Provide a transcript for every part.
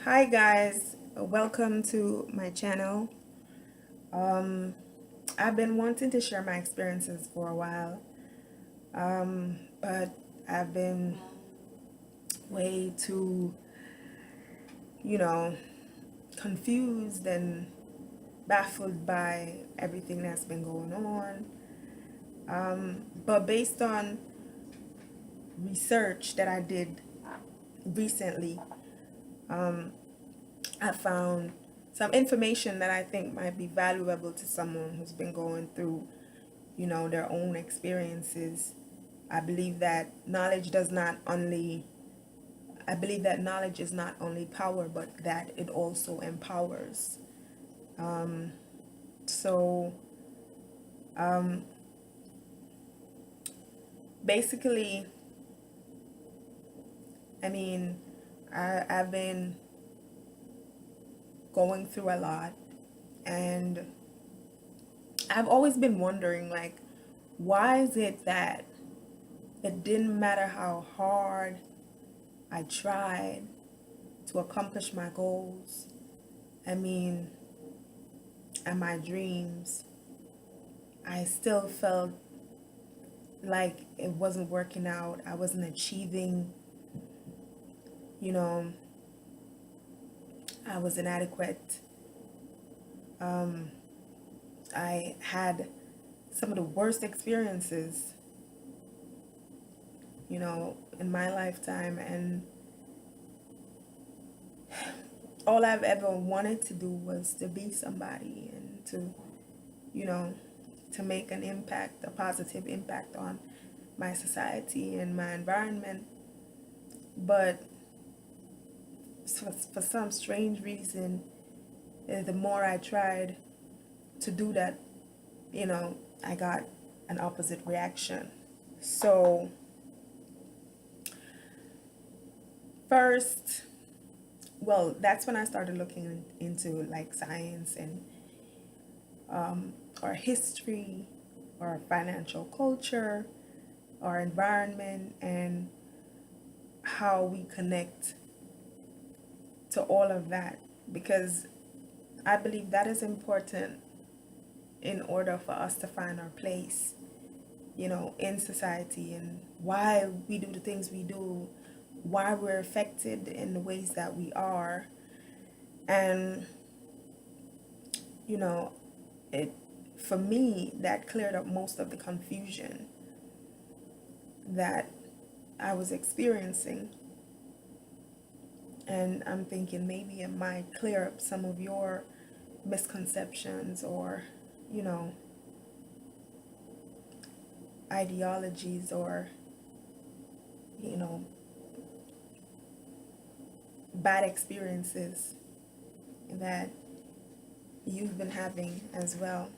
Hi guys, welcome to my channel. Um, I've been wanting to share my experiences for a while, but I've been way too, you know, confused and baffled by everything that's been going on. But based on research that I did recently, I found some information that I think might be valuable to someone who's been going through, their own experiences. I believe that knowledge does not only, I believe that knowledge is not only power, but that it also empowers. So basically, I mean, I've been going through a lot, and I've always been wondering, like, why is it that it didn't matter how hard I tried to accomplish my goals, I mean, and my dreams, I still felt like it wasn't working out. I wasn't achieving, you know, I was inadequate. I had some of the worst experiences, in my lifetime, and all I've ever wanted to do was to be somebody and to, you know, to make an impact, a positive impact on my society and my environment. But for some strange reason, the more I tried to do that, I got an opposite reaction. So, first, well, that's when I started looking into like science and our history, our financial culture, our environment, and how we connect to all of that, because I believe that is important in order for us to find our place, in society, and why we do the things we do, why we're affected in the ways that we are. And, you know, it, for me, that cleared up most of the confusion that I was experiencing. And I'm thinking maybe it might clear up some of your misconceptions or, you know, ideologies or, you know, bad experiences that you've been having as well.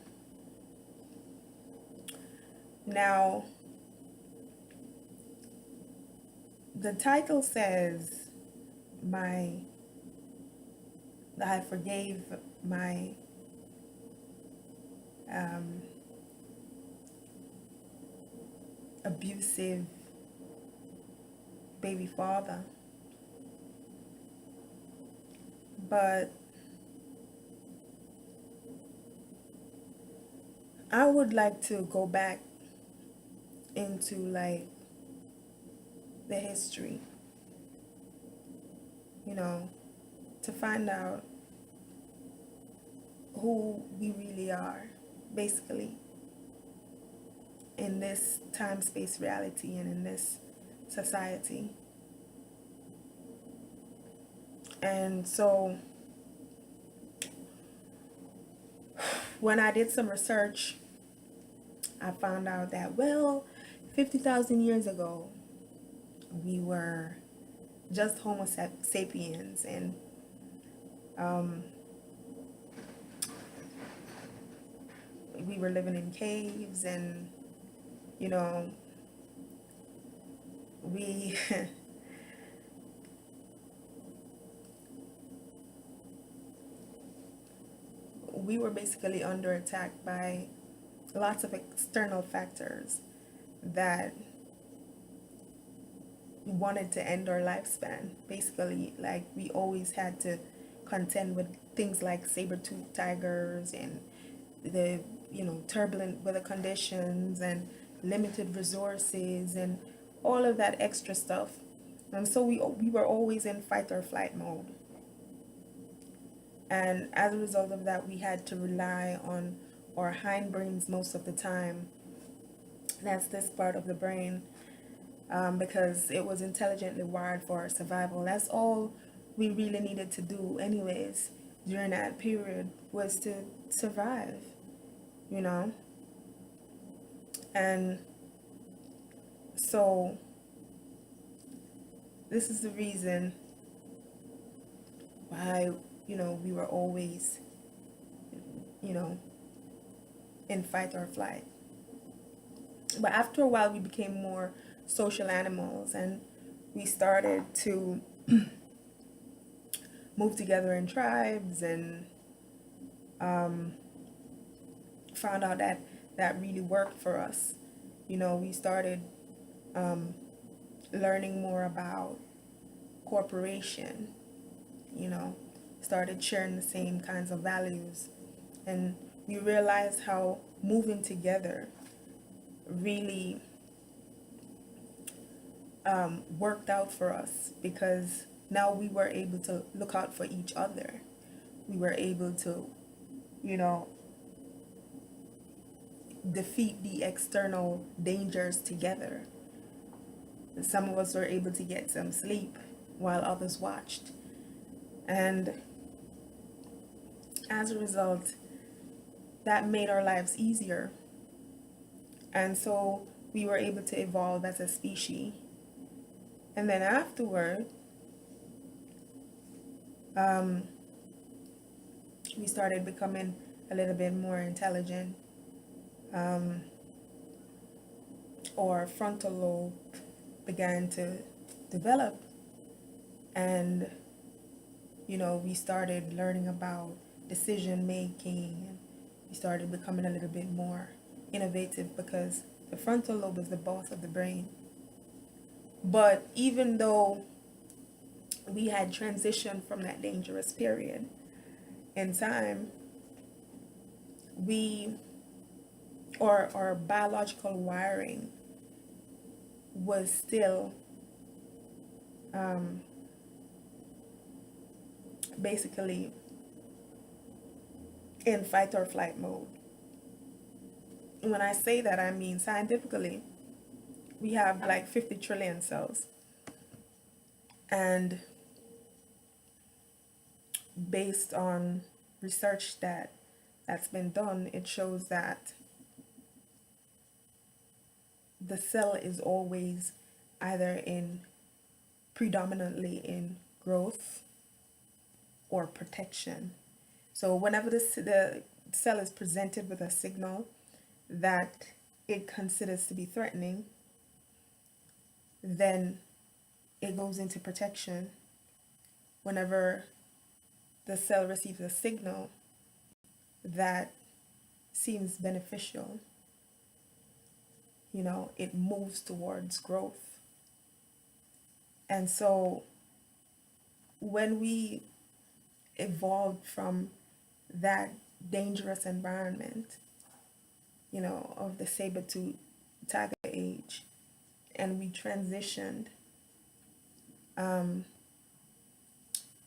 Now, the title says my that I forgave my abusive baby father. But I would like to go back into like the history, to find out who we really are, basically, in this time space reality and in this society. And so when I did some research, I found out that, well, 50,000 years ago, we were just Homo sapiens, and we were living in caves, and, we we were basically under attack by lots of external factors that wanted to end our lifespan. Basically, like we always had to contend with things like saber-toothed tigers and the turbulent weather conditions and limited resources and all of that extra stuff. And so we were always in fight or flight mode. And as a result of that, we had to rely on our hindbrains most of the time. That's this part of the brain, because it was intelligently wired for our survival. That's all we really needed to do, anyways, during that period, was to survive, you know? And so, this is the reason why, we were always, in fight or flight. But after a while, we became more social animals, and we started to move together in tribes, and found out that that really worked for us. We started learning more about cooperation, started sharing the same kinds of values, and we realized how moving together really worked out for us, because now we were able to look out for each other. We were able to, defeat the external dangers together. Some of us were able to get some sleep while others watched. And as a result, that made our lives easier. And so we were able to evolve as a species. And then afterward, we started becoming a little bit more intelligent. Our frontal lobe began to develop, and we started learning about decision making, and we started becoming a little bit more innovative, because the frontal lobe is the boss of the brain. But even though we had transitioned from that dangerous period in time, our biological wiring was still basically in fight or flight mode. And when I say that, I mean scientifically, we have like 50 trillion cells. And based on research that's been done, it shows that the cell is always either predominantly in growth or protection. So whenever the cell is presented with a signal that it considers to be threatening, then it goes into protection. Whenever the cell receives a signal that seems beneficial, it moves towards growth. And so when we evolved from that dangerous environment, of the saber-tooth tiger age, and we transitioned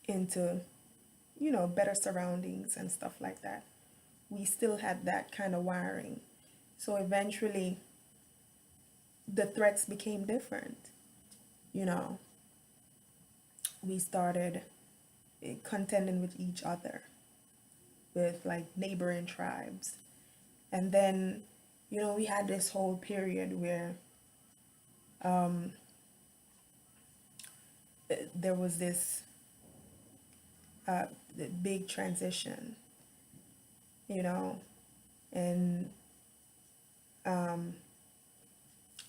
into, better surroundings and stuff like that, we still had that kind of wiring. So eventually, the threats became different. We started contending with each other, with like neighboring tribes. And then, we had this whole period where there was this big transition, and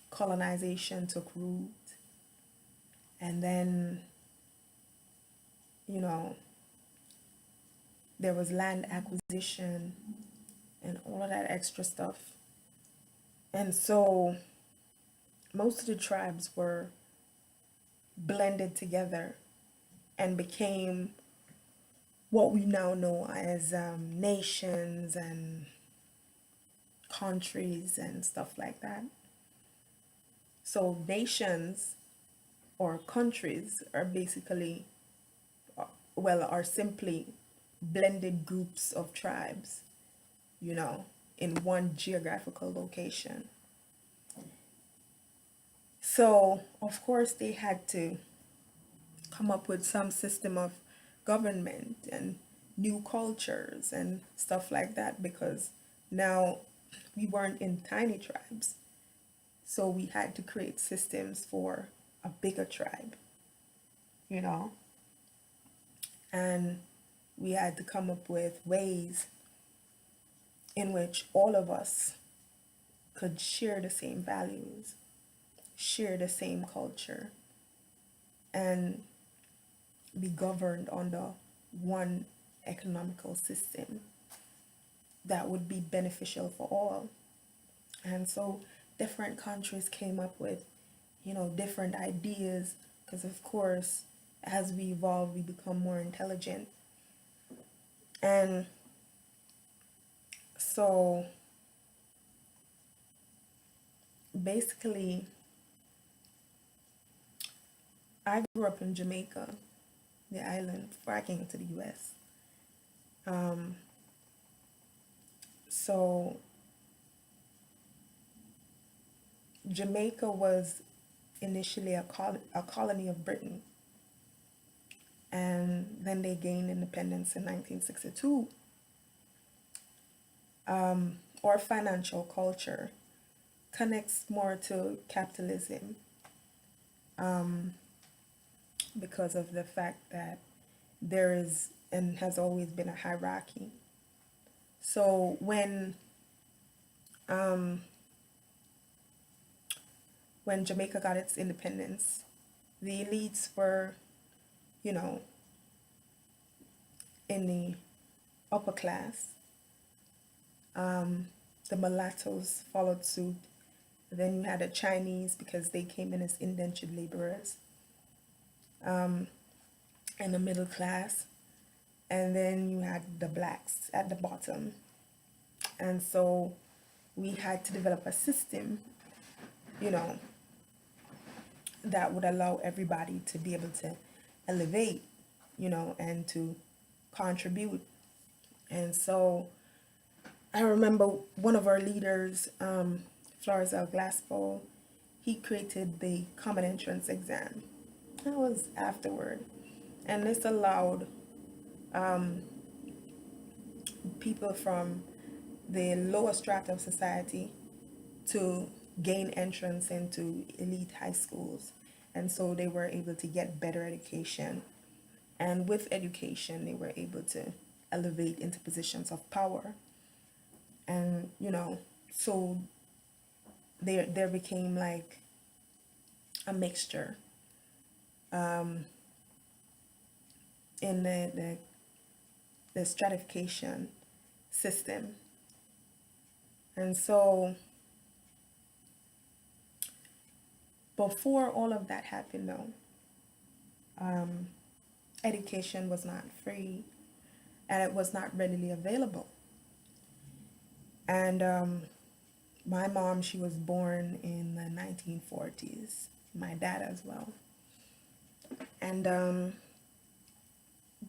colonization took root. And then, there was land acquisition and all of that extra stuff. And so most of the tribes were blended together and became what we now know as nations and countries and stuff like that. So nations or countries are basically, well, are simply blended groups of tribes, you know, in one geographical location. So, of course, they had to come up with some system of government and new cultures and stuff like that because now we weren't in tiny tribes. So we had to create systems for a bigger tribe, you know, and we had to come up with ways in which all of us could share the same values, share the same culture, and be governed under one economical system that would be beneficial for all. And so different countries came up with, you know, different ideas because, of course, as we evolve, we become more intelligent. And so basically, I grew up in Jamaica, the island, before I came to the US. Um, so Jamaica was initially a colony of Britain, and then they gained independence in 1962. Our financial culture connects more to capitalism because of the fact that there is and has always been a hierarchy. So when Jamaica got its independence, the elites were, you know, in the upper class. The mulattoes followed suit. Then you had the Chinese because they came in as indentured laborers, and the middle class. And then you had the blacks at the bottom. And so we had to develop a system, you know, that would allow everybody to be able to elevate, you know, and to contribute. And so I remember one of our leaders, Flores L. Glasgow, he created the common entrance exam. That was afterward. And this allowed people from the lower strata of society to gain entrance into elite high schools. And so they were able to get better education. And with education, they were able to elevate into positions of power. And, you know, so there became like a mixture in the stratification system. And so before all of that happened, though, education was not free and it was not readily available. And my mom, she was born in the 1940s, my dad as well. And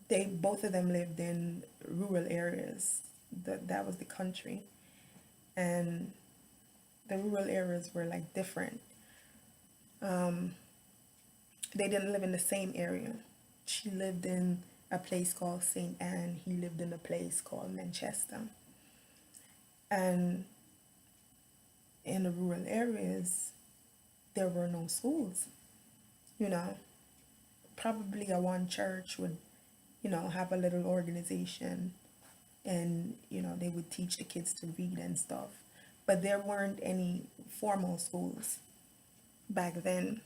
they both of them lived in rural areas. That was the country. And the rural areas were like different. They didn't live in the same area. She lived in a place called St. Anne. He lived in a place called Manchester. And in the rural areas, there were no schools. You know, probably a one church would, you know, have a little organization and, you know, they would teach the kids to read and stuff. But there weren't any formal schools back then.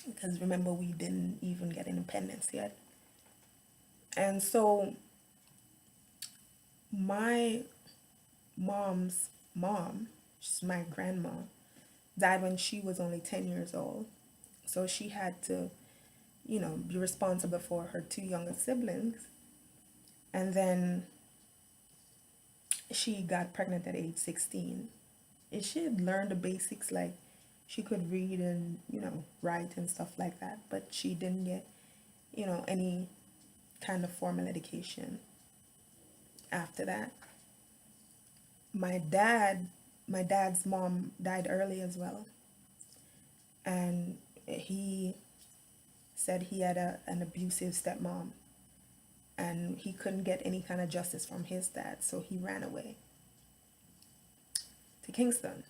Because remember, we didn't even get independence yet. And so my mom's mom, she's my grandma, died when she was only 10 years old. So she had to, be responsible for her two younger siblings. And then she got pregnant at age 16. And she had learned the basics, like she could read and, write and stuff like that. But she didn't get, any kind of formal education after that. My dad, my dad's mom died early as well. And he said he had an abusive stepmom, and he couldn't get any kind of justice from his dad, so he ran away to Kingston.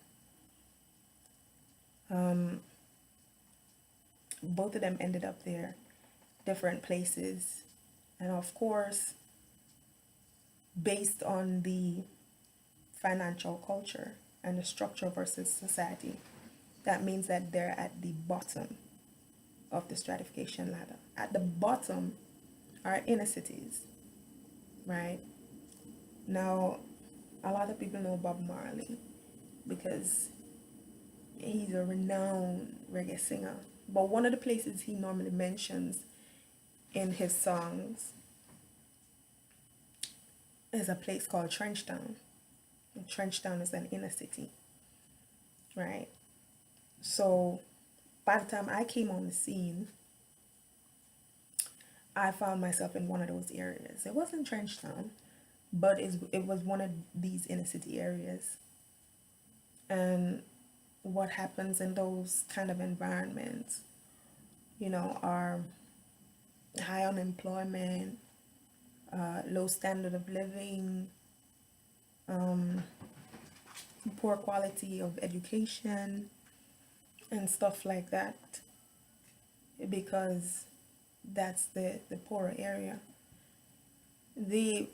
Both of them ended up there, different places. And of course, based on the financial culture and the structure of our society, that means that they're at the bottom of the stratification ladder. At the bottom are inner cities, right? Now, a lot of people know Bob Marley because he's a renowned reggae singer. But one of the places he normally mentions in his songs is a place called Trenchtown. And Trenchtown is an inner city, right? So by the time I came on the scene, I found myself in one of those areas. It wasn't Trenchtown, but it was one of these inner city areas. And what happens in those kind of environments, are high unemployment, low standard of living, poor quality of education, and stuff like that, because that's the poorer area. The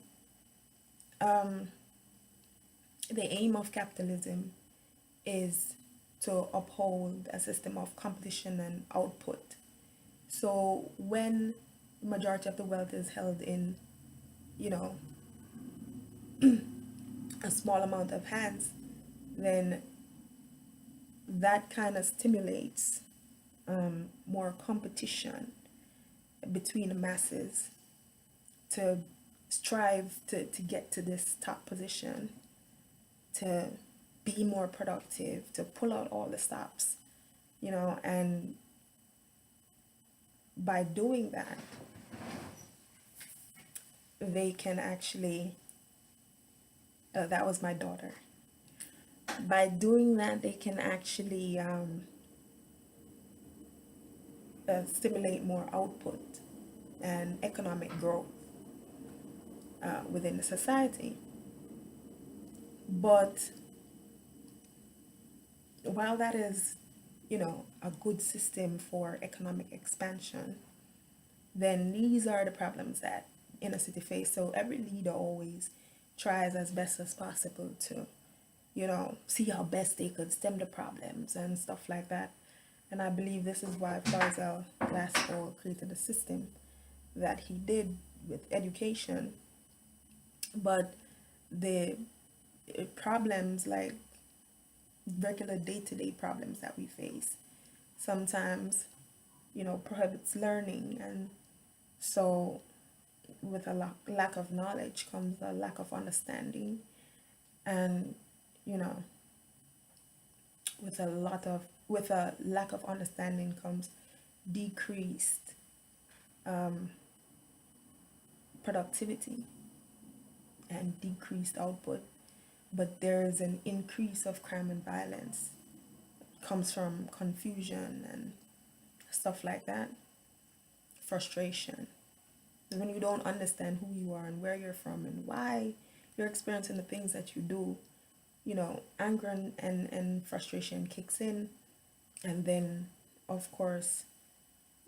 aim of capitalism is to uphold a system of competition and output. So when the majority of the wealth is held in, a small amount of hands, then that kind of stimulates more competition between the masses to strive to get to this top position, to be more productive, to pull out all the stops, and by doing that, they can actually, that was my daughter. By doing that, they can actually stimulate more output and economic growth within the society. But while that is, a good system for economic expansion, then these are the problems that inner city face. So every leader always tries as best as possible to, see how best they could stem the problems and stuff like that. And I believe this is why Farzal Glasgow created a system that he did with education. But the problems, like regular day-to-day problems that we face, sometimes, prohibits learning. And so with a lack of knowledge comes a lack of understanding. And, with a lack of understanding comes decreased productivity and decreased output. But there is an increase of crime and violence. It comes from confusion and stuff like that, frustration. When you don't understand who you are and where you're from and why you're experiencing the things that you do, anger and frustration kicks in. And then, of course,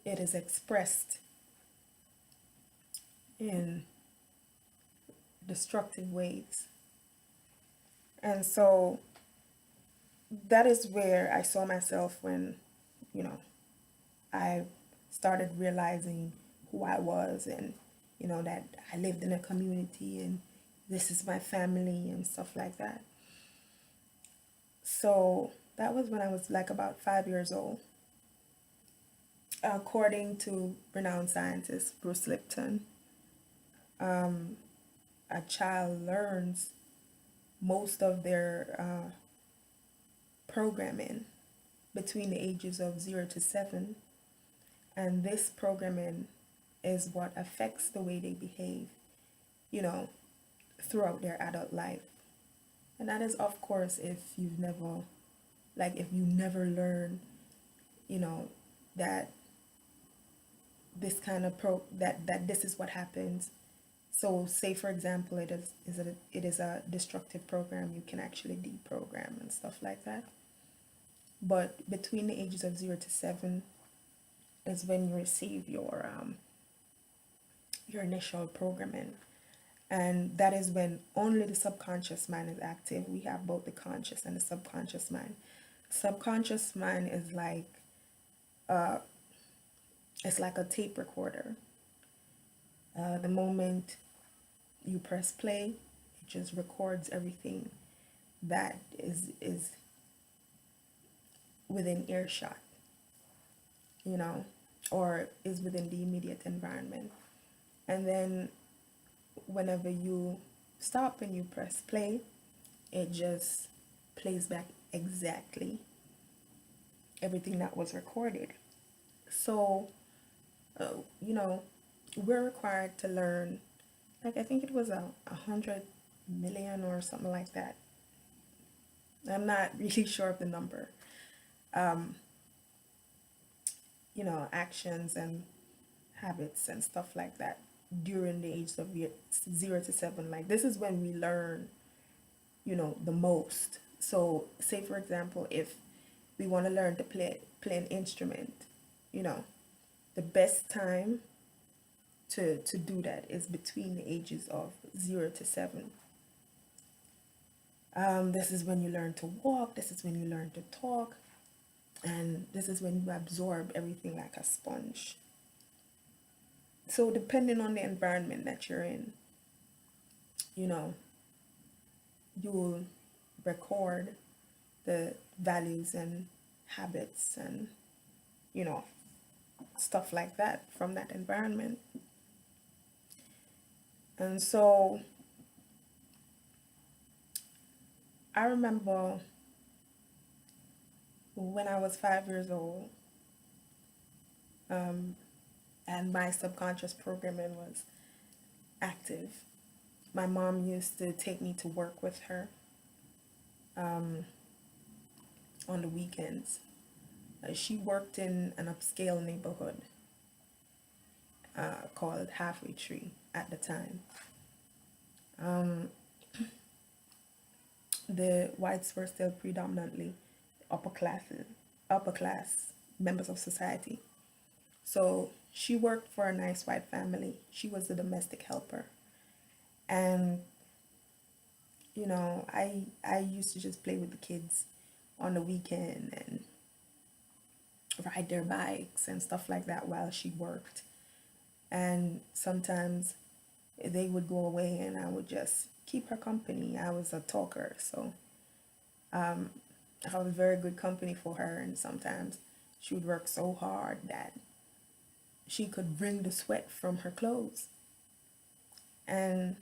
it is expressed in destructive ways. And so that is where I saw myself when, I started realizing who I was, and, that I lived in a community and this is my family and stuff like that. So that was when I was like about 5 years old. According to renowned scientist Bruce Lipton, a child learns most of their programming between the ages of 0 to 7, and this programming is what affects the way they behave, you know, throughout their adult life. And that is, of course, if you've never, like, if you never learn, you know, that this kind of that this is what happens. So, say for example, it is a destructive program. You can actually deprogram and stuff like that. But between the ages of 0 to 7 is when you receive your initial programming, and that is when only the subconscious mind is active. We have both the conscious and the subconscious mind. Subconscious mind is like it's like a tape recorder. The moment you press play, it just records everything that is within earshot, you know, or is within the immediate environment. And then whenever you stop and you press play, it just plays back exactly everything that was recorded. So, you know, we're required to learn, like, I think it was 100 million or something like that. I'm not really sure of the number. You know, actions and habits and stuff like that during the age of 0 to 7. Like, this is when we learn, you know, the most. So, say for example, if we want to learn to play an instrument, you know, the best time to do that is between the ages of 0 to 7. This is when you learn to walk, this is when you learn to talk, and this is when you absorb everything like a sponge. So depending on the environment that you're in, you know, you'll record the values and habits and, you know, stuff like that from that environment. And so I remember when I was 5 years old, and my subconscious programming was active. My mom used to take me to work with her on the weekends. She worked in an upscale neighborhood called Halfway Tree at the time. The whites were still predominantly upper classes, upper class members of society. So she worked for a nice white family. She was the domestic helper. And, you know, I used to just play with the kids on the weekend and ride their bikes and stuff like that while she worked. And sometimes they would go away and I would just keep her company. I was a talker, so I was very good company for her. And sometimes she would work so hard that she could wring the sweat from her clothes. And,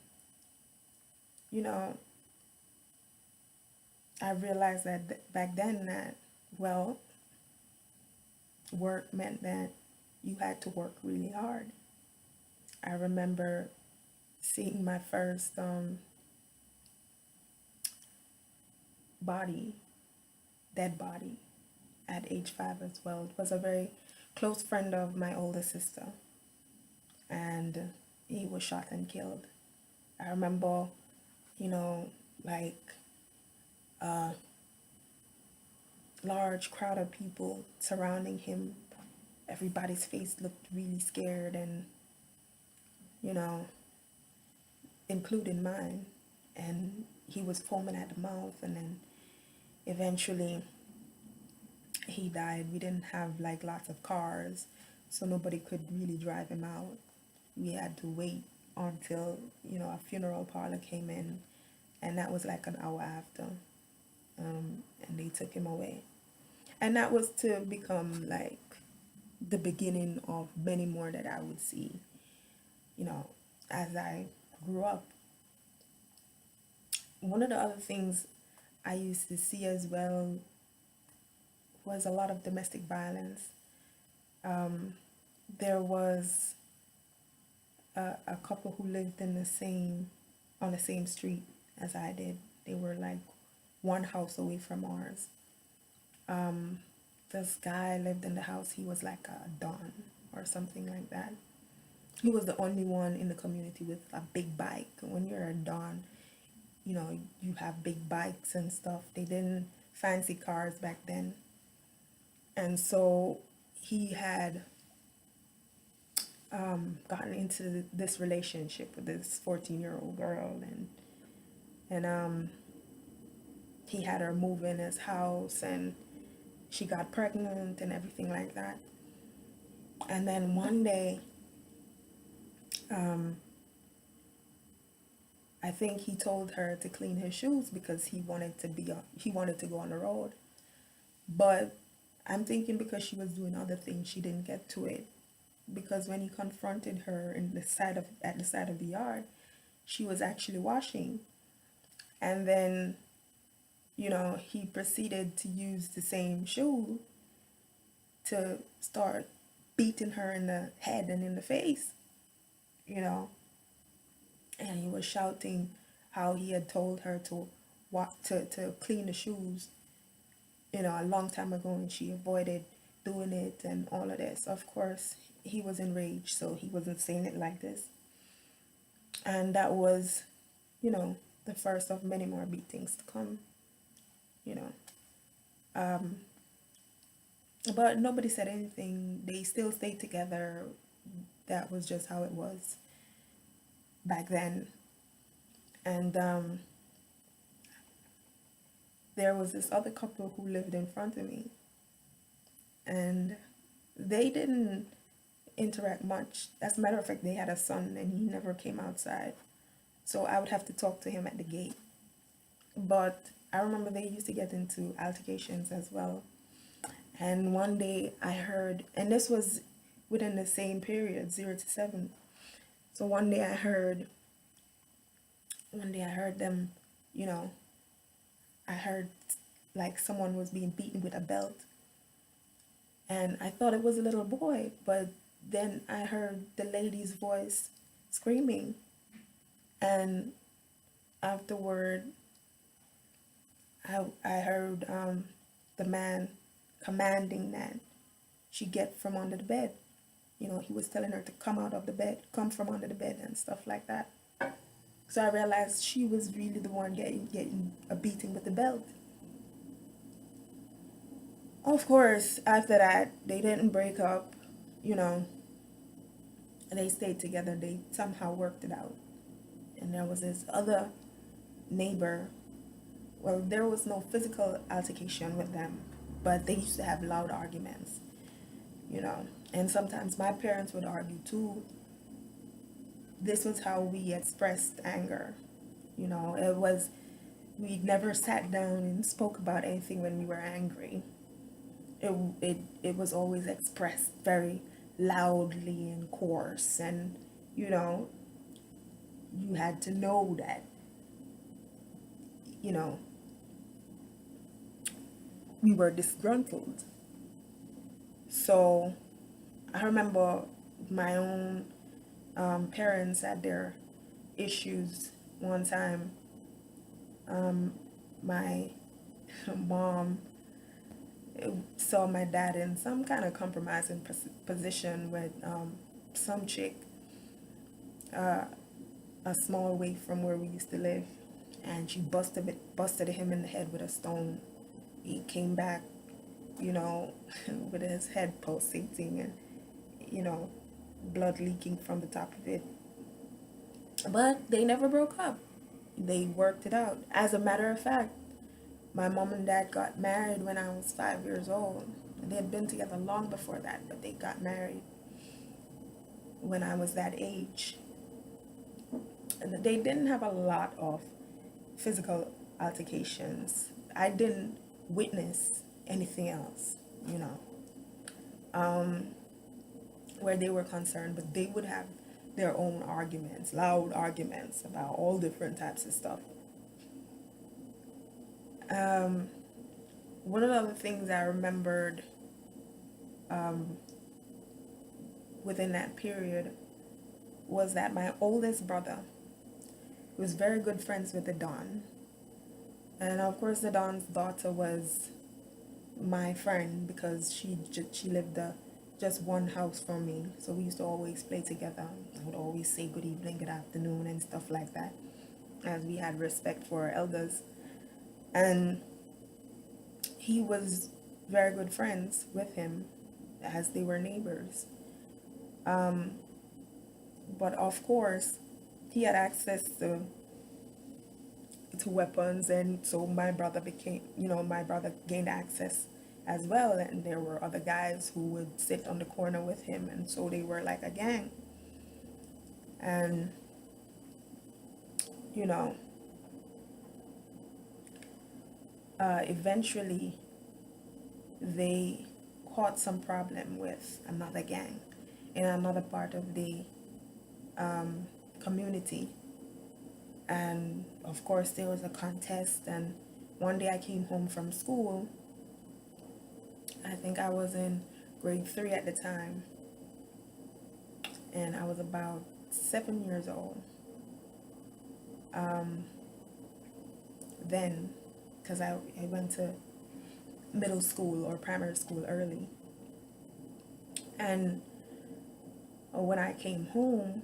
you know, I realized that back then that, well, work meant that you had to work really hard. I remember seeing my first dead body at age 5 as well. It was a very close friend of my older sister, and he was shot and killed. I remember, you know, like a large crowd of people surrounding him. Everybody's face looked really scared, and, you know, including mine. And he was foaming at the mouth, and then eventually he died. We didn't have like lots of cars, so nobody could really drive him out. We had to wait until, you know, a funeral parlor came in, and that was like an hour after, and they took him away. And that was to become like the beginning of many more that I would see, you know, as I grew up. One of the other things I used to see as well was a lot of domestic violence. There was a couple who lived in the same on the same street as I did. They were like one house away from ours. This guy lived in the house. He was like a don or something like that. He was the only one in the community with a big bike. When you're a don, you know, you have big bikes and stuff. They didn't fancy cars back then. And so he had gotten into this relationship with this 14-year-old girl, and he had her move in his house, and she got pregnant and everything like that. And then one day, I think he told her to clean his shoes because he wanted to go on the road. But I'm thinking because she was doing other things, she didn't get to it. Because when he confronted her at the side of the yard, she was actually washing. And then, you know, he proceeded to use the same shoe to start beating her in the head and in the face, you know. And he was shouting how he had told her to clean the shoes, you know, a long time ago, and she avoided doing it and all of this. Of course, he was enraged, so he wasn't saying it like this. And that was, you know, the first of many more beatings to come, you know. But nobody said anything. They still stayed together. That was just how it was back then. And there was this other couple who lived in front of me, and they didn't interact much. As a matter of fact, they had a son and he never came outside, so I would have to talk to him at the gate. But I remember they used to get into altercations as well. And one day I heard, and this was within the same period, 0 to 7. So one day I heard them, you know, I heard like someone was being beaten with a belt. And I thought it was a little boy, but then I heard the lady's voice screaming. And afterward, I heard the man commanding that she get from under the bed. You know, he was telling her to come out of the bed, come from under the bed and stuff like that. So I realized she was really the one getting a beating with the belt. Of course, after that, they didn't break up, you know, they stayed together. They somehow worked it out. And there was this other neighbor. Well, there was no physical altercation with them, but they used to have loud arguments, you know. And sometimes my parents would argue too. This was how we expressed anger, you know. We never sat down and spoke about anything when we were angry. It was always expressed very loudly and coarse, and you know, you had to know that, you know, we were disgruntled. So I remember my own parents had their issues one time. My mom saw my dad in some kind of compromising position with some chick a small way from where we used to live, and she busted him in the head with a stone. He came back, you know, with his head pulsating and, you know, blood leaking from the top of it. But they never broke up. They worked it out. As a matter of fact, my mom and dad got married when I was 5 years old. They had been together long before that, but they got married when I was that age. And they didn't have a lot of physical altercations. I didn't witness anything else, you know. where they were concerned, but they would have their own arguments, loud arguments about all different types of stuff. Um, One of the other things I remembered within that period was that my oldest brother was very good friends with the Don. And of course, the Don's daughter was my friend because she lived just one house from me. So we used to always play together. I would always say good evening, good afternoon, and stuff like that, as we had respect for our elders. And he was very good friends with him as they were neighbors. But of course, he had access to weapons, and so my brother gained access as well, and there were other guys who would sit on the corner with him, and so they were like a gang. And you know eventually they caught some problem with another gang in another part of the community. And of course there was a contest, and one day I came home from school. I think I was in grade 3 at the time, and I was about 7 years old then, because I went to middle school or primary school early. And when I came home,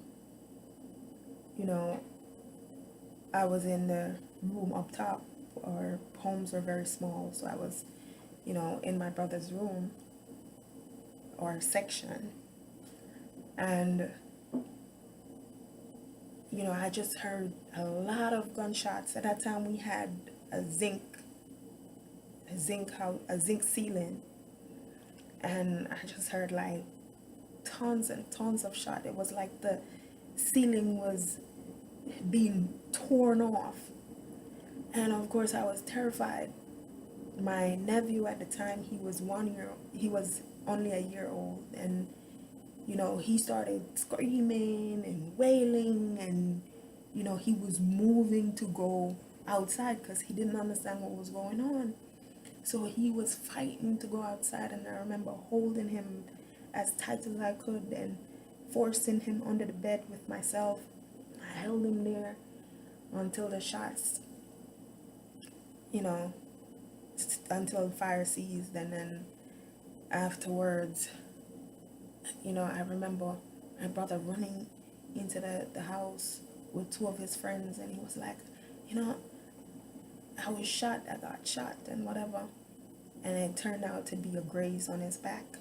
I was in the room up top. Our homes were very small, so I was, in my brother's room or section. And, I just heard a lot of gunshots. At that time, we had a zinc ceiling, and I just heard like tons and tons of shot. It was like the ceiling was being torn off, and of course I was terrified. My nephew at the time, he was only a year old, and he started screaming and wailing, and he was moving to go outside because he didn't understand what was going on. So he was fighting to go outside, and I remember holding him as tight as I could and forcing him under the bed with myself. I held him there until the shots, until the fire ceased. And then afterwards, I remember my brother running into the house with 2 of his friends, and he was like, I got shot and whatever. And it turned out to be a graze on his back.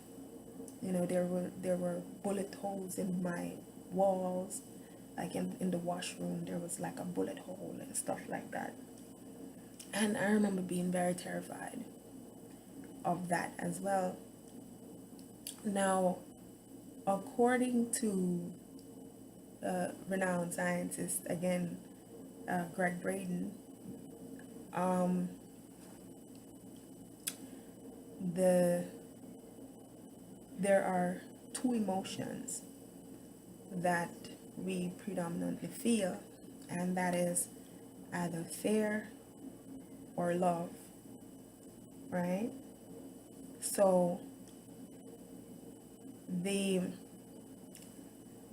There were bullet holes in my walls, like in the washroom there was like a bullet hole and stuff like that. And I remember being very terrified of that as well. Now, according to renowned scientist, again, Greg Braden, there are 2 emotions that we predominantly feel, and that is either fear or love, right? So the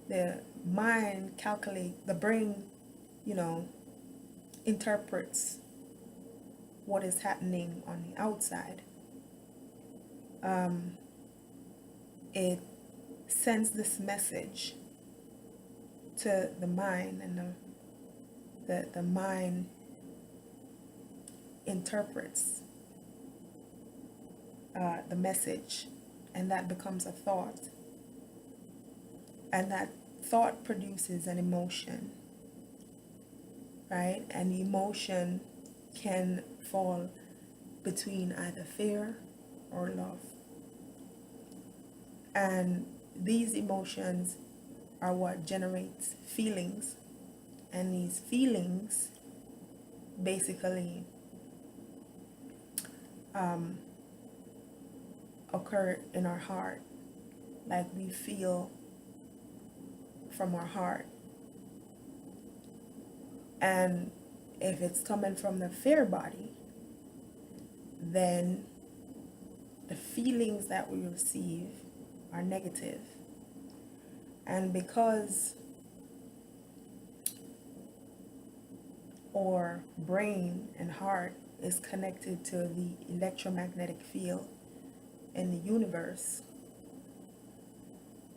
the brain, interprets what is happening on the outside. It sends this message to the mind, and the mind interprets the message, and that becomes a thought, and that thought produces an emotion, right? And the emotion can fall between either fear or love. And these emotions are what generates feelings, and these feelings basically occur in our heart, like we feel from our heart. And if it's coming from the fear body, then the feelings that we receive are negative. And because our brain and heart is connected to the electromagnetic field in the universe,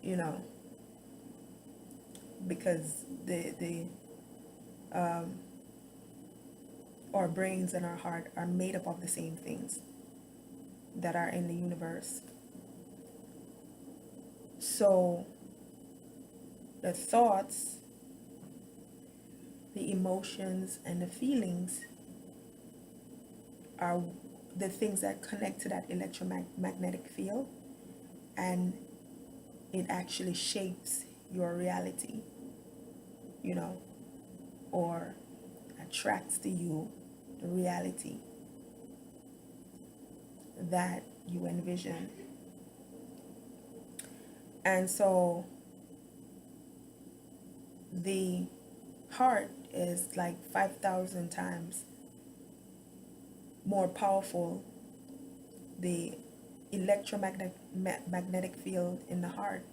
you know, because our brains and our heart are made up of the same things that are in the universe. So the thoughts, the emotions, and the feelings are the things that connect to that electromagnetic field, and it actually shapes your reality, you know, or attracts to you the reality that you envision. And so the heart is like 5,000 times more powerful. The electromagnetic field in the heart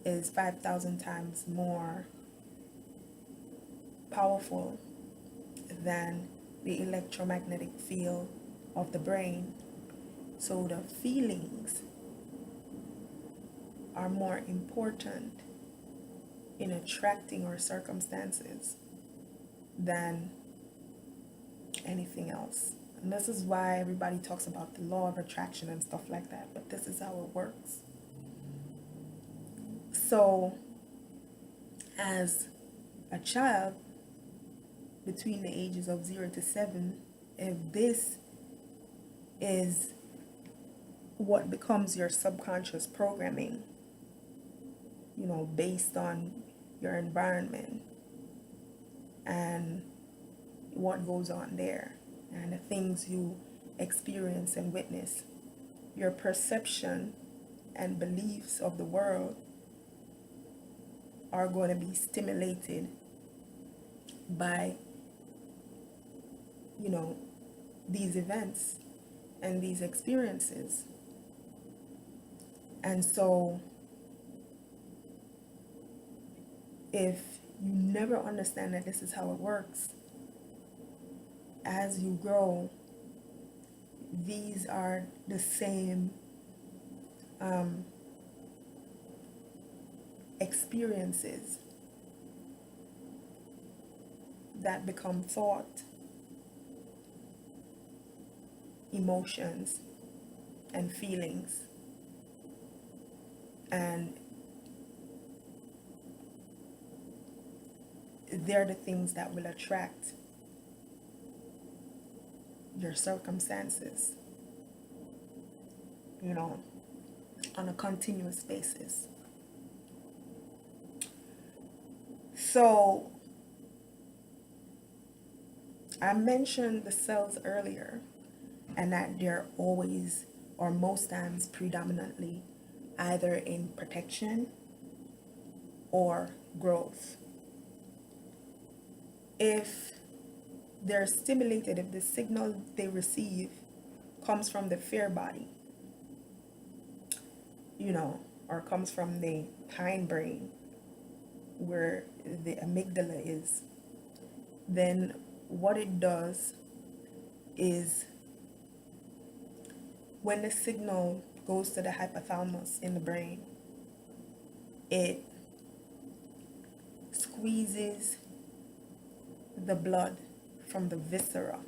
is 5,000 times more powerful than the electromagnetic field of the brain. So the feelings are more important in attracting our circumstances than anything else. And this is why everybody talks about the law of attraction and stuff like that, but this is how it works. So as a child between the ages of 0 to 7, if this is what becomes your subconscious programming, you know, based on your environment and what goes on there and the things you experience and witness, your perception and beliefs of the world are going to be stimulated by, you know, these events and these experiences. And so if you never understand that this is how it works, as you grow, these are the same experiences that become thought, emotions, and feelings. And they're the things that will attract your circumstances, you know, on a continuous basis. So I mentioned the cells earlier, and that they're always, or most times predominantly, either in protection or growth. If they're stimulated, if the signal they receive comes from the fear body, you know, or comes from the hindbrain where the amygdala is, then what it does is when the signal goes to the hypothalamus in the brain, it squeezes the blood from the viscera.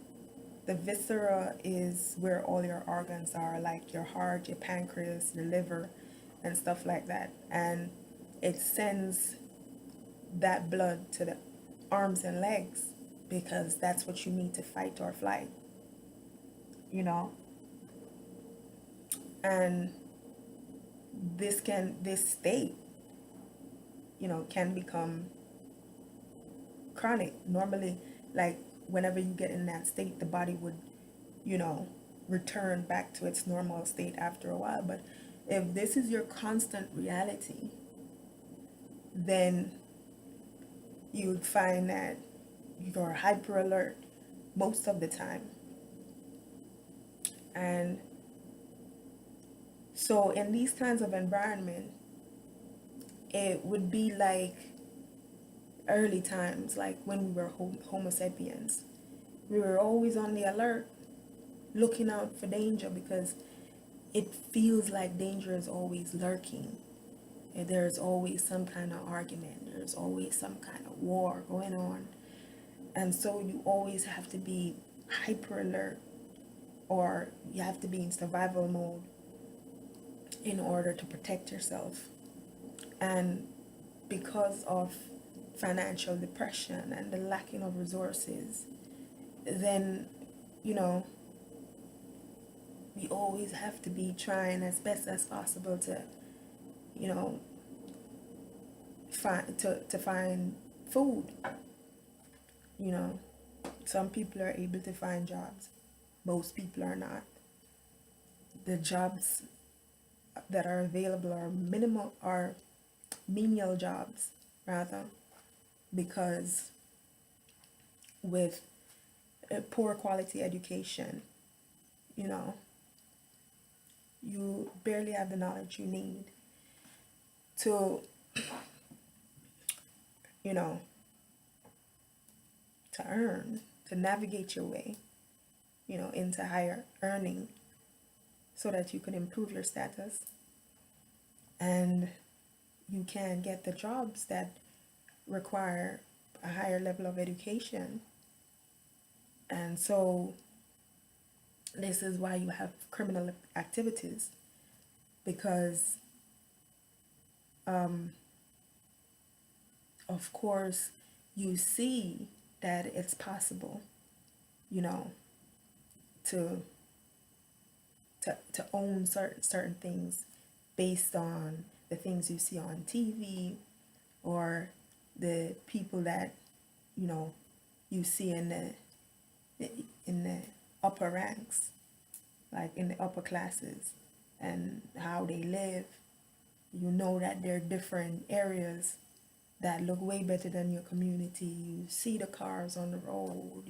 The viscera is where all your organs are, like your heart, your pancreas, your liver, and stuff like that. And it sends that blood to the arms and legs because that's what you need to fight or flight, you know. And this state, you know, can become chronic. Normally, like whenever you get in that state, the body would, you know, return back to its normal state after a while. But if this is your constant reality, then you would find that you're hyper alert most of the time. And so in these kinds of environment, it would be like early times, like when we were Homo sapiens. We were always on the alert, looking out for danger, because it feels like danger is always lurking. There's always some kind of argument. There's always some kind of war going on. And so you always have to be hyper alert, or you have to be in survival mode in order to protect yourself. And because of financial depression and the lacking of resources, then, you know, we always have to be trying as best as possible to, you know, find food. You know, some people are able to find jobs. Most people are not. The jobs that are available are menial jobs, rather, because with a poor quality education, you know, you barely have the knowledge you need to, you know, to earn, to navigate your way, you know, into higher earning, so that you can improve your status and you can get the jobs that require a higher level of education. And so this is why you have criminal activities, because of course you see that it's possible, you know, to own certain things based on the things you see on TV, or the people that, you know, you see in the upper ranks, like in the upper classes, and how they live. You know that there are different areas that look way better than your community. You see the cars on the road,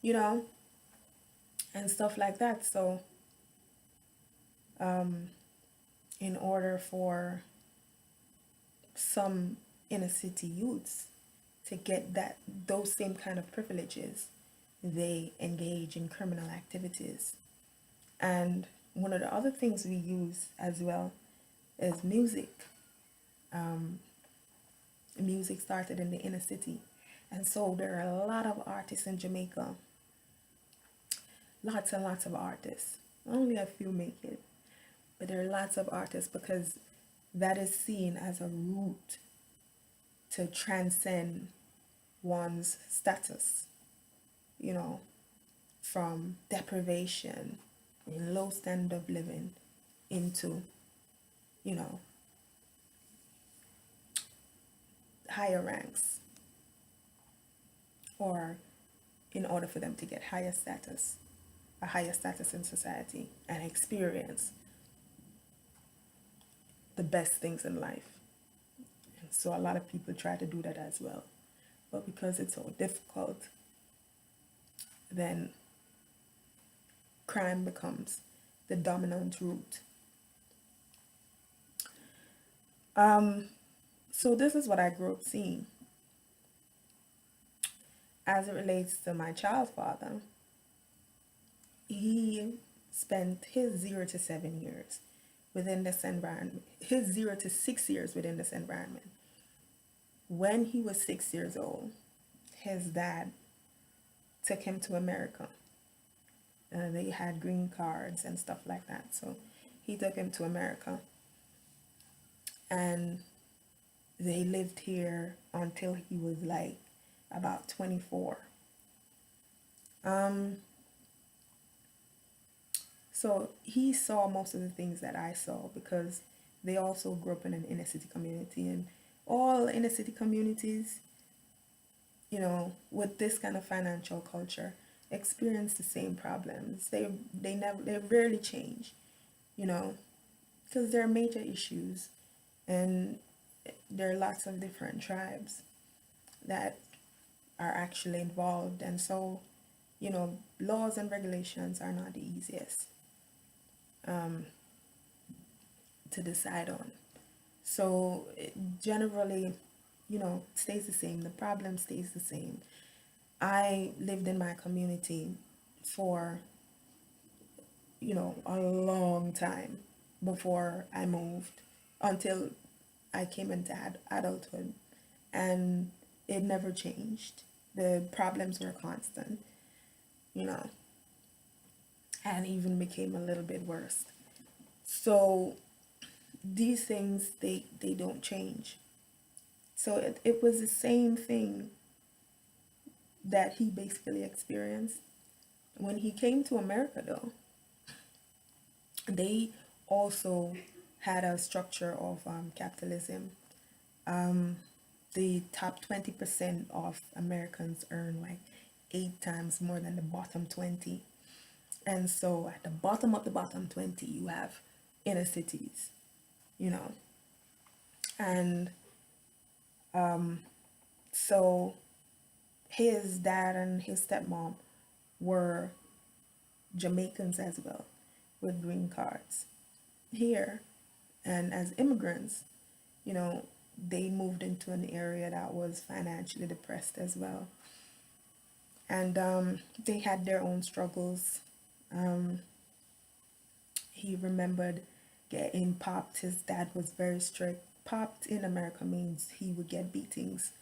you know, and stuff like that. So in order for some inner city youths to get those same kind of privileges, they engage in criminal activities. And one of the other things we use as well is music. Music started in the inner city, and so there are a lot of artists in Jamaica, lots and lots of artists. Only a few make it, but there are lots of artists, because that is seen as a route to transcend one's status, you know, from deprivation and low standard of living into, you know, higher ranks, or in order for them to get a higher status in society, and experience the best things in life. And so a lot of people try to do that as well. But because it's so difficult, then crime becomes the dominant route. So this is what I grew up seeing. As it relates to my child's father, he spent his 0 to 7 years within this environment, his 0 to 6 years within this environment. When he was 6 years old, his dad took him to America. They had green cards and stuff like that. So he took him to America, and they lived here until he was like about 24. So he saw most of the things that I saw, because they also grew up in an inner city community, and all inner city communities, you know, with this kind of financial culture, experience the same problems. They rarely change, you know. because there are major issues, and there are lots of different tribes that are actually involved. And so, laws and regulations are not the easiest to decide on. So it generally, stays the same. The problem stays the same. I lived in my community for, a long time before I moved, until I came into adulthood, and it never changed. The problems were constant, you know, and even became a little bit worse. So these things, they don't change. So it was the same thing that he basically experienced. When he came to America, though, they also had a structure of capitalism. The top 20% of Americans earn like 8 times more than the bottom 20. And so at the bottom of the bottom 20, you have inner cities, you know. And so his dad and his stepmom were Jamaicans as well, with green cards here. And as immigrants, you know, they moved into an area that was financially depressed as well. And they had their own struggles. He remembered getting popped. His dad was very strict. Popped in America means he would get beatings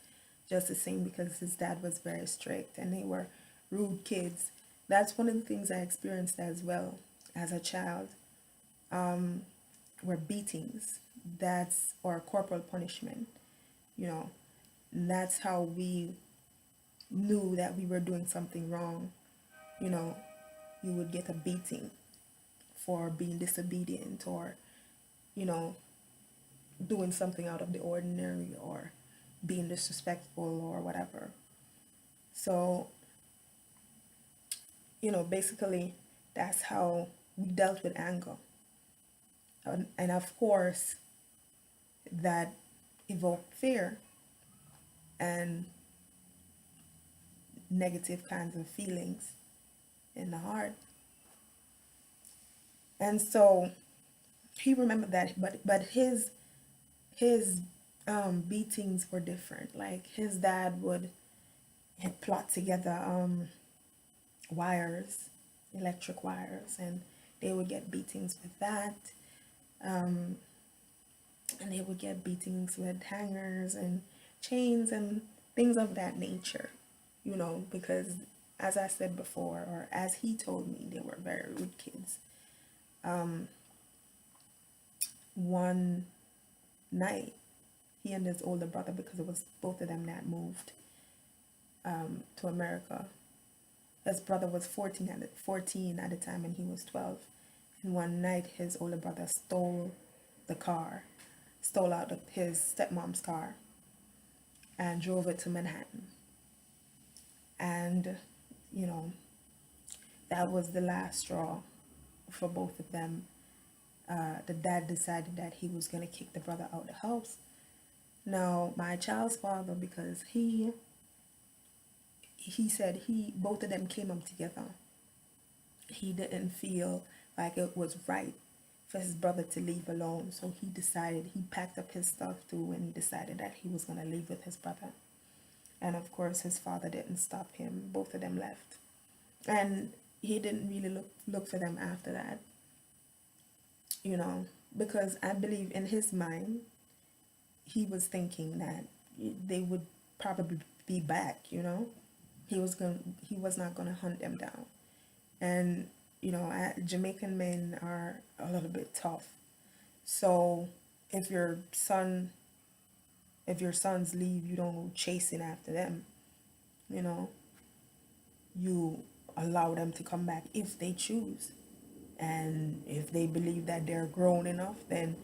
just the same, because his dad was very strict and they were rude kids. That's one of the things I experienced as well as a child, were beatings. That's, or corporal punishment, you know. And that's how we knew that we were doing something wrong. You know, you would get a beating for being disobedient, or, you know, doing something out of the ordinary, or being disrespectful or whatever. So, basically, that's how we dealt with anger. And of course, that evoked fear and negative kinds of feelings in the heart. And so he remembered that, but his beatings were different. Like, his dad would plot together wires, electric wires, and they would get beatings with that. And they would get beatings with hangers and chains and things of that nature, because, as I said before, or as he told me, they were very rude kids. One night, he and his older brother, because it was both of them that moved to America. His brother was 14 at the time, and he was 12. And one night, his older brother stole out his stepmom's car, and drove it to Manhattan. And, that was the last straw for both of them. The dad decided that he was going to kick the brother out of the house. Now, my child's father, because he said both of them came up together. He didn't feel like it was right for his brother to leave alone. So he packed up his stuff too, and he decided that he was going to leave with his brother. And of course, his father didn't stop him. Both of them left. And he didn't really look for them after that, because I believe in his mind, he was thinking that they would probably be back, He was not going to hunt them down. And, Jamaican men are a little bit tough. So if your sons leave, you don't go chasing after them. You allow them to come back if they choose. And if they believe that they're grown enough, then,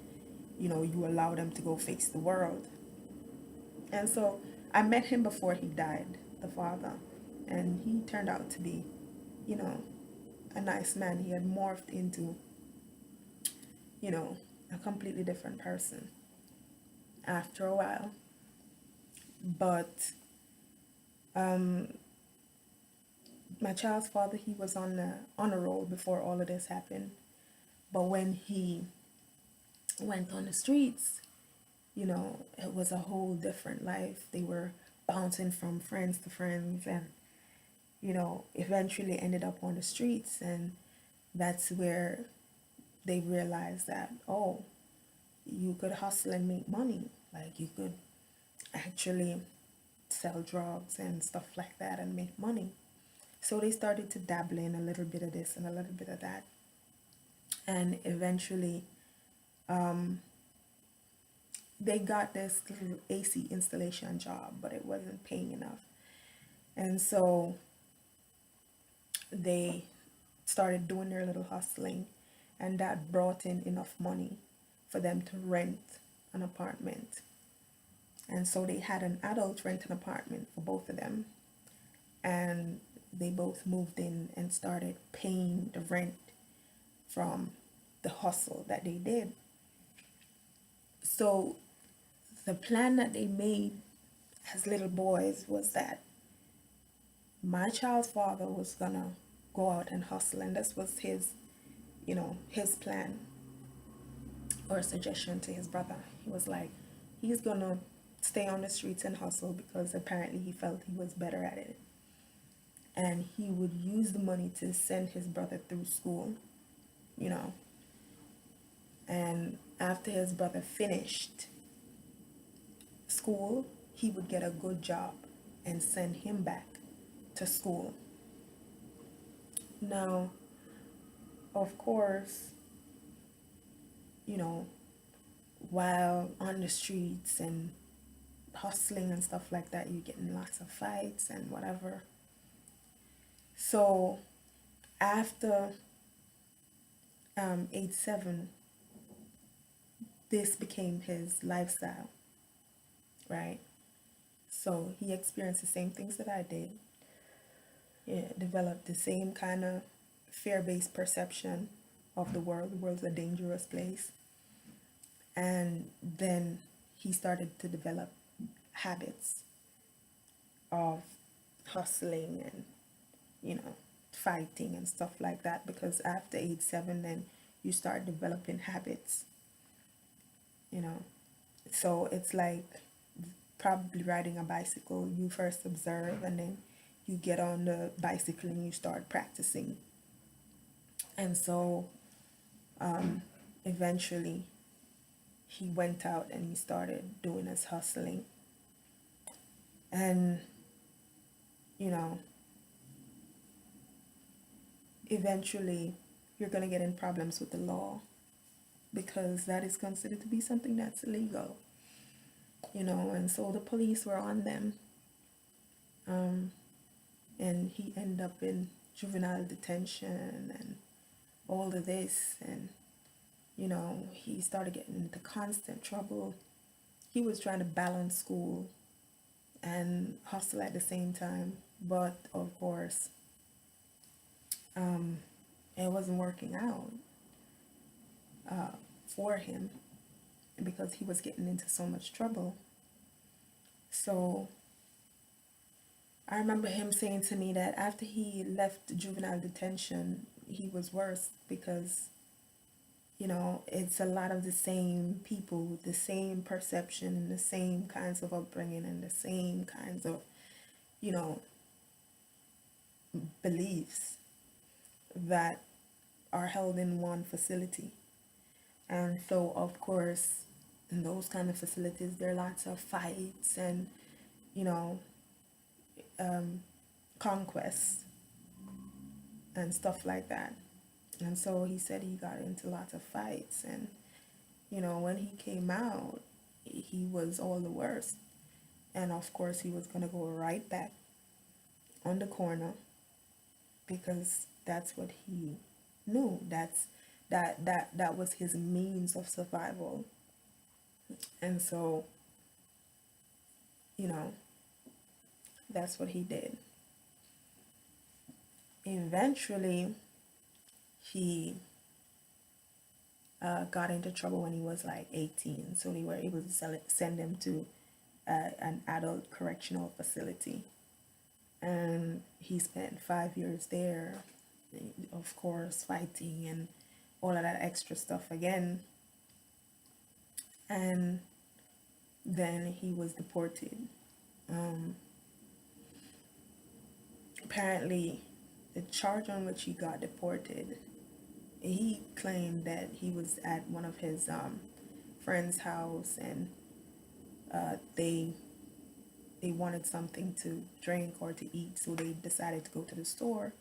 you allow them to go face the world. And so I met him before he died, the father. And he turned out to be, a nice man. He had morphed into, a completely different person after a while. But my child's father, he was on the honor roll before all of this happened. But when he went on the streets, it was a whole different life. They were bouncing from friends to friends, and eventually ended up on the streets. And that's where they realized that, oh, you could hustle and make money. Like, you could actually sell drugs and stuff like that and make money. So they started to dabble in a little bit of this and a little bit of that. And eventually, they got this little AC installation job, but it wasn't paying enough. And so they started doing their little hustling, and that brought in enough money for them to rent an apartment. And so they had an adult rent an apartment for both of them, and they both moved in and started paying the rent from the hustle that they did. So the plan that they made as little boys was that my child's father was gonna go out and hustle, and this was his plan or suggestion to his brother. He was like, he's gonna stay on the streets and hustle because apparently he felt he was better at it, and he would use the money to send his brother through school, and after his brother finished school, he would get a good job and send him back to school. Now, of course, while on the streets and hustling and stuff like that, you're getting lots of fights and whatever. So after age 7, this became his lifestyle, right? So he experienced the same things that I did. He developed the same kind of fear-based perception of the world. The world's a dangerous place. And then he started to develop habits of hustling and, fighting and stuff like that. Because after age 7, then you start developing habits, So it's like probably riding a bicycle. You first observe, and then you get on the bicycle and you start practicing. And so eventually he went out and he started doing his hustling. And, eventually you're going to get in problems with the law, because that is considered to be something that's illegal, and so the police were on them. And he ended up in juvenile detention and all of this, and he started getting into constant trouble. He was trying to balance school and hustle at the same time, but of course it wasn't working out for him, because he was getting into so much trouble. So I remember him saying to me that after he left juvenile detention, he was worse, because it's a lot of the same people with the same perception and the same kinds of upbringing and the same kinds of beliefs that are held in one facility. And so of course in those kind of facilities there are lots of fights and conquests and stuff like that. And so he said he got into lots of fights, and when he came out, he was all the worst. And of course he was going to go right back on the corner, because that's what he knew. That was his means of survival. And so that's what he did. Eventually he got into trouble when he was like 18, so they were able to send him to an adult correctional facility. And he spent 5 years there, of course, fighting and all of that extra stuff again. And then he was deported. Apparently, the charge on which he got deported, he claimed that he was at one of his friend's house, and they wanted something to drink or to eat, so they decided to go to the store,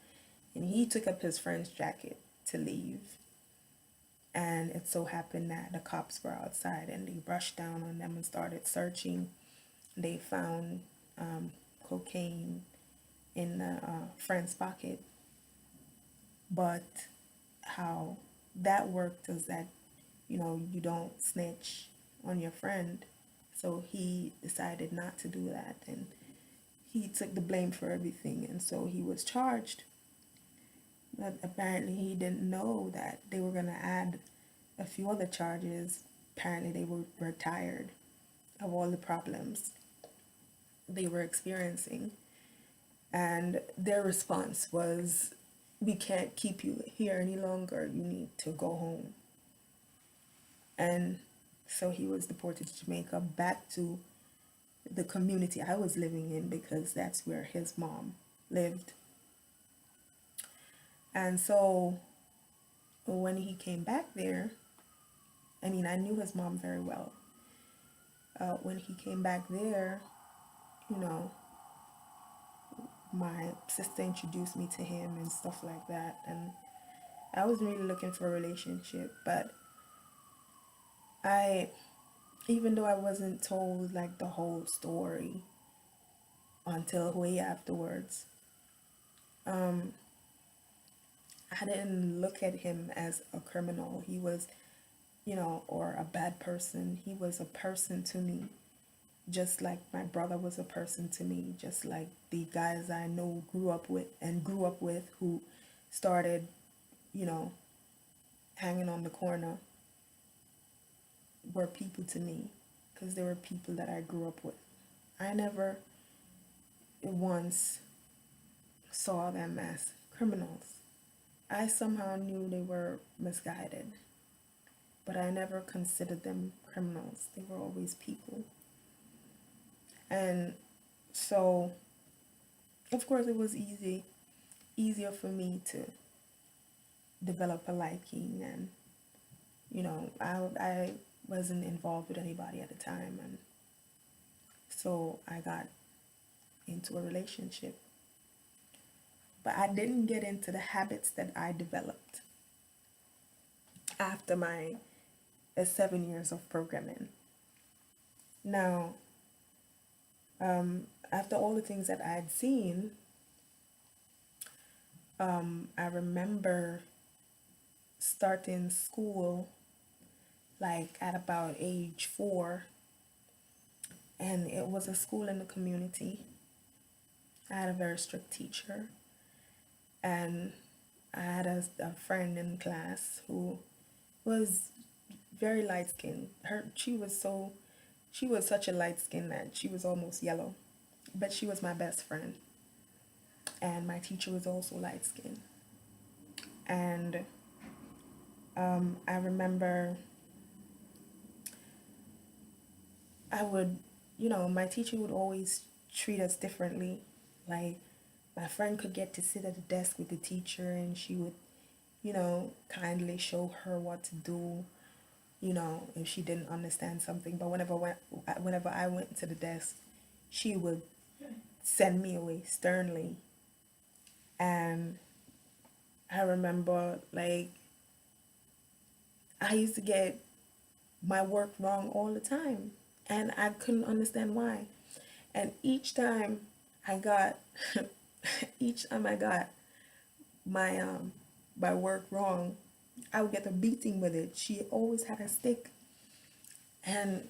and he took up his friend's jacket to leave. And it so happened that the cops were outside, and they rushed down on them and started searching. They found cocaine in the friend's pocket. But how that worked is that, you don't snitch on your friend. So he decided not to do that, and he took the blame for everything, and so he was charged. But apparently he didn't know that they were going to add a few other charges. Apparently they were tired of all the problems they were experiencing. And their response was, we can't keep you here any longer. You need to go home. And so he was deported to Jamaica, back to the community I was living in, because that's where his mom lived. And so when he came back there, I mean, I knew his mom very well. When he came back there, you know, my sister introduced me to him and stuff like that. And I was really looking for a relationship, but even though I wasn't told like the whole story until way afterwards, I didn't look at him as a criminal. He was, or a bad person. He was a person to me, just like my brother was a person to me, just like the guys I know grew up with who started, hanging on the corner, were people to me, because they were people that I grew up with. I never once saw them as criminals. I somehow knew they were misguided, but I never considered them criminals. They were always people. And so, of course, it was easier for me to develop a liking, and I wasn't involved with anybody at the time, and so I got into a relationship. But I didn't get into the habits that I developed after my 7 years of programming. Now, after all the things that I had seen, I remember starting school like at about age 4, and it was a school in the community. I had a very strict teacher, and I had a friend in class who was very light skinned. She was such a light skin that she was almost yellow, but she was my best friend. And my teacher was also light skinned. And I remember my teacher would always treat us differently. Like, my friend could get to sit at the desk with the teacher, and she would, kindly show her what to do, if she didn't understand something. But whenever I went to the desk, she would send me away sternly. And I remember, like, I used to get my work wrong all the time, and I couldn't understand why. And each time I got my my work wrong, I would get a beating with it. She always had a stick, and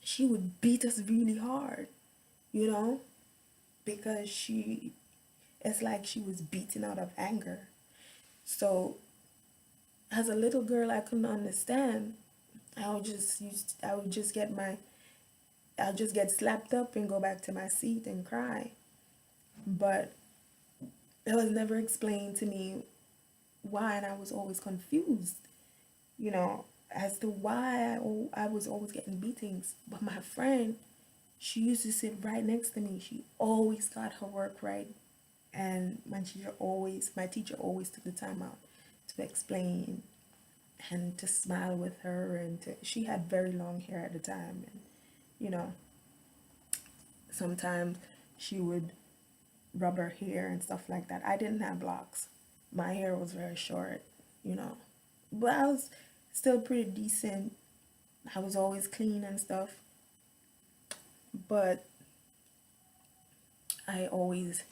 she would beat us really hard, because it's like she was beaten out of anger. So as a little girl, I couldn't understand. I would just I'll just get slapped up and go back to my seat and cry. But it was never explained to me why, and I was always confused, you know, as to why I was always getting beatings. But my friend, she used to sit right next to me. She always got her work right. And my teacher always took the time out to explain and to smile with her. She had very long hair at the time. And, you know, sometimes she would rub her hair and stuff like that. I didn't have locks. My hair was very short, you know. But I was still pretty decent. I was always clean and stuff. But I always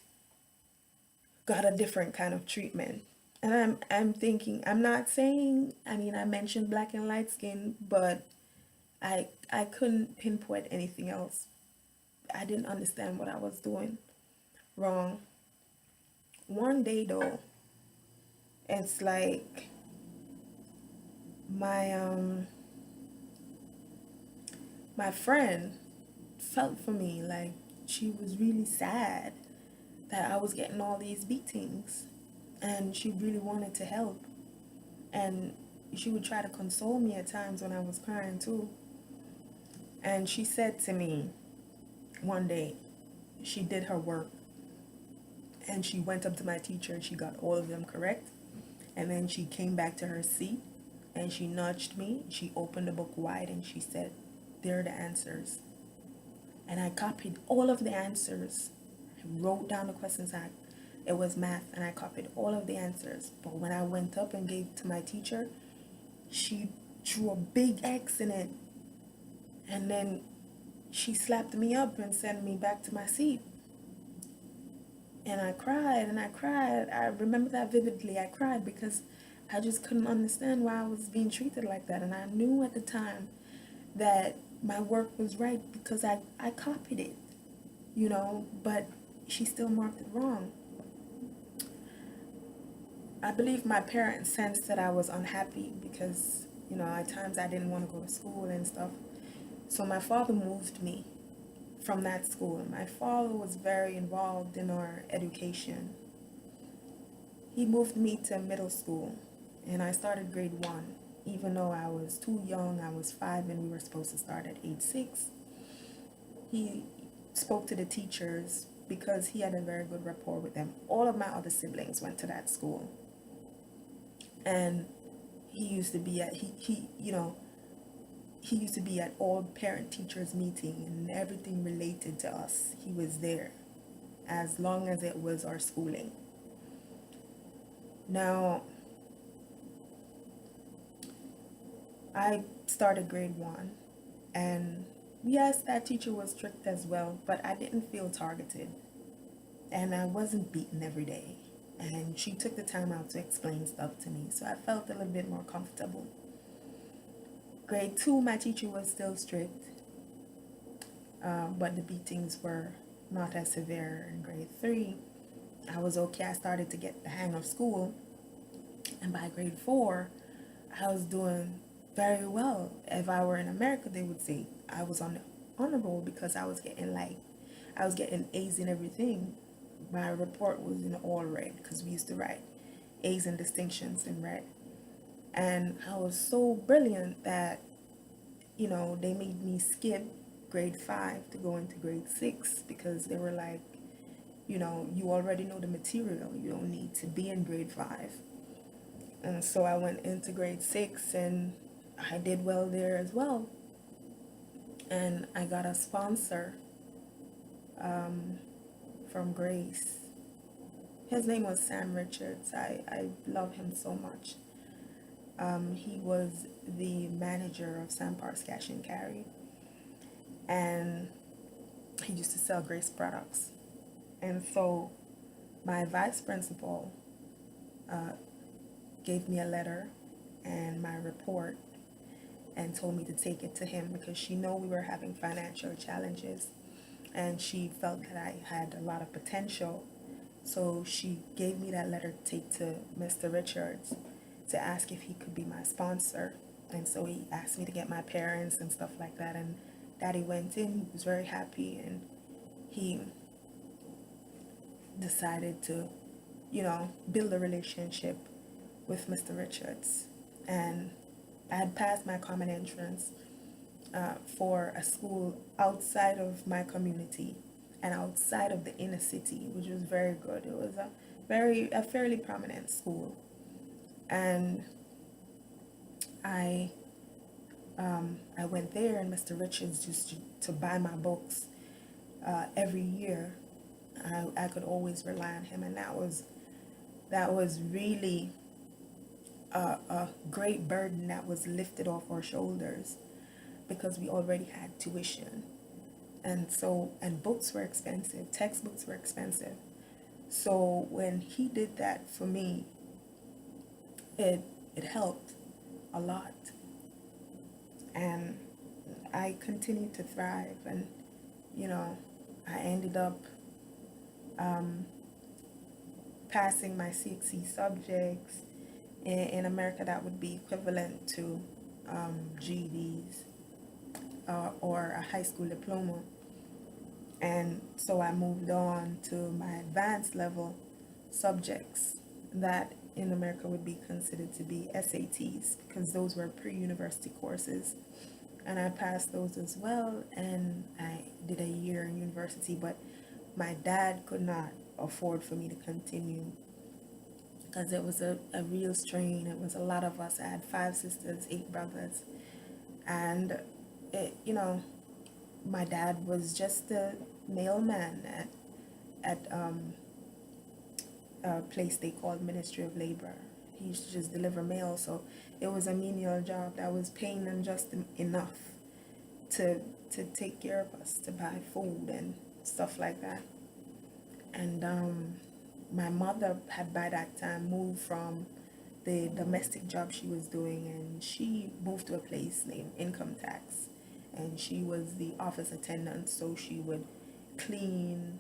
got a different kind of treatment. And I'm thinking, I'm not saying, I mean, I mentioned black and light skin, but I couldn't pinpoint anything else. I didn't understand what I was doing wrong. One day though, it's like my friend felt for me, like she was really sad that I was getting all these beatings, and she really wanted to help, and she would try to console me at times when I was crying too. And she said to me one day, she did her work and she went up to my teacher and she got all of them correct, and then she came back to her seat and she nudged me, she opened the book wide and she said, "There are the answers." And I copied all of the answers. I wrote down the questions. It was math, and I copied all of the answers. But when I went up and gave it to my teacher, she drew a big X in it. And then she slapped me up and sent me back to my seat. And I cried and I cried. I remember that vividly. I cried because I just couldn't understand why I was being treated like that. And I knew at the time that my work was right because I copied it, you know, but she still marked it wrong. I believe my parents sensed that I was unhappy because, you know, at times I didn't want to go to school and stuff. So my father moved me from that school. My father was very involved in our education. He moved me to middle school and I started grade 1. Even though I was too young, I was 5 and we were supposed to start at age 6. He spoke to the teachers because he had a very good rapport with them. All of my other siblings went to that school. And he used to be at, he used to be at all parent teachers meeting and everything related to us. He was there as long as it was our schooling. Now, I started grade 1, and yes, that teacher was strict as well, but I didn't feel targeted, and I wasn't beaten every day, and she took the time out to explain stuff to me, so I felt a little bit more comfortable. Grade 2, my teacher was still strict, but the beatings were not as severe. In grade 3, I was okay. I started to get the hang of school, and by grade 4, I was doing very well. If I were in America, they would say I was on the honor roll because I was getting A's in everything. My report was in all red because we used to write A's and distinctions in red. And I was so brilliant that, you know, they made me skip grade 5 to go into grade 6 because they were like, you know, you already know the material. You don't need to be in grade 5. And so I went into grade 6 and I did well there as well. And I got a sponsor from Grace. His name was Sam Richards. I love him so much. He was the manager of Sam Parks Cash and Carry. And he used to sell Grace products. And so my vice principal gave me a letter and my report and told me to take it to him because she knew we were having financial challenges and she felt that I had a lot of potential. So she gave me that letter to take to Mr. Richards. to ask if he could be my sponsor. And so he asked me to get my parents and stuff like that. And Daddy went in, he was very happy, and he decided to, build a relationship with Mr. Richards. And I had passed my common entrance for a school outside of my community and outside of the inner city, which was very good. It was a fairly prominent school. And I I went there, and Mr. Richards used to buy my books every year. I could always rely on him, and that was really a great burden that was lifted off our shoulders, because we already had tuition, and books were expensive, textbooks were expensive. So when he did that for me, it helped a lot, and I continued to thrive. And I ended up passing my CXC subjects. In America, that would be equivalent to GEDs or a high school diploma. And so I moved on to my advanced level subjects that in America would be considered to be SATs, because those were pre-university courses. And I passed those as well, and I did a year in university, but my dad could not afford for me to continue, because it was a real strain. It was a lot of us. I had 5 sisters, 8 brothers, and my dad was just a mailman at a place they called Ministry of Labor. He used to just deliver mail, so it was a menial job that was paying them just enough to take care of us, to buy food and stuff like that. And my mother had by that time moved from the domestic job she was doing, and she moved to a place named Income Tax, and she was the office attendant, so she would clean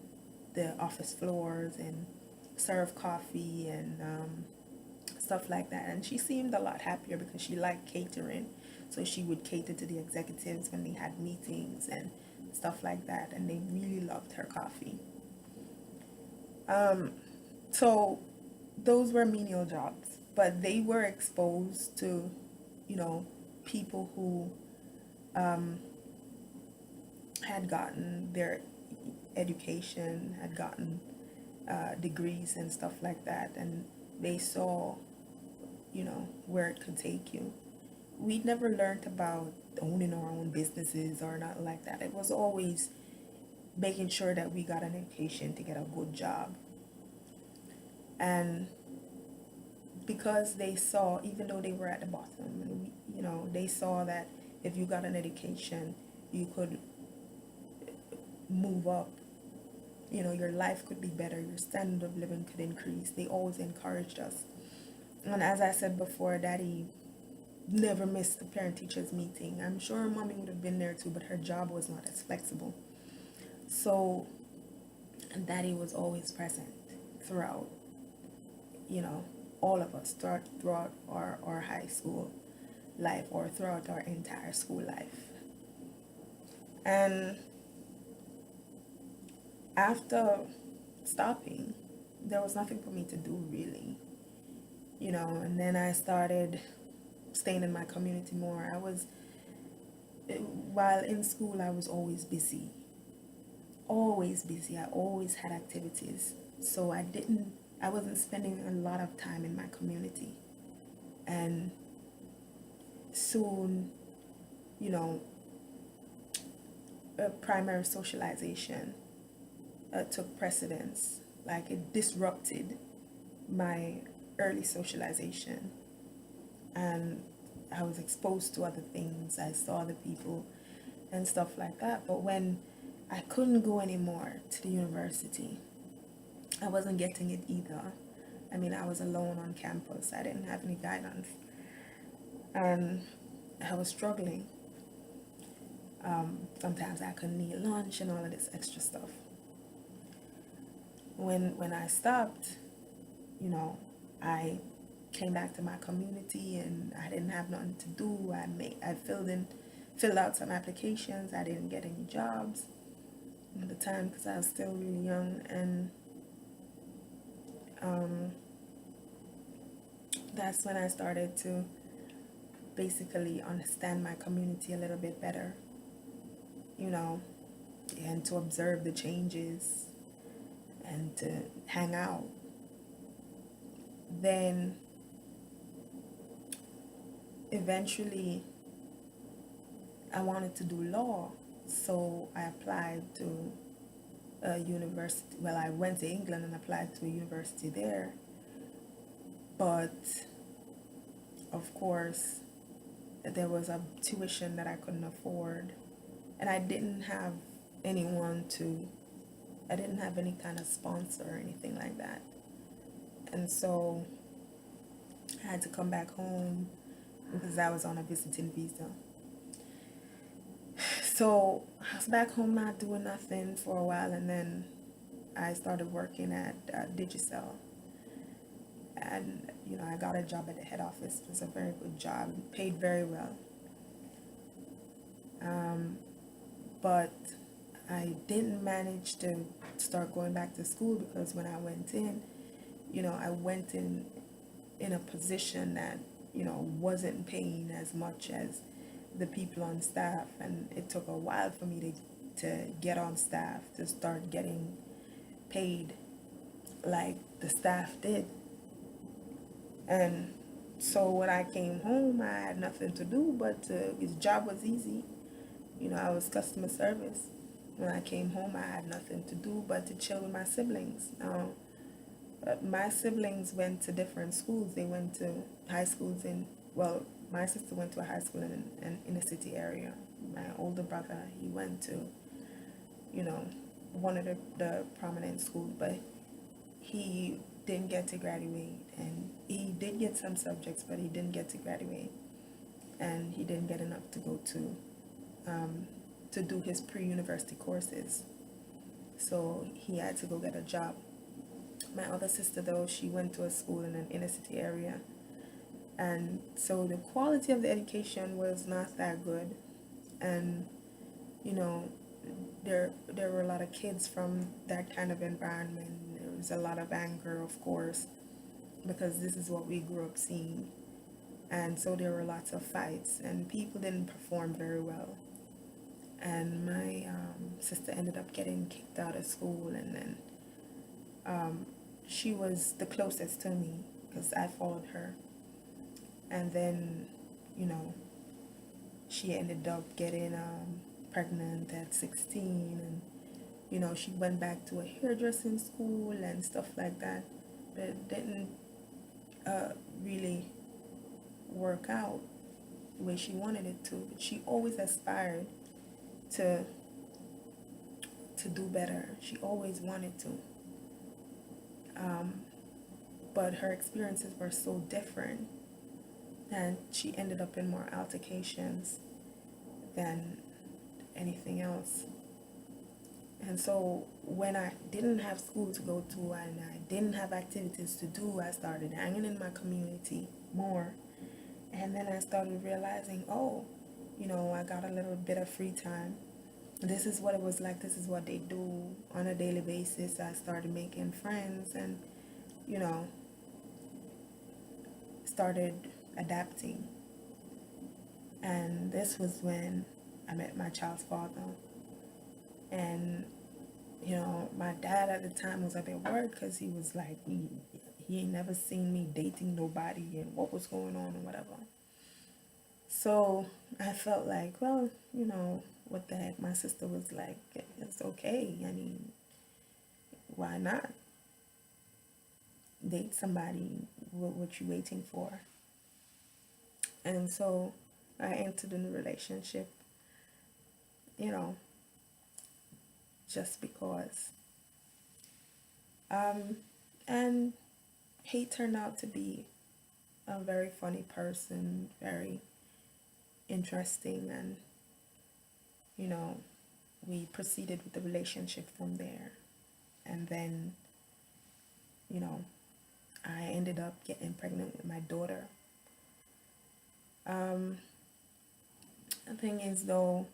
the office floors and serve coffee and stuff like that. And she seemed a lot happier because she liked catering, so she would cater to the executives when they had meetings and stuff like that, and they really loved her coffee. So those were menial jobs, but they were exposed to people who had gotten their education, had gotten degrees and stuff like that, and they saw where it could take you. We'd never learned about owning our own businesses or not like that. It was always making sure that we got an education to get a good job. And because they saw, even though they were at the bottom, and they saw that if you got an education, you could move up, your life could be better, your standard of living could increase. They always encouraged us. And as I said before, Daddy never missed the parent-teachers meeting. I'm sure Mommy would have been there too, but her job was not as flexible. So Daddy was always present throughout, all of us, throughout our high school life, or throughout our entire school life. And after stopping, there was nothing for me to do, really, and then I started staying in my community more. While in school, I was always busy. Always busy. I always had activities. So I wasn't spending a lot of time in my community. And soon, primary socialization took precedence. Like, it disrupted my early socialization, and I was exposed to other things. I saw the people and stuff like that. But when I couldn't go anymore to the university, I wasn't getting it either. I mean, I was alone on campus. I didn't have any guidance, and I was struggling. Sometimes I couldn't eat lunch and all of this extra stuff. When I stopped, I came back to my community and I didn't have nothing to do. I filled out some applications. I didn't get any jobs at the time because I was still really young, and um, that's when I started to basically understand my community a little bit better, you know, and to observe the changes and to hang out. Then eventually I wanted to do law, so I applied to a university. Well, I went to England and applied to a university there, but of course there was a tuition that I couldn't afford, and I didn't have anyone to, I didn't have any kind of sponsor or anything like that. And so I had to come back home because I was on a visiting visa. So I was back home not doing nothing for a while, and then I started working at Digicel. And, you know, I got a job at the head office. It was a very good job, paid very well. But I didn't manage to start going back to school because when I went in, you know, I went in a position that, you know, wasn't paying as much as the people on staff, and it took a while for me to get on staff, to start getting paid like the staff did. And so when I came home, I had nothing to do, but his job was easy. You know, I was customer service. When I came home, I had nothing to do but to chill with my siblings. My siblings went to different schools. They went to high schools well, my sister went to a high school in the city area. My older brother, he went to, you know, one of the prominent schools, but he didn't get to graduate. And he did get some subjects, but he didn't get to graduate. And he didn't get enough to go to do his pre-university courses. So he had to go get a job. My other sister, though, she went to a school in an inner city area. And so the quality of the education was not that good. And, you know, there were a lot of kids from that kind of environment. There was a lot of anger, of course, because this is what we grew up seeing. And so there were lots of fights, and people didn't perform very well. And my sister ended up getting kicked out of school, and then she was the closest to me because I followed her. And then, you know, she ended up getting pregnant at 16, and, you know, she went back to a hairdressing school and stuff like that. But it didn't really work out the way she wanted it to. But she always aspired to do better. She always wanted to. But her experiences were so different, and she ended up in more altercations than anything else. And so when I didn't have school to go to and I didn't have activities to do, I started hanging in my community more. And then I started realizing, oh, you know, I got a little bit of free time. This is what it was like. This is what they do on a daily basis. I started making friends and, you know, started adapting. And this was when I met my child's father. And, you know, my dad at the time was a bit worried because he was like, he ain't never seen me dating nobody and what was going on and whatever. So I felt like, well, you know, what the heck? My sister was like, it's okay. I mean, why not? Date somebody. What you waiting for? And so I entered in a relationship, you know, just because. And he turned out to be a very funny person, very interesting, and, you know, we proceeded with the relationship from there. And then, you know, I ended up getting pregnant with my daughter. The thing is, though,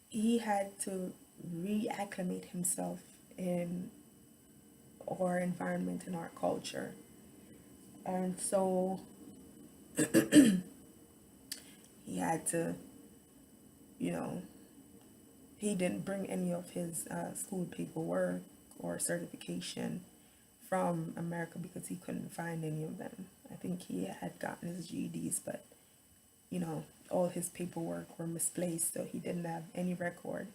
he had to reacclimate himself in our environment, in our culture. And so he had to, you know, he didn't bring any of his school paperwork or certification from America because he couldn't find any of them. I think he had gotten his GEDs, but all his paperwork were misplaced, so he didn't have any record.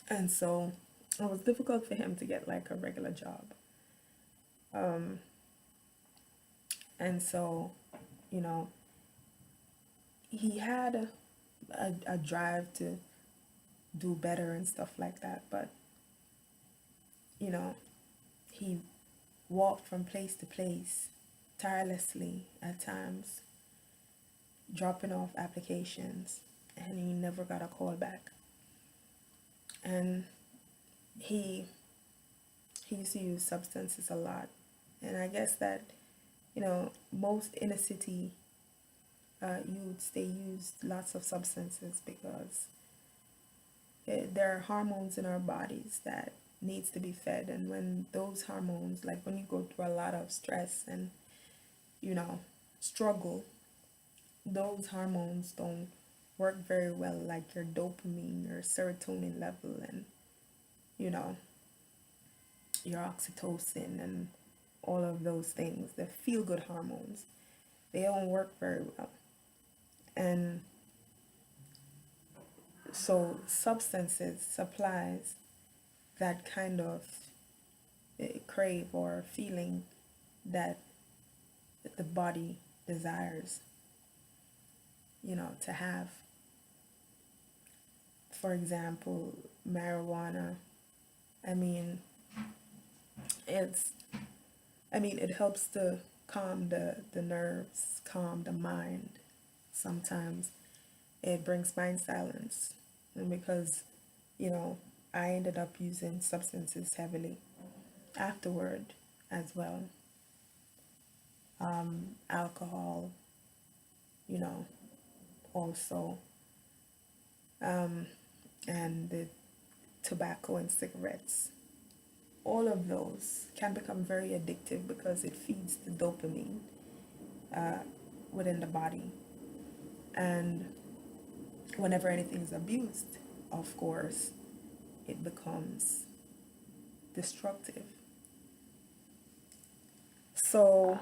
And so it was difficult for him to get like a regular job. And so, you know, he had a drive to do better and stuff like that, but, he walked from place to place tirelessly at times, dropping off applications, and he never got a call back. And he used to use substances a lot. And I guess that, most inner city youths, they use lots of substances because there are hormones in our bodies that needs to be fed. And when those hormones, like when you go through a lot of stress and, struggle, those hormones don't work very well, like your dopamine, your serotonin level, and, your oxytocin and all of those things, the feel-good hormones, they don't work very well. And so substances supplies that kind of crave or feeling that the body desires, to have. For example, marijuana. I mean, it helps to calm the nerves, calm the mind. Sometimes it brings mind silence. And because, I ended up using substances heavily afterward as well. Alcohol, also, and the tobacco and cigarettes. All of those can become very addictive because it feeds the dopamine within the body. And whenever anything is abused, of course, it becomes destructive. So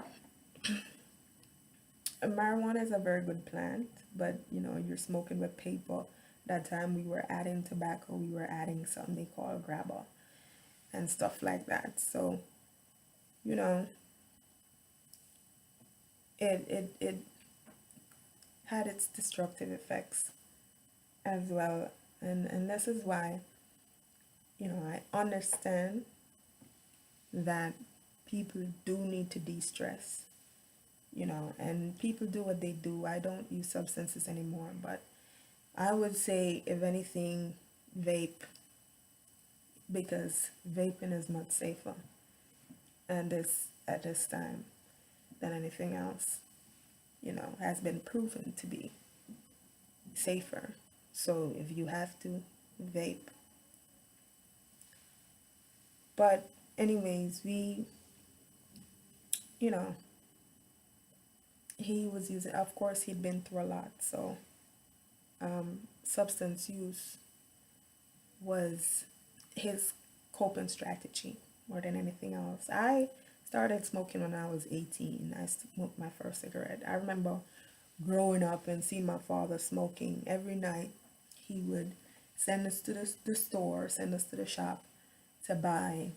marijuana is a very good plant, but you're smoking with paper. That time we were adding tobacco, we were adding something they call grabber and stuff like that. So, it had its destructive effects as well. And this is why, I understand that people do need to de-stress, and people do what they do. I don't use substances anymore, but I would say, if anything, vape, because vaping is much safer and this at this time than anything else, has been proven to be safer. So if you have to, vape. But anyways, you know, he was using, of course, he'd been through a lot. So substance use was his coping strategy more than anything else. I started smoking when I was 18. I smoked my first cigarette. I remember growing up and seeing my father smoking every night. He would send us to the store, send us to the shop to buy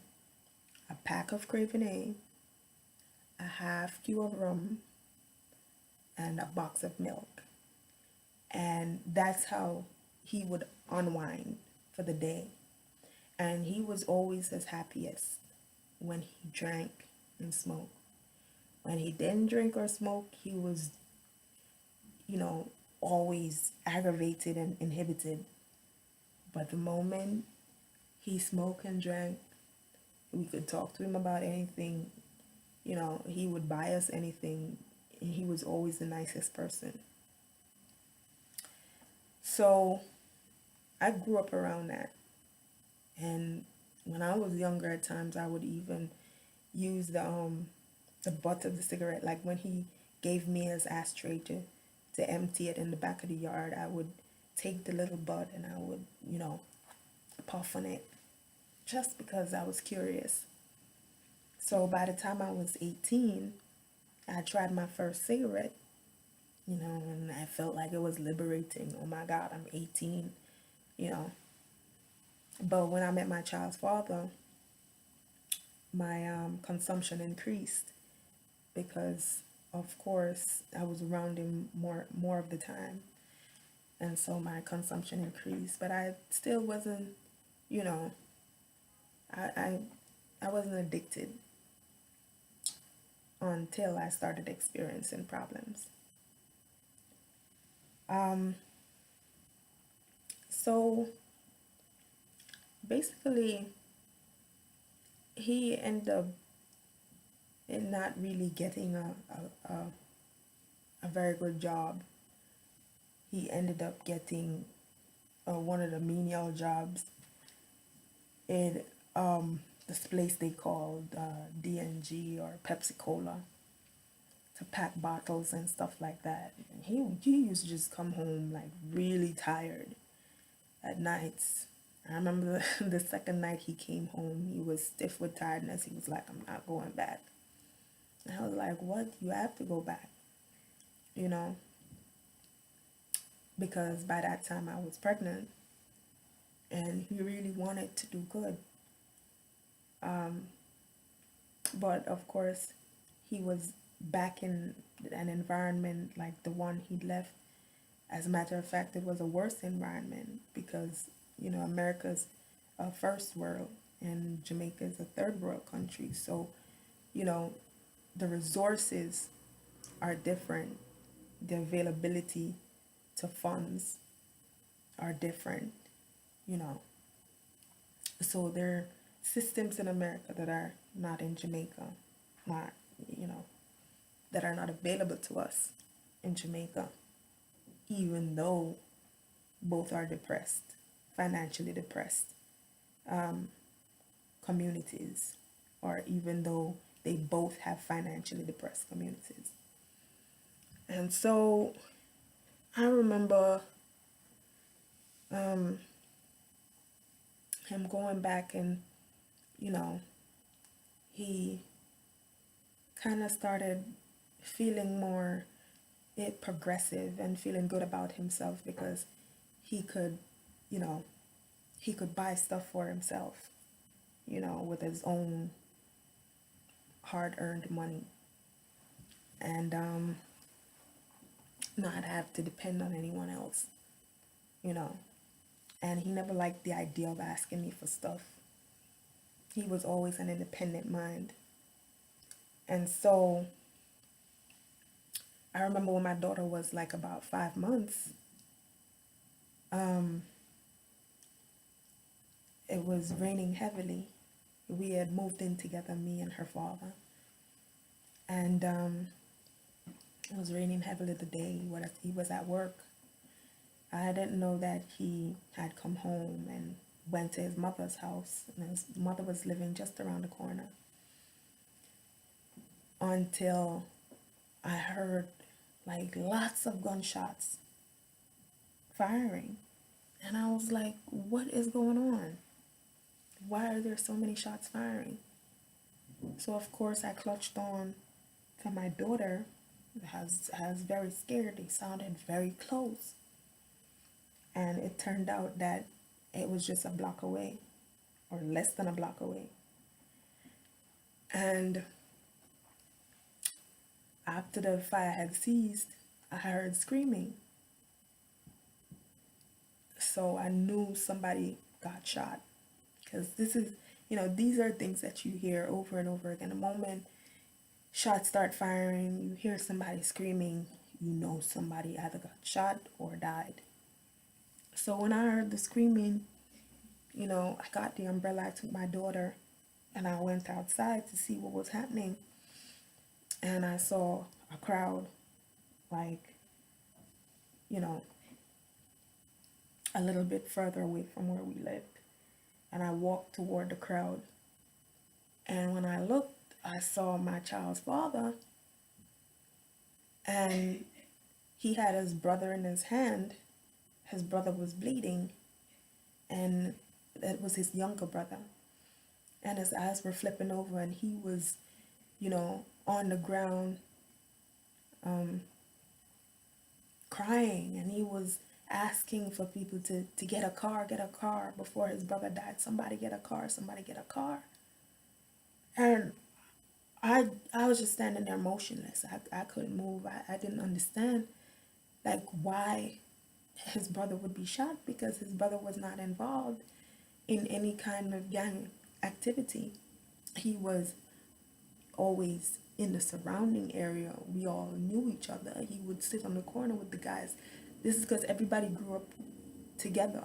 a pack of Craven A, a half cube of rum, and a box of milk. And that's how he would unwind for the day. And he was always his happiest when he drank and smoked. When he didn't drink or smoke, he was, always aggravated and inhibited. But the moment he smoked and drank, We could talk to him about anything. You know, he would buy us anything. And he was always the nicest person. So I grew up around that. And when I was younger, at times I would even use the butt of the cigarette. Like when he gave me his ashtray to empty it in the back of the yard, I would take the little butt and I would, puff on it just because I was curious. So by the time I was 18, I tried my first cigarette, and I felt like it was liberating. Oh my God, I'm 18, you know. But when I met my child's father, my consumption increased because, of course, I was around him more of the time, and so my consumption increased. But I still wasn't, you know, I I, I wasn't addicted until I started experiencing problems. Um, so basically, he ended up in not really getting a very good job. He ended up getting one of the menial jobs in this place they called D&G or Pepsi Cola to pack bottles and stuff like that. And he used to just come home like really tired at nights. I remember the second night he came home, he was stiff with tiredness. He was like, I'm not going back. And I was like, what? You have to go back, you know? Because by that time I was pregnant and he really wanted to do good. But of course, he was back in an environment like the one he'd left. As a matter of fact, it was a worse environment because, America's a first world and Jamaica is a third world country. So, you know, the resources are different. The availability to funds are different, you know. So there are systems in America that are not in Jamaica, not, you know, that are not available to us in Jamaica, even though both are depressed, financially depressed communities, or even though they both have financially depressed communities. And so I remember him going back and, you know, he kind of started feeling more progressive and feeling good about himself because he could, you know, he could buy stuff for himself, with his own hard-earned money and not have to depend on anyone else, you know. And he never liked the idea of asking me for stuff. He was always an independent mind. And so I remember when my daughter was like about 5 months, it was raining heavily. We had moved in together, me and her father. And it was raining heavily the day he was at work. I didn't know that he had come home and went to his mother's house. And his mother was living just around the corner. Until I heard like lots of gunshots firing. And I was like, what is going on? Why are there so many shots firing? So of course I clutched on to my daughter, has very scared. They sounded very close. And it turned out that it was just a block away, or less than a block away. And after the fire had ceased, I heard screaming. So I knew somebody got shot. Because this is, these are things that you hear over and over again. The moment shots start firing, you hear somebody screaming, you know somebody either got shot or died. So when I heard the screaming, I got the umbrella, I took my daughter, and I went outside to see what was happening, and I saw a crowd, like, you know, a little bit further away from where we lived. And I walked toward the crowd. And when I looked, I saw my child's father, and he had his brother in his hand. His brother was bleeding, and that was his younger brother. And his eyes were flipping over, and he was, on the ground, crying, and he was asking for people to get a car before his brother died. Somebody get a car, somebody get a car. And I was just standing there motionless. I couldn't move. I didn't understand, like, why his brother would be shot, because his brother was not involved in any kind of gang activity. He was always in the surrounding area. We all knew each other. He would sit on the corner with the guys. This is because everybody grew up together,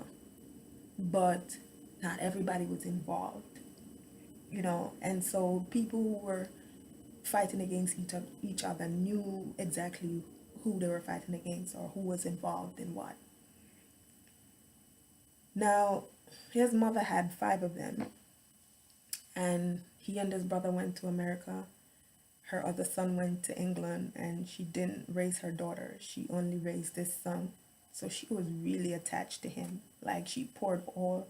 but not everybody was involved, and so people who were fighting against each other knew exactly who they were fighting against or who was involved in what. Now, his mother had 5 of them, and he and his brother went to America. Her other son went to England, and she didn't raise her daughter. She only raised this son. So she was really attached to him. Like, she poured all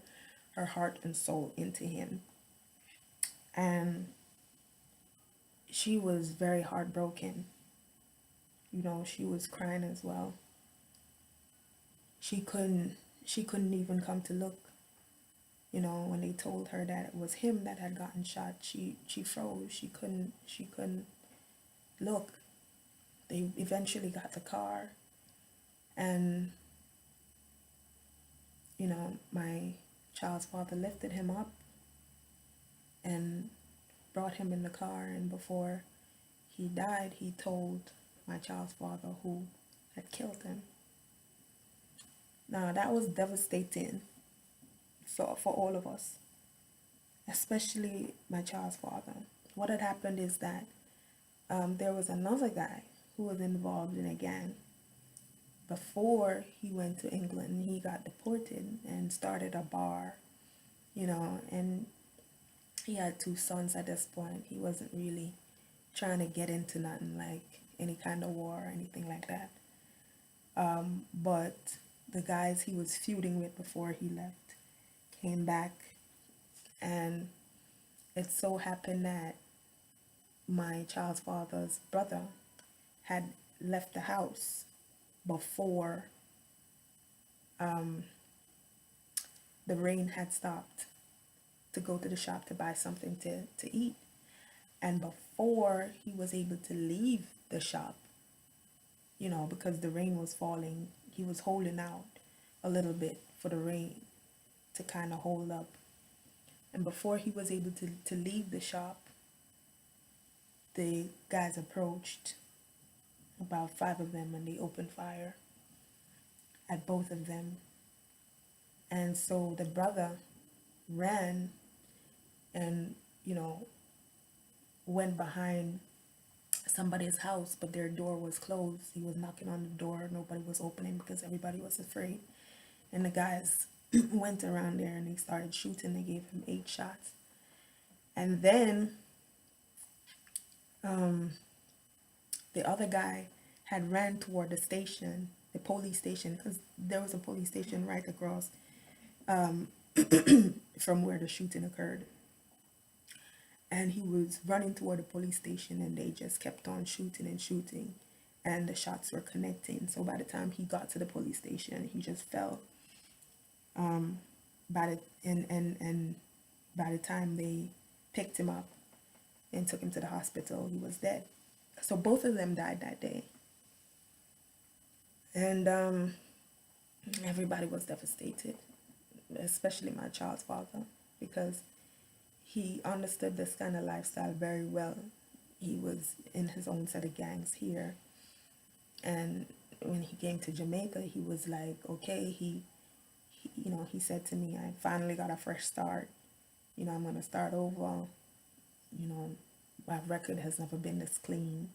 her heart and soul into him. And she was very heartbroken. She was crying as well. She couldn't even come to look. When they told her that it was him that had gotten shot, she froze. She couldn't look. They eventually got the car, and my child's father lifted him up and brought him in the car, and before he died, he told my child's father who had killed him. Now, that was devastating for all of us, especially my child's father. What had happened is that there was another guy who was involved in a gang. Before he went to England, he got deported and started a bar, and he had 2 sons at this point. He wasn't really trying to get into nothing like any kind of war or anything like that. But the guys he was feuding with before he left came back, and it so happened that my child's father's brother had left the house before the rain had stopped to go to the shop to buy something to eat. And before he was able to leave the shop, because the rain was falling, he was holding out a little bit for the rain to kind of hold up. And before he was able to leave the shop, the guys approached, about 5 of them, and they opened fire at both of them. And so the brother ran and, went behind somebody's house, but their door was closed. He was knocking on the door. Nobody was opening because everybody was afraid. And the guys went around there and they started shooting. They gave him 8 shots. And then the other guy had ran toward the station, the police station, because there was a police station right across from where the shooting occurred. And he was running toward the police station, and they just kept on shooting and shooting, and the shots were connecting. So by the time he got to the police station, he just fell. By the time they picked him up and took him to the hospital, he was dead. So both of them died that day. And everybody was devastated, especially my child's father, because he understood this kind of lifestyle very well. He was in his own set of gangs here. And when he came to Jamaica, he was like, okay, he said to me, I finally got a fresh start. I'm going to start over. you know, my record has never been this clean.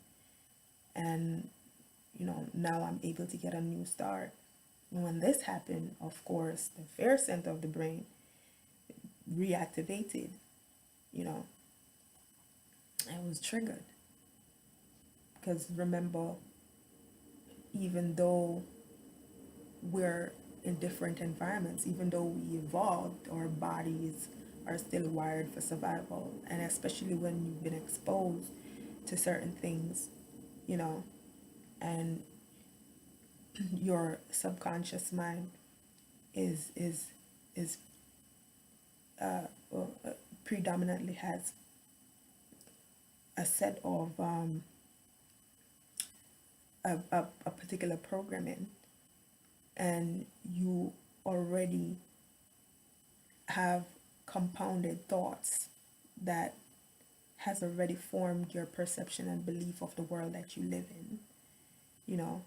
And, now I'm able to get a new start. And when this happened, of course, the fear center of the brain reactivated, you know, I was triggered. Because remember, even though we're in different environments, even though we evolved, our bodies are still wired for survival. And especially when you've been exposed to certain things, you know, and your subconscious mind is predominantly has a set of a particular programming, and you already have compounded thoughts that has already formed your perception and belief of the world that you live in, you know,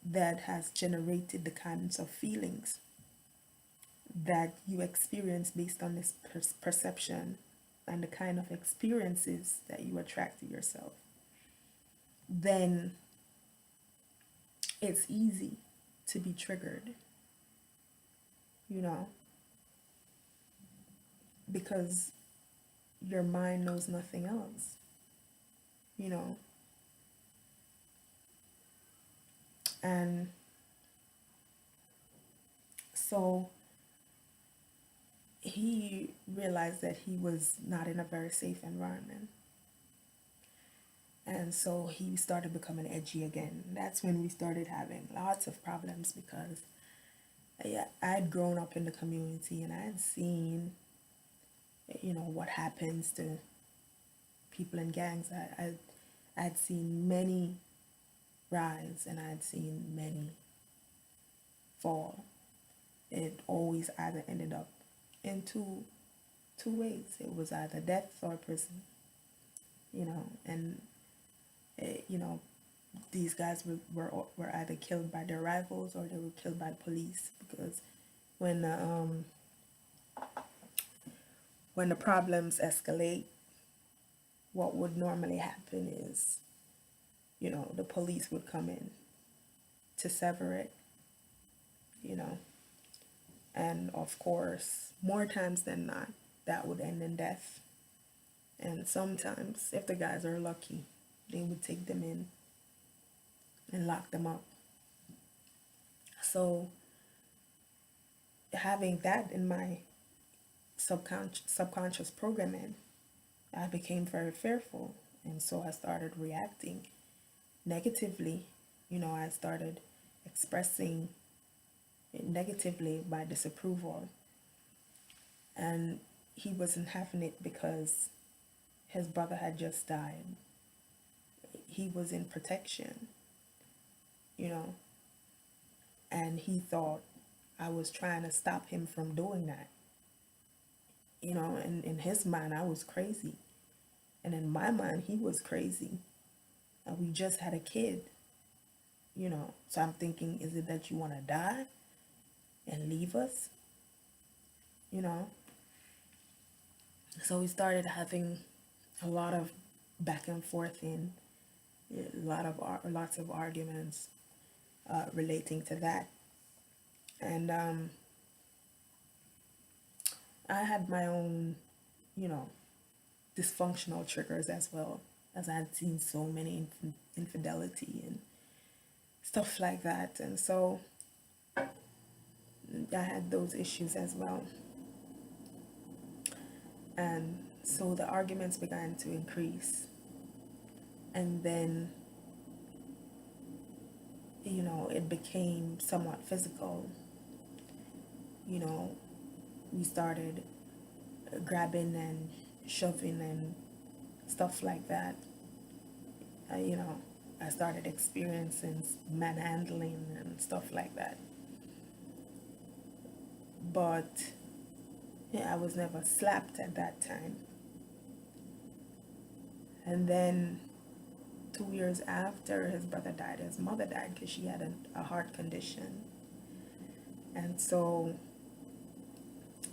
that has generated the kinds of feelings that you experience based on this perception and the kind of experiences that you attract to yourself. Then it's easy to be triggered, you know, because your mind knows nothing else, you know. And so he realized that he was not in a very safe environment. And so he started becoming edgy again. That's when we started having lots of problems because I had grown up in the community and I had seen, what happens to people in gangs. I had seen many rise and I had seen many fall. It always either ended up in two ways. It was either death or prison, and these guys were either killed by their rivals or they were killed by the police, because when the problems escalate, what would normally happen is, the police would come in to sever it, and of course, more times than not, that would end in death. And sometimes, if the guys are lucky, they would take them in and lock them up. So having that in my subconscious programming, I became very fearful. And so I started reacting negatively. I started expressing negatively my disapproval. And he wasn't having it because his brother had just died. He was in protection, and he thought I was trying to stop him from doing that. And in his mind, I was crazy. And in my mind, he was crazy. And we just had a kid, So I'm thinking, is it that you want to die and leave us? So we started having a lot of back and forth in lots of arguments relating to that. And I had my own, dysfunctional triggers as well, as I had seen so many infidelity and stuff like that. And so I had those issues as well. And so the arguments began to increase. And then, it became somewhat physical. We started grabbing and shoving and stuff like that. I started experiencing manhandling and stuff like that. But I was never slapped at that time. And then 2 years after his brother died, his mother died because she had a heart condition. And so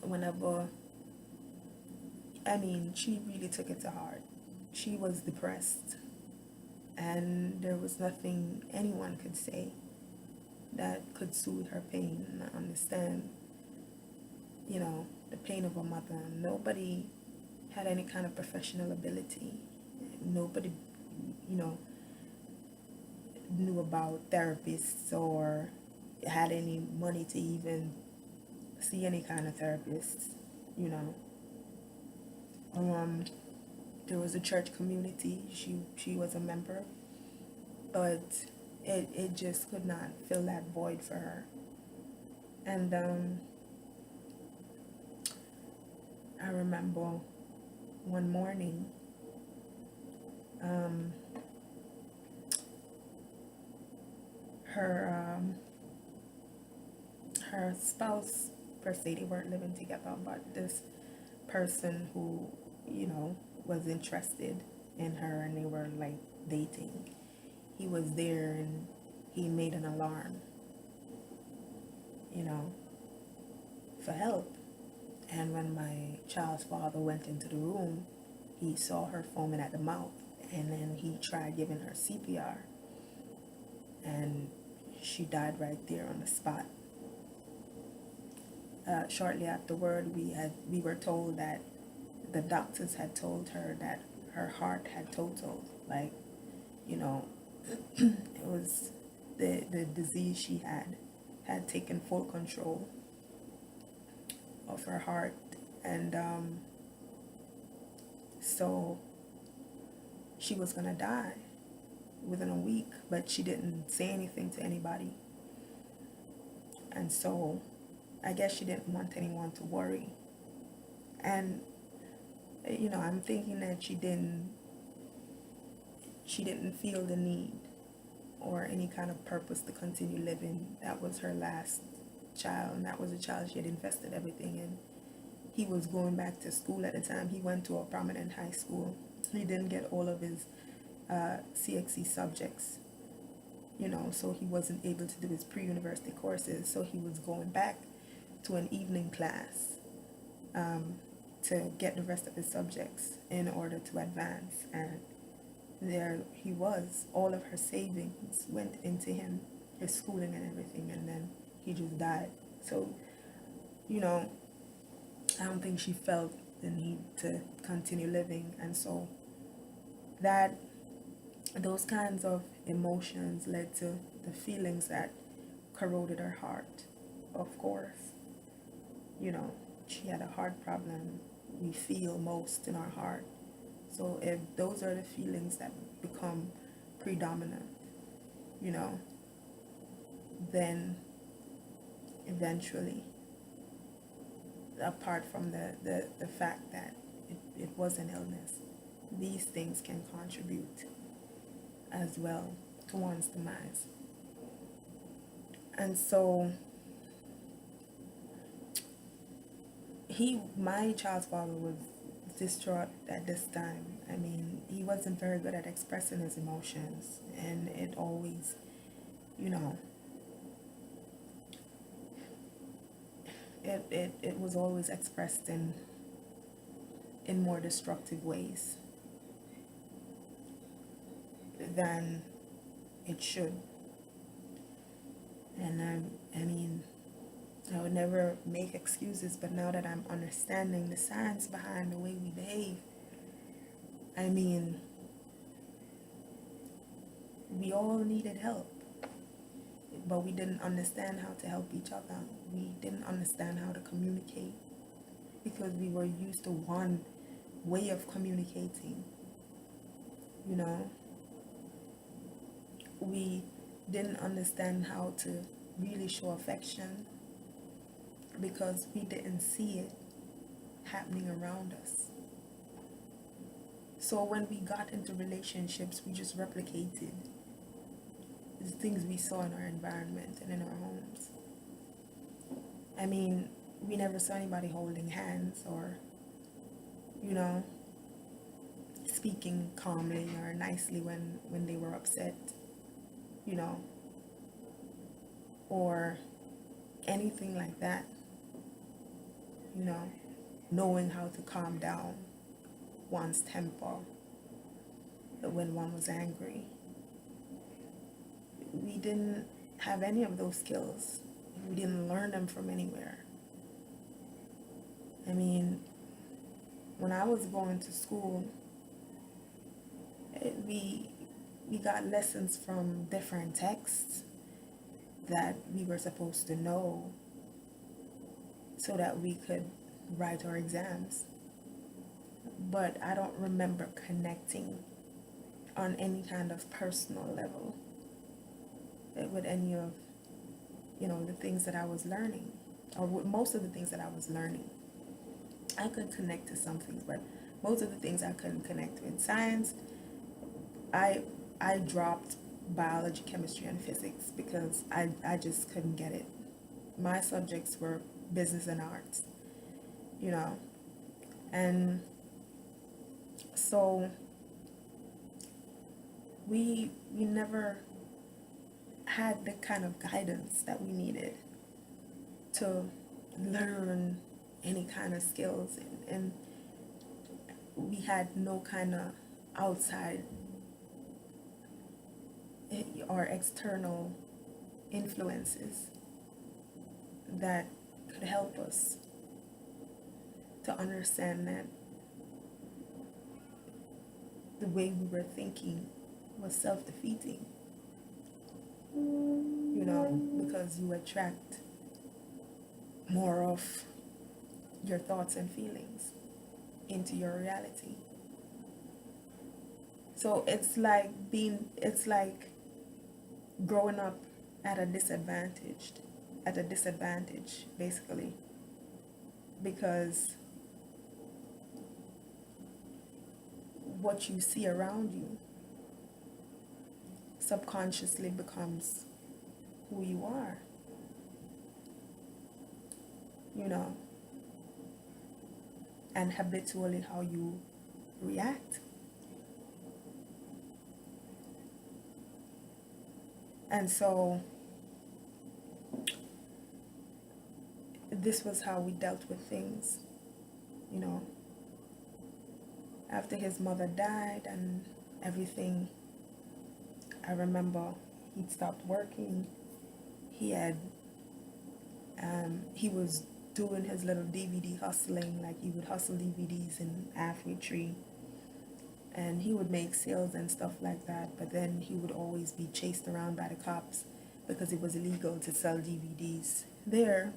whenever I mean, she really took it to heart. She was depressed, and there was nothing anyone could say that could soothe her pain and understand, the pain of a mother. Nobody had any kind of professional ability. Nobody, you know, knew about therapists or had any money to even see any kind of therapists, you know. Um, there was a church community she was a member, but it just could not fill that void for her. And I remember one morning, um, her her spouse, per se, they weren't living together, but this person who, was interested in her and they were like dating, he was there and he made an alarm, you know, for help. And when my child's father went into the room, he saw her foaming at the mouth, and then he tried giving her CPR, and she died right there on the spot. Shortly afterward, we were told that the doctors had told her that her heart had totaled. Like, it was the disease she had taken full control of her heart. And so she was gonna die within a week, but she didn't say anything to anybody. And so I guess she didn't want anyone to worry. And I'm thinking that she didn't feel the need or any kind of purpose to continue living. That was her last child, and that was a child she had invested everything in. He was going back to school at the time. He went to a prominent high school. He didn't get all of his CXC subjects, so he wasn't able to do his pre-university courses. So he was going back to an evening class to get the rest of his subjects in order to advance. And there he was. All of her savings went into him, his schooling and everything, and then he just died. So, I don't think she felt the need to continue living. And so those kinds of emotions led to the feelings that corroded her heart. Of course, she had a heart problem. We feel most in our heart. So if those are the feelings that become predominant, then eventually, apart from the fact that it was an illness, these things can contribute as well to one's demise. And so my child's father was distraught at this time. I mean, he wasn't very good at expressing his emotions, and it always, it was always expressed in more destructive ways than it should. And I mean, I would never make excuses, but now that I'm understanding the science behind the way we behave, I mean, we all needed help, but we didn't understand how to help each other. We didn't understand how to communicate because we were used to one way of communicating, We didn't understand how to really show affection because we didn't see it happening around us. So when we got into relationships, we just replicated the things we saw in our environment and in our homes. I mean, we never saw anybody holding hands or, speaking calmly or nicely when they were upset, or anything like that, knowing how to calm down one's temper when one was angry. We didn't have any of those skills. We didn't learn them from anywhere. I mean, when I was going to school, we got lessons from different texts that we were supposed to know so that we could write our exams. But I don't remember connecting on any kind of personal level with any of, the things that I was learning, or with most of the things that I was learning. I could connect to some things, but most of the things I couldn't connect with. Science, I dropped biology, chemistry, and physics because I just couldn't get it. My subjects were business and arts, and so we never had the kind of guidance that we needed to learn any kind of skills, and we had no kind of outside or external influences that could help us to understand that the way we were thinking was self-defeating, because you attract more of your thoughts and feelings into your reality. So it's like growing up at a disadvantage, basically, because what you see around you subconsciously becomes who you are, and habitually how you react. And so this was how we dealt with things, after his mother died and everything. I remember he'd stopped working. He was doing his little DVD hustling, like he would hustle DVDs in Halfway Tree, and he would make sales and stuff like that, but then he would always be chased around by the cops because it was illegal to sell DVDs there.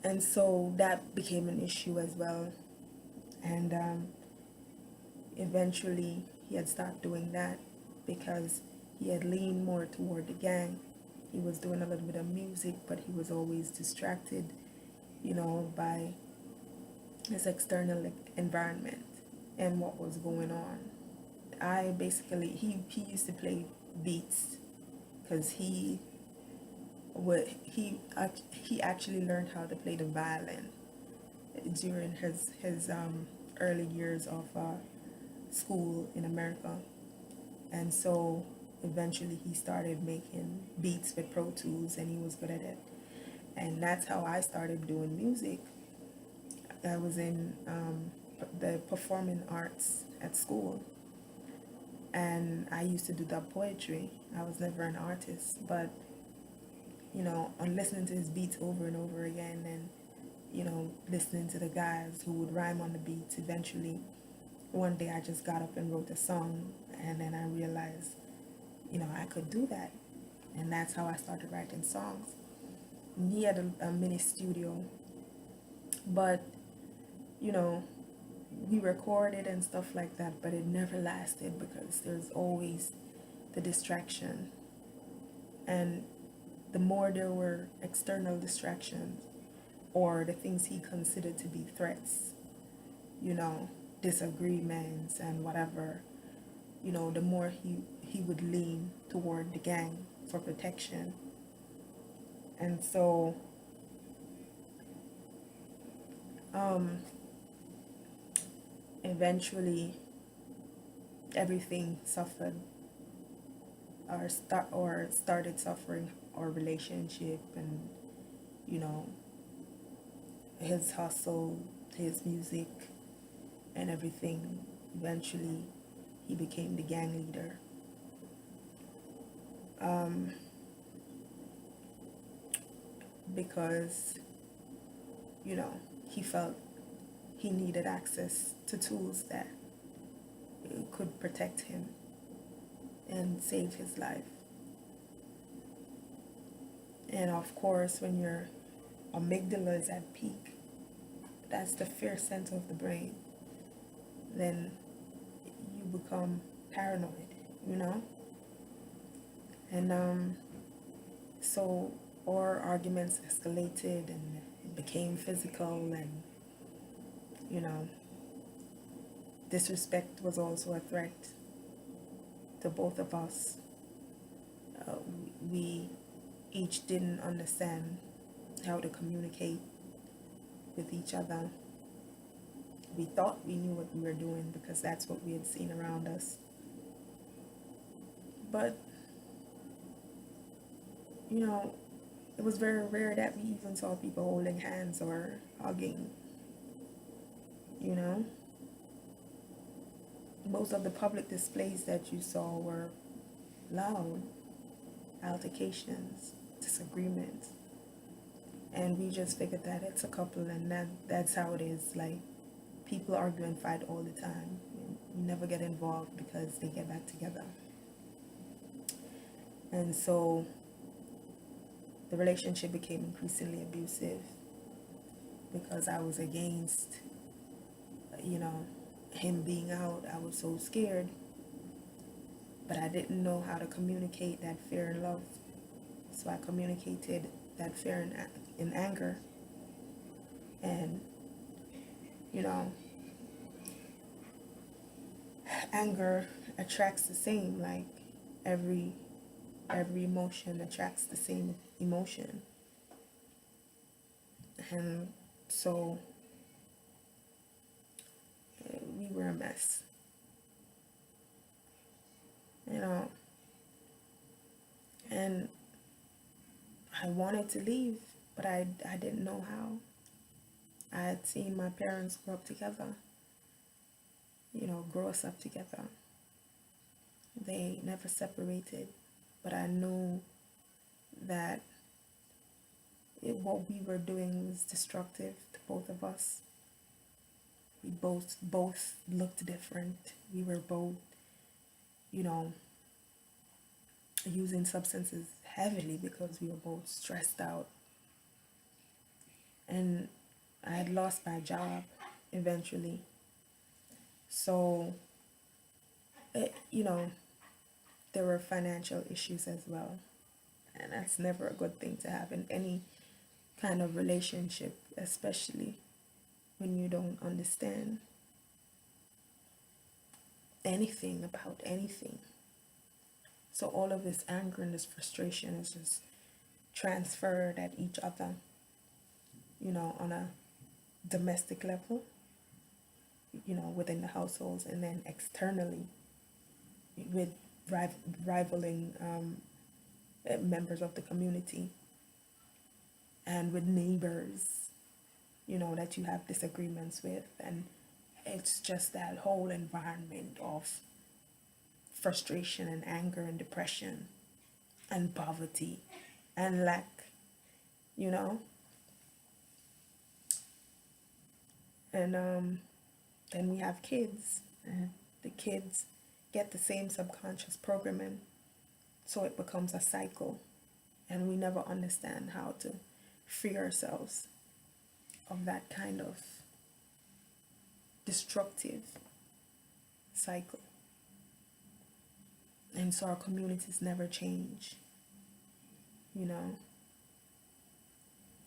And so that became an issue as well, and eventually he had stopped doing that because he had leaned more toward the gang. He was doing a little bit of music, but he was always distracted, by his external environment and what was going on. He used to play beats because he actually learned how to play the violin during his early years of school in America. And so eventually he started making beats with Pro Tools, and he was good at it. And that's how I started doing music. I was in the performing arts at school, and I used to do that poetry. I was never an artist, but on listening to his beats over and over again, and listening to the guys who would rhyme on the beats, eventually one day I just got up and wrote a song, and then I realized I could do that. And that's how I started writing songs. And he had a mini studio, but we recorded and stuff like that, but it never lasted because there's always the distraction. And the more there were external distractions, or the things he considered to be threats, disagreements and whatever, the more he would lean toward the gang for protection. And so eventually everything suffered, or started suffering, our relationship, and his hustle, his music, and everything. Eventually, he became the gang leader. Because, you know, he felt he needed access to tools that could protect him and save his life. And of course, when your amygdala is at peak, that's the fear center of the brain, then you become paranoid, you know? And so our arguments escalated and it became physical, and, you know, disrespect was also a threat to both of us. We each didn't understand how to communicate with each other. We thought we knew what we were doing because that's what we had seen around us. But, you know, it was very rare that we even saw people holding hands or hugging, you know. Most of the public displays that you saw were loud, altercations, disagreements. And we just figured that it's a couple, and that's how it is. Like, people argue and fight all the time. You never get involved because they get back together. And so the relationship became increasingly abusive because I was against, you know, him being out. I was so scared, but I didn't know how to communicate that fear and love. So I communicated that fear in anger. And, you know, anger attracts the same. Like, every emotion attracts the same emotion. And so we were a mess, you know. And I wanted to leave, but I didn't know how. I had seen my parents grow up together, you know, grow us up together. They never separated, but I knew that what we were doing was destructive to both of us. We both looked different. We were both, you know, using substances heavily because we were both stressed out. And I had lost my job eventually. So, you know, there were financial issues as well. And that's never a good thing to have in any kind of relationship, especially when you don't understand anything about anything. So all of this anger and this frustration is just transferred at each other, you know, on a domestic level, you know, within the households, and then externally with rivaling members of the community, and with neighbors, you know, that you have disagreements with. And it's just that whole environment of frustration and anger and depression and poverty and lack, you know. And then we have kids, and the kids get the same subconscious programming, so it becomes a cycle, and we never understand how to free ourselves of that kind of destructive cycle. And so our communities never change, you know.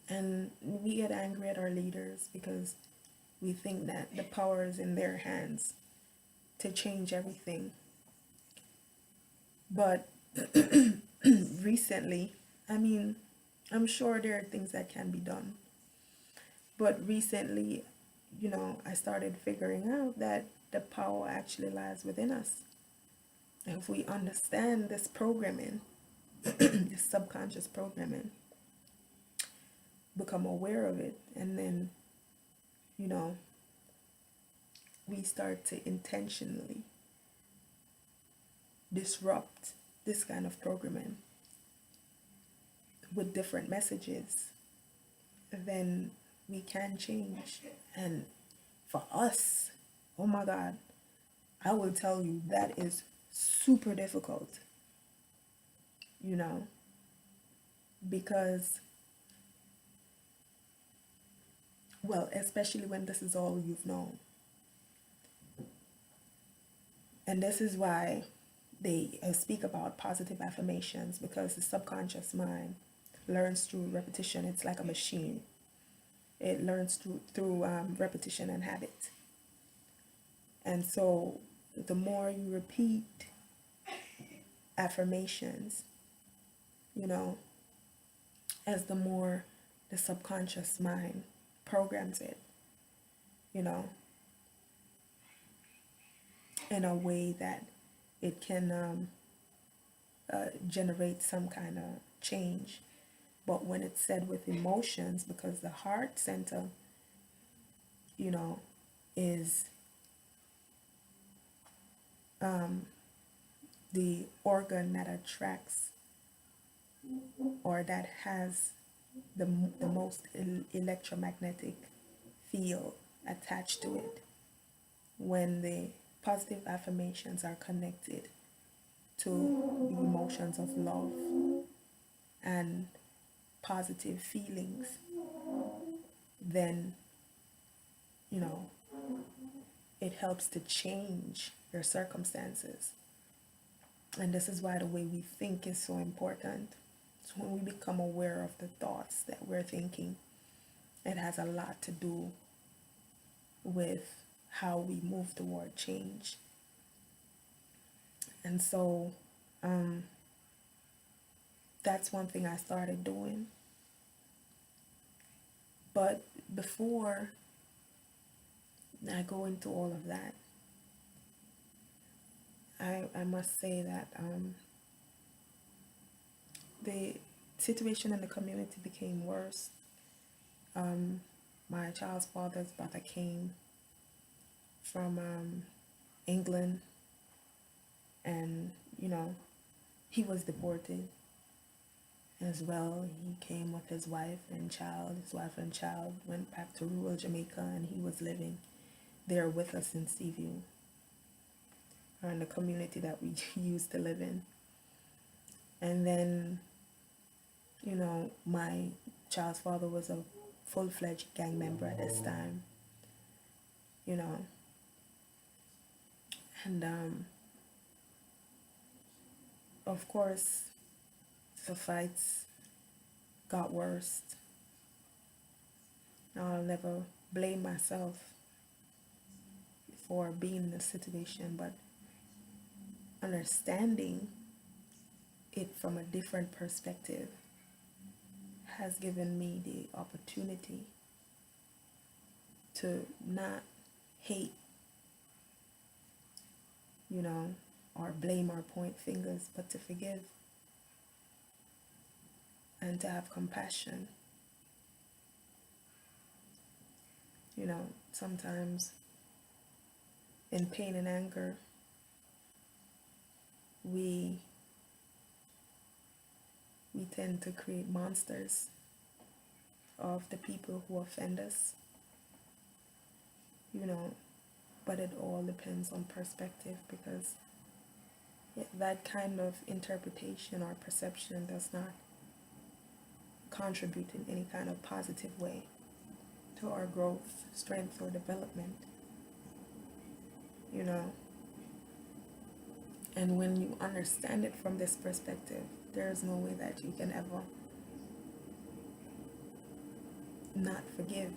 And we get angry at our leaders because we think that the power is in their hands to change everything. But recently, I mean, I'm sure there are things that can be done. But recently, you know, I started figuring out that the power actually lies within us. And if we understand this programming, this subconscious programming, become aware of it, and then, you know, we start to intentionally disrupt this kind of programming with different messages, then we can change. And for us, oh my God, I will tell you that is super difficult, you know, because, well, especially when this is all you've known. And this is why they speak about positive affirmations, because the subconscious mind learns through repetition. It's like a machine. It learns through repetition and habit. And so the more you repeat affirmations, you know, as the more the subconscious mind programs it, you know, in a way that it can generate some kind of change. But when it's said with emotions, because the heart center, you know, is the organ that attracts, or that has the most electromagnetic field attached to it. When the positive affirmations are connected to the emotions of love and positive feelings, then, you know, it helps to change your circumstances. And this is why the way we think is so important. So when we become aware of the thoughts that we're thinking, it has a lot to do with how we move toward change. And so that's one thing I started doing. But before I go into all of that, I must say that the situation in the community became worse. My child's father's brother came from England, and, you know, he was deported as well. He came with his wife and child. His wife and child went back to rural Jamaica, and he was living there with us in Seaview, or in the community that we used to live in. And then, you know, my child's father was a full-fledged gang member at this time, you know. And of course, the fights got worse. Now, I'll never blame myself for being in this situation, but understanding it from a different perspective has given me the opportunity to not hate, you know, or blame or point fingers, but to forgive and to have compassion. You know, sometimes in pain and anger, we tend to create monsters of the people who offend us, you know, but it all depends on perspective, because that kind of interpretation or perception does not contribute in any kind of positive way to our growth, strength, or development, you know. And when you understand it from this perspective, there is no way that you can ever not forgive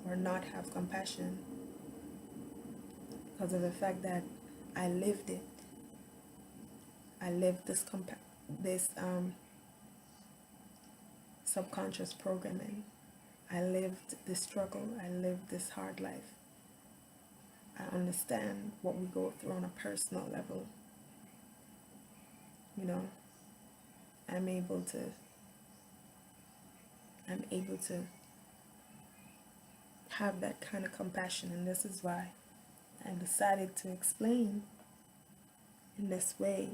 or not have compassion, because of the fact that I lived it. I lived this subconscious programming. I lived this struggle. I lived this hard life. I understand what we go through on a personal level. You know, I'm able to have that kind of compassion, and this is why I decided to explain in this way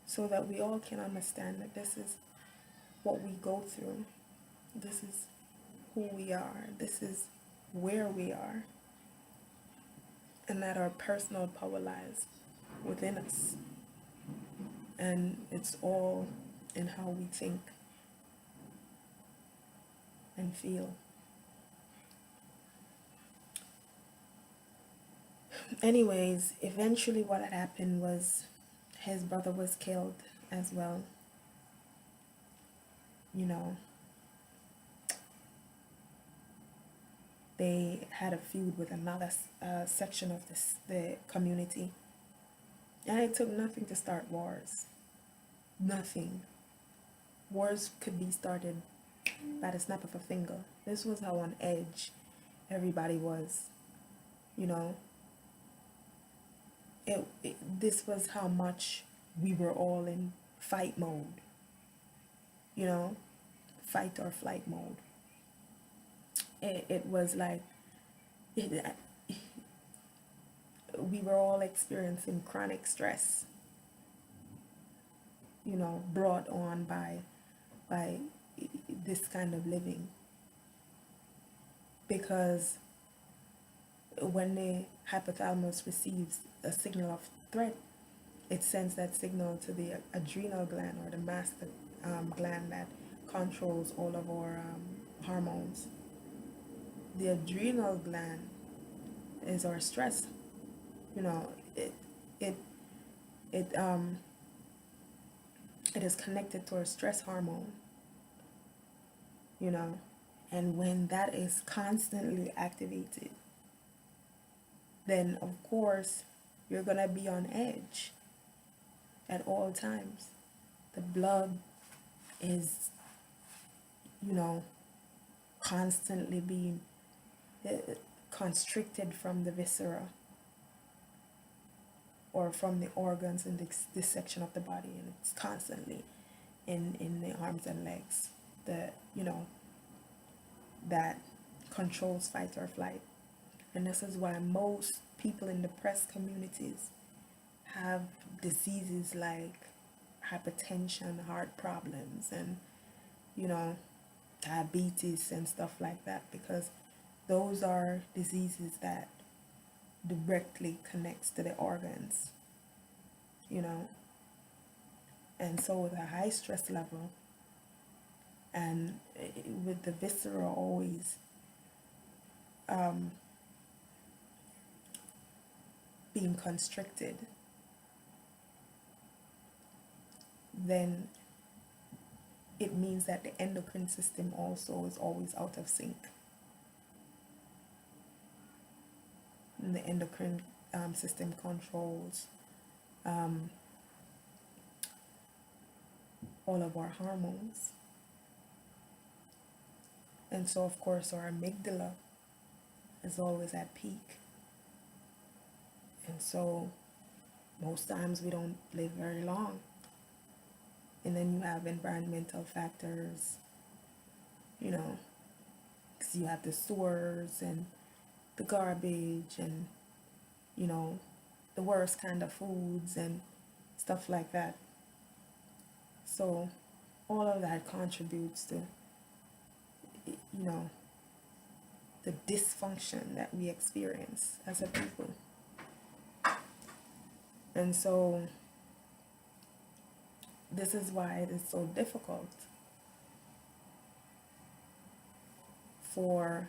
so that we all can understand that this is what we go through. This is who we are. This is where we are. And that our personal power lies within us. And it's all in how we think and feel. Anyways, eventually what had happened was his brother was killed as well. You know, they had a feud with another section of the community. And it took nothing to start wars. Nothing. Wars could be started by the snap of a finger. This was how on edge everybody was. You know, this was how much we were all in fight mode. You know, fight or flight mode. It was like we were all experiencing chronic stress, you know, brought on by this kind of living. Because when the hypothalamus receives a signal of threat, it sends that signal to the adrenal gland, or the master gland that controls all of our hormones. The adrenal gland is our stress. You know, it is connected to our stress hormone. You know, and when that is constantly activated, then of course you're gonna be on edge at all times. The blood is, you know, constantly being constricted from the viscera or from the organs in this section of the body, and it's constantly in the arms and legs, you know, that controls fight or flight. And this is why most people in depressed communities have diseases like hypertension, heart problems, and, you know, diabetes and stuff like that, because those are diseases that directly connects to the organs, you know. And so with a high stress level, and with the viscera always being constricted, then it means that the endocrine system also is always out of sync. And the endocrine system controls all of our hormones. And so, of course, our amygdala is always at peak. And so, most times we don't live very long. And then you have environmental factors, you know, because you have the sewers and the garbage and, you know, the worst kind of foods and stuff like that. So all of that contributes to, you know, the dysfunction that we experience as a people. And so this is why it is so difficult for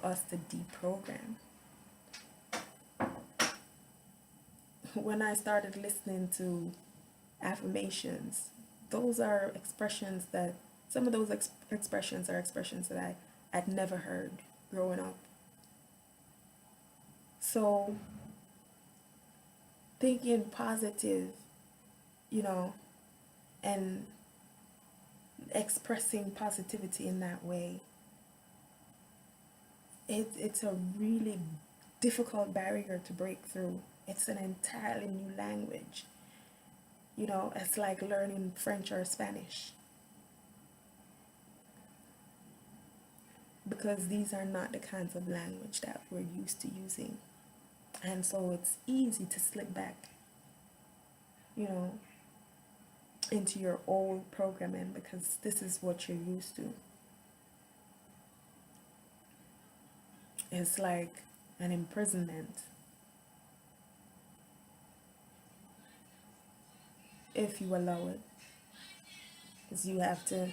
us to deprogram. When I started listening to affirmations, those are expressions that, some of those expressions are expressions that I'd never heard growing up. So thinking positive, you know, and expressing positivity in that way, it's a really difficult barrier to break through. It's an entirely new language. You know, it's like learning French or Spanish. because these are not the kinds of language that we're used to using. And so it's easy to slip back, you know, into your old programming because this is what you're used to. It's like an imprisonment. If you allow it, because you have to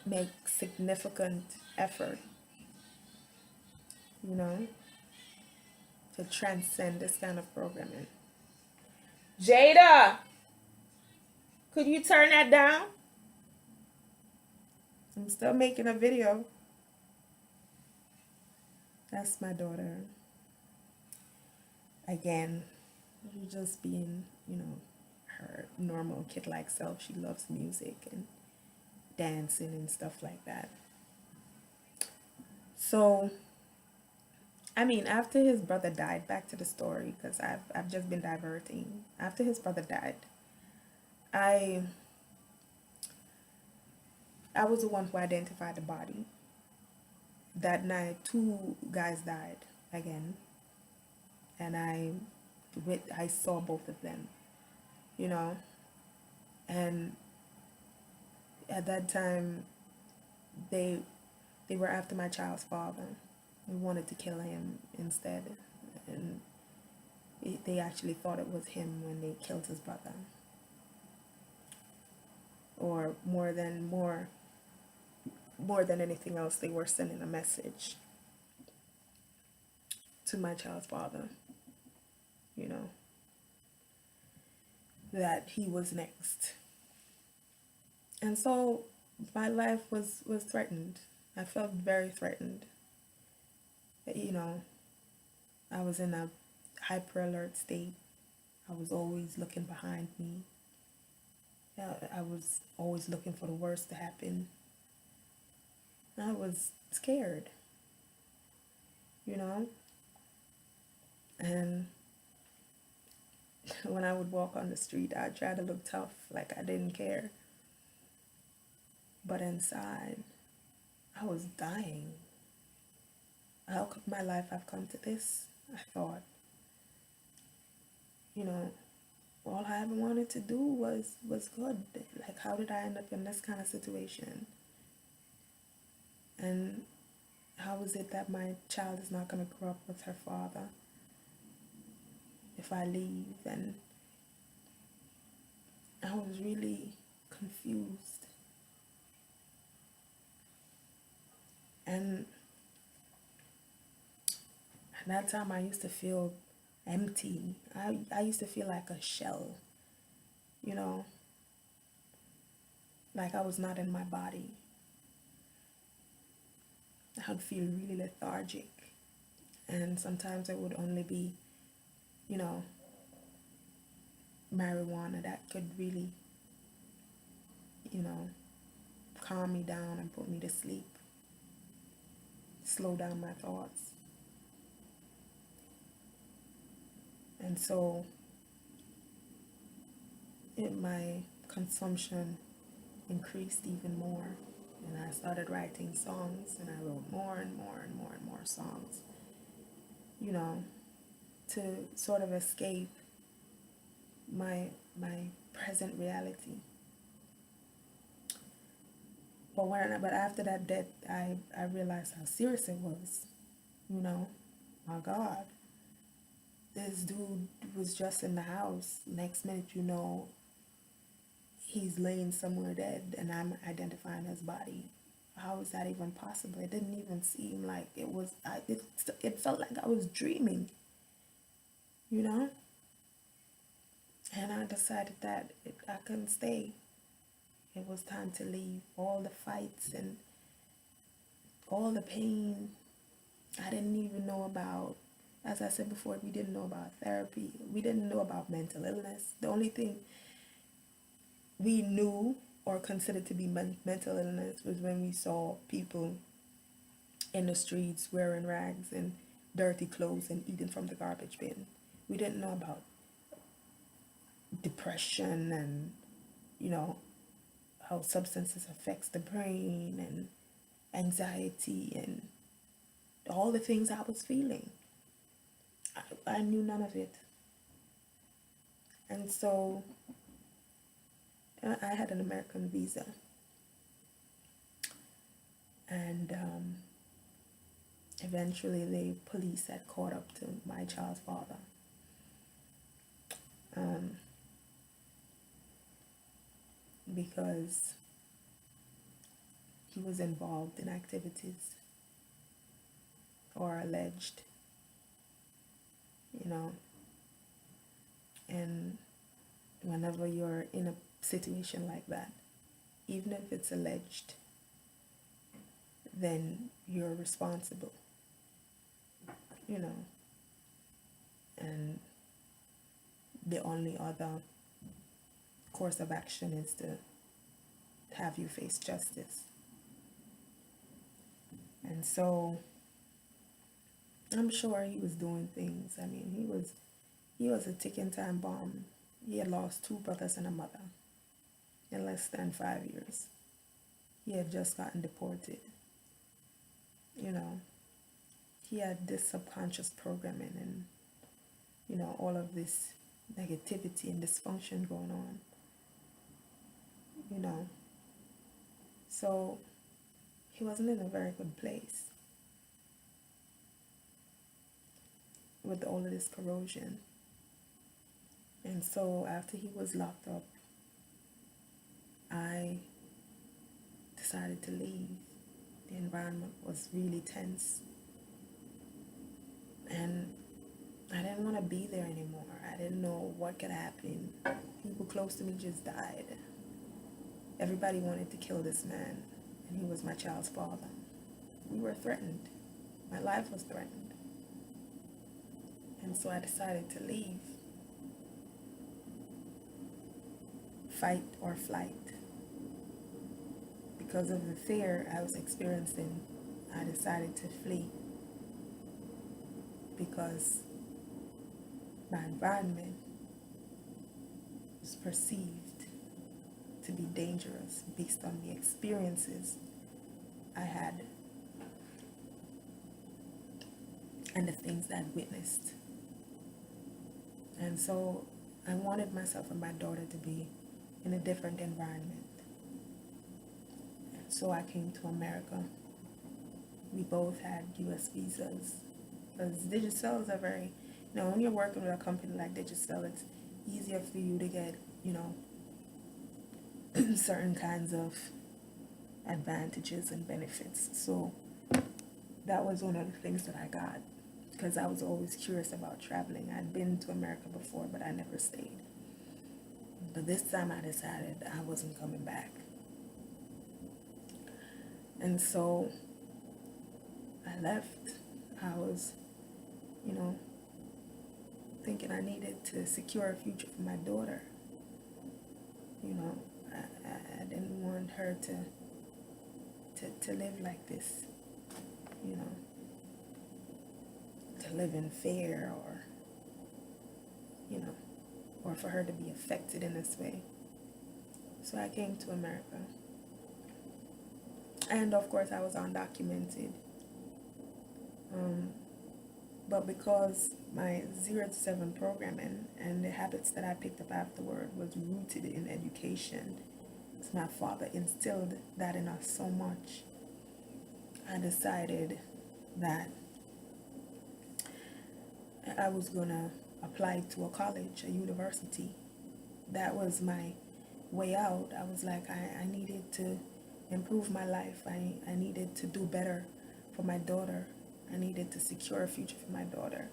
make significant effort, you know, to transcend this kind of programming. Jada, could you turn that down? I'm still making a video. That's my daughter. Again, just being, her normal kid-like self. She loves music and dancing and stuff like that. So, I mean, after his brother died, back to the story, because I've just been diverting. After his brother died, I was the one who identified the body. That night, two guys died again, and I saw both of them, you know, and at that time, they were after my child's father. They wanted to kill him instead, and they actually thought it was him when they killed his brother. Or more than anything else, they were sending a message to my child's father, you know, that he was next. And so my life was threatened. I felt very threatened. You know, I was in a hyper alert state. I was always looking behind me. I was always looking for the worst to happen. I was scared, you know? And when I would walk on the street, I'd try to look tough, like I didn't care. But inside, I was dying. How could my life have come to this? I thought. You know, all I ever wanted to do was good. Like, how did I end up in this kind of situation? And how is it that my child is not going to grow up with her father if I leave? And I was really confused. And at that time, I used to feel empty. I used to feel like a shell, you know, like I was not in my body. I would feel really lethargic. And sometimes it would only be, you know, marijuana that could really, you know, calm me down and put me to sleep, slow down my thoughts. And so my consumption increased even more. And I started writing songs, and I wrote more and more and more and more songs, you know, to sort of escape my present reality. But after that death, I realized how serious it was. You know, my God, this dude was just in the house. Next minute, you know, he's laying somewhere dead, and I'm identifying his body. How is that even possible? It didn't even seem like it was. It felt like I was dreaming, you know. And I decided that I couldn't stay. It was time to leave. All the fights and all the pain I didn't even know about. As I said before, we didn't know about therapy. We didn't know about mental illness. The only thing we knew or considered to be mental illness was when we saw people in the streets wearing rags and dirty clothes and eating from the garbage bin. We didn't know about depression and, you know, how substances affects the brain and anxiety and all the things I was feeling. I knew none of it. And so I had an American visa. And eventually the police had caught up to my child's father. Because he was involved in activities or alleged, you know. And whenever you're in a situation like that, even if it's alleged, then you're responsible, you know. And the only other course of action is to have you face justice. And so I'm sure he was doing things. I mean, he was a ticking time bomb. He had lost 2 brothers and a mother in less than 5 years. He had just gotten deported. You know, he had this subconscious programming and, you know, all of this negativity and dysfunction going on, you know. So he wasn't in a very good place with all of this corrosion. And so after he was locked up, I decided to leave. The environment was really tense. And I didn't want to be there anymore. I didn't know what could happen. People close to me just died. Everybody wanted to kill this man, and he was my child's father. We were threatened. My life was threatened. And so I decided to leave. Fight or flight. Because of the fear I was experiencing, I decided to flee. Because my environment was perceived to be dangerous based on the experiences I had and the things that I'd witnessed. And so I wanted myself and my daughter to be in a different environment. So I came to America. We both had US visas. Because Digicels are very, you know, when you're working with a company like Digicel, it's easier for you to get, you know, certain kinds of advantages and benefits. So that was one of the things that I got, because I was always curious about traveling. I'd been to America before, but I never stayed. But this time I decided I wasn't coming back. And so I left. I was, you know, thinking I needed to secure a future for my daughter. You know, I didn't want her to live like this, you know, to live in fear or, you know, or for her to be affected in this way. So I came to America. And of course I was undocumented. But because my 0 to 7 programming and the habits that I picked up afterward was rooted in education, because my father instilled that in us so much, I decided that I was going to apply to a college, a university. That was my way out. I was like, I needed to improve my life. I needed to do better for my daughter. I needed to secure a future for my daughter.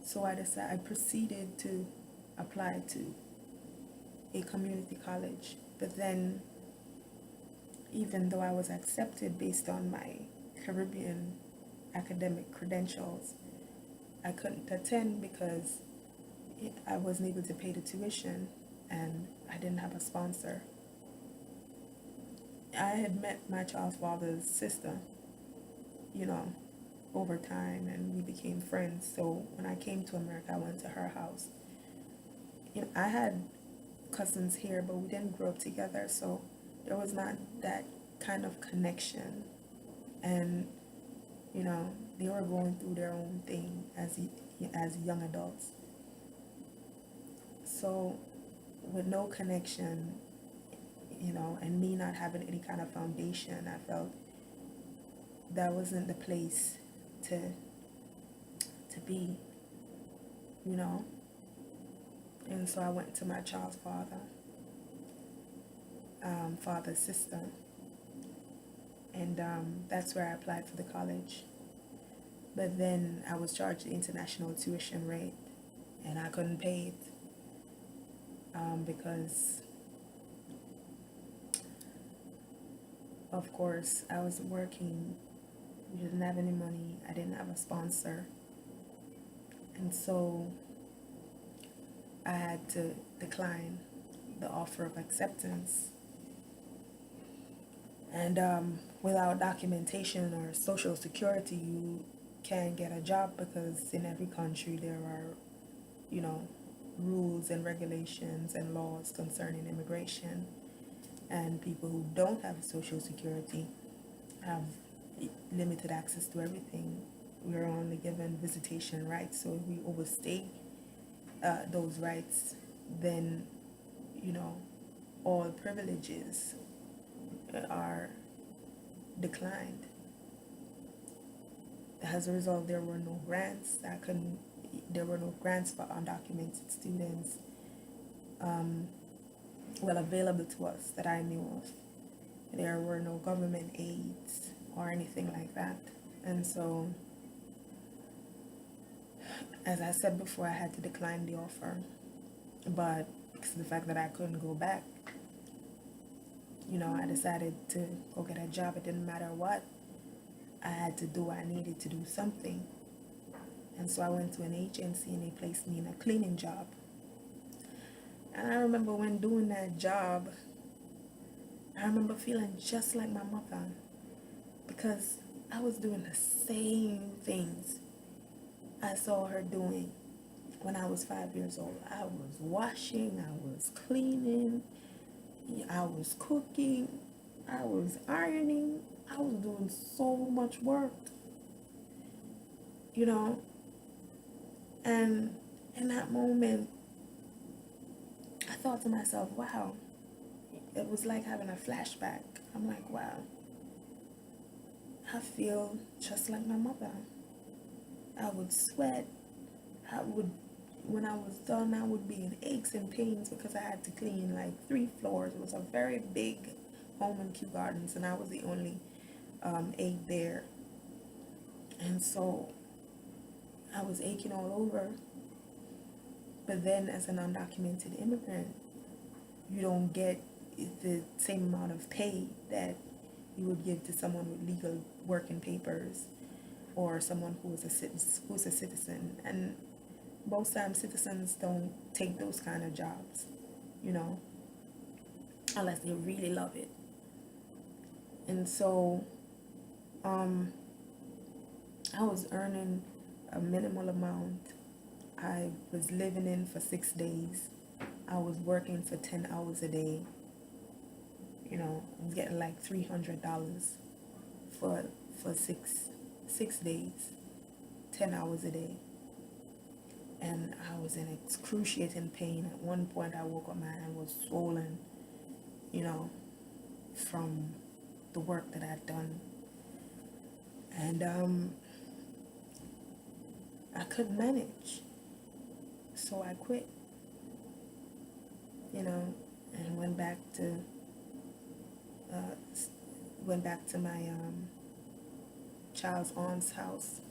So I proceeded to apply to a community college. But then, even though I was accepted based on my Caribbean academic credentials, I couldn't attend because I wasn't able to pay the tuition and I didn't have a sponsor. I had met my child's father's sister, you know, over time, and we became friends. So when I came to America, I went to her house. You know, I had cousins here, but we didn't grow up together. So there was not that kind of connection. And, you know, they were going through their own thing as young adults. So with no connection, you know, and me not having any kind of foundation, I felt that wasn't the place to be, you know. And so I went to my child's father's sister, and that's where I applied for the college. But then I was charged the international tuition rate, and I couldn't pay it because, of course, I was working. We didn't have any money. I didn't have a sponsor. And so I had to decline the offer of acceptance. And without documentation or social security, you can't get a job, because in every country there are, you know, rules and regulations and laws concerning immigration. And people who don't have social security have limited access to everything. We're only given visitation rights, so if we overstay those rights, then, you know, all privileges are declined. As a result, there were no grants. There were no grants for undocumented students, available to us that I knew of. There were no government aids or anything like that. And so, as I said before, I had to decline the offer. But because of the fact that I couldn't go back, you know, I decided to go get a job. It didn't matter what I had to do. I needed to do something. And so I went to an agency, and they placed me in a cleaning job. And I remember when doing that job, I remember feeling just like my mother, because I was doing the same things I saw her doing when I was 5 years old. I was washing, I was cleaning, I was cooking, I was ironing, I was doing so much work, you know. And in that moment, I thought to myself, wow, it was like having a flashback. I'm like, wow, I feel just like my mother. I would sweat. When I was done, I would be in aches and pains because I had to clean like 3 floors. It was a very big home in Kew Gardens, and I was the only aide there. And so I was aching all over. But then, as an undocumented immigrant, you don't get the same amount of pay that you would give to someone with legal working papers, or someone who's a citizen. And most times citizens don't take those kind of jobs, you know, unless they really love it. And so I was earning a minimal amount. I was living in for 6 days. I was working for 10 hours a day. You know, I was getting like $300 for 6 days, 10 hours a day. And I was in excruciating pain. At one point I woke up, my hand was swollen, you know, from the work that I'd done. And I couldn't manage. So I quit, you know, and went back to my child's aunt's house.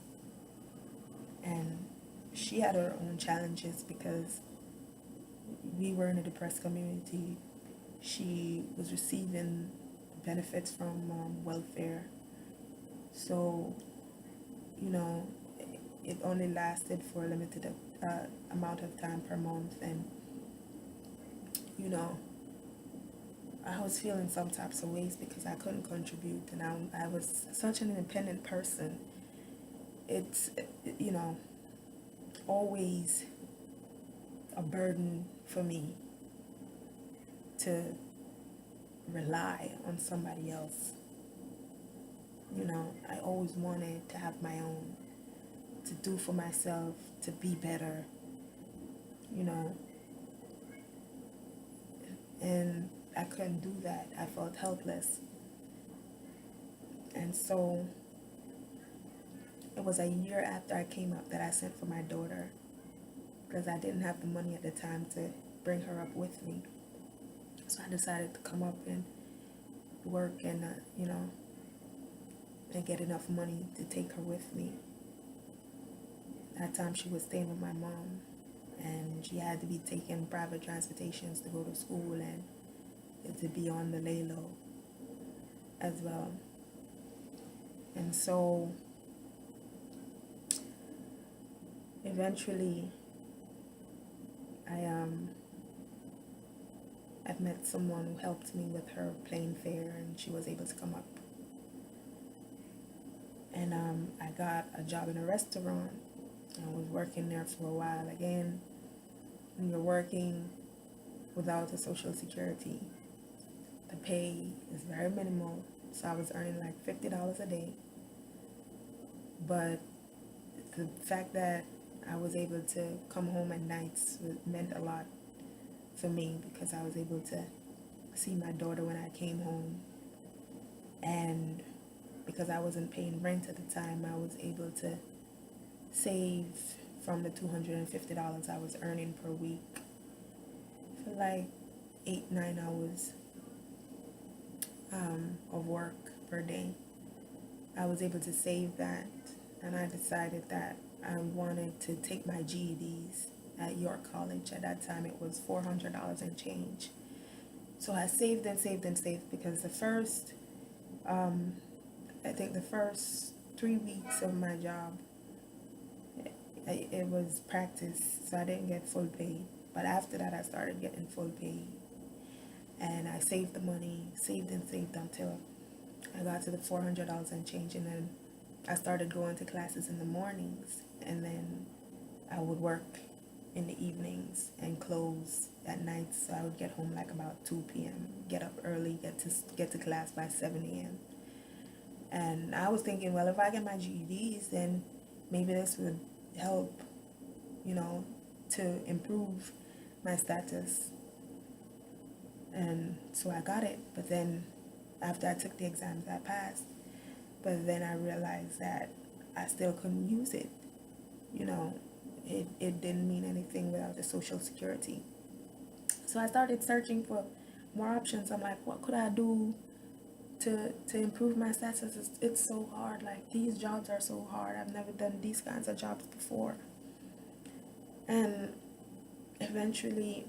And she had her own challenges because we were in a depressed community. She was receiving benefits from welfare. So, you know, it only lasted for a limited amount of time per month. And, you know, I was feeling some types of ways because I couldn't contribute. And I was such an independent person. It's, you know, always a burden for me to rely on somebody else. I always wanted to have my own, to do for myself, to be better, you know, and I couldn't do that. I felt helpless. And so it was a year after I came up that I sent for my daughter because I didn't have the money at the time to bring her up with me. So I decided to come up and work and, and get enough money to take her with me. That time she was staying with my mom, and she had to be taking private transportations to go to school and to be on the lay low as well. And so eventually I've met someone who helped me with her plane fare, and she was able to come up. And I got a job in a restaurant. I was working there for a while. Again, when you're working without a social security, the pay is very minimal. So I was earning like $50 a day. But the fact that I was able to come home at nights meant a lot for me, because I was able to see my daughter when I came home. And because I wasn't paying rent at the time, I was able to save from the $250 I was earning per week for like 8-9 hours of work per day. I was able to save that, and I decided that I wanted to take my GEDs at York College. At that time it was $400 and change. So I saved and saved and saved, because the first I think the first 3 weeks of my job, it was practice, so I didn't get full pay. But after that, I started getting full pay, and I saved the money, saved and saved until I got to the $400 and change, and then I started going to classes in the mornings, and then I would work in the evenings and close at night. So I would get home like about 2 p.m., get up early, get to class by 7 a.m. And I was thinking, well, if I get my GEDs, then maybe this would help, to improve my status. And so I got it. But then after I took the exams, I passed. But then I realized that I still couldn't use it. It didn't mean anything without the Social Security. So I started searching for more options. I'm like, what could I do to improve my status? It's so hard. Like, these jobs are so hard. I've never done these kinds of jobs before. And eventually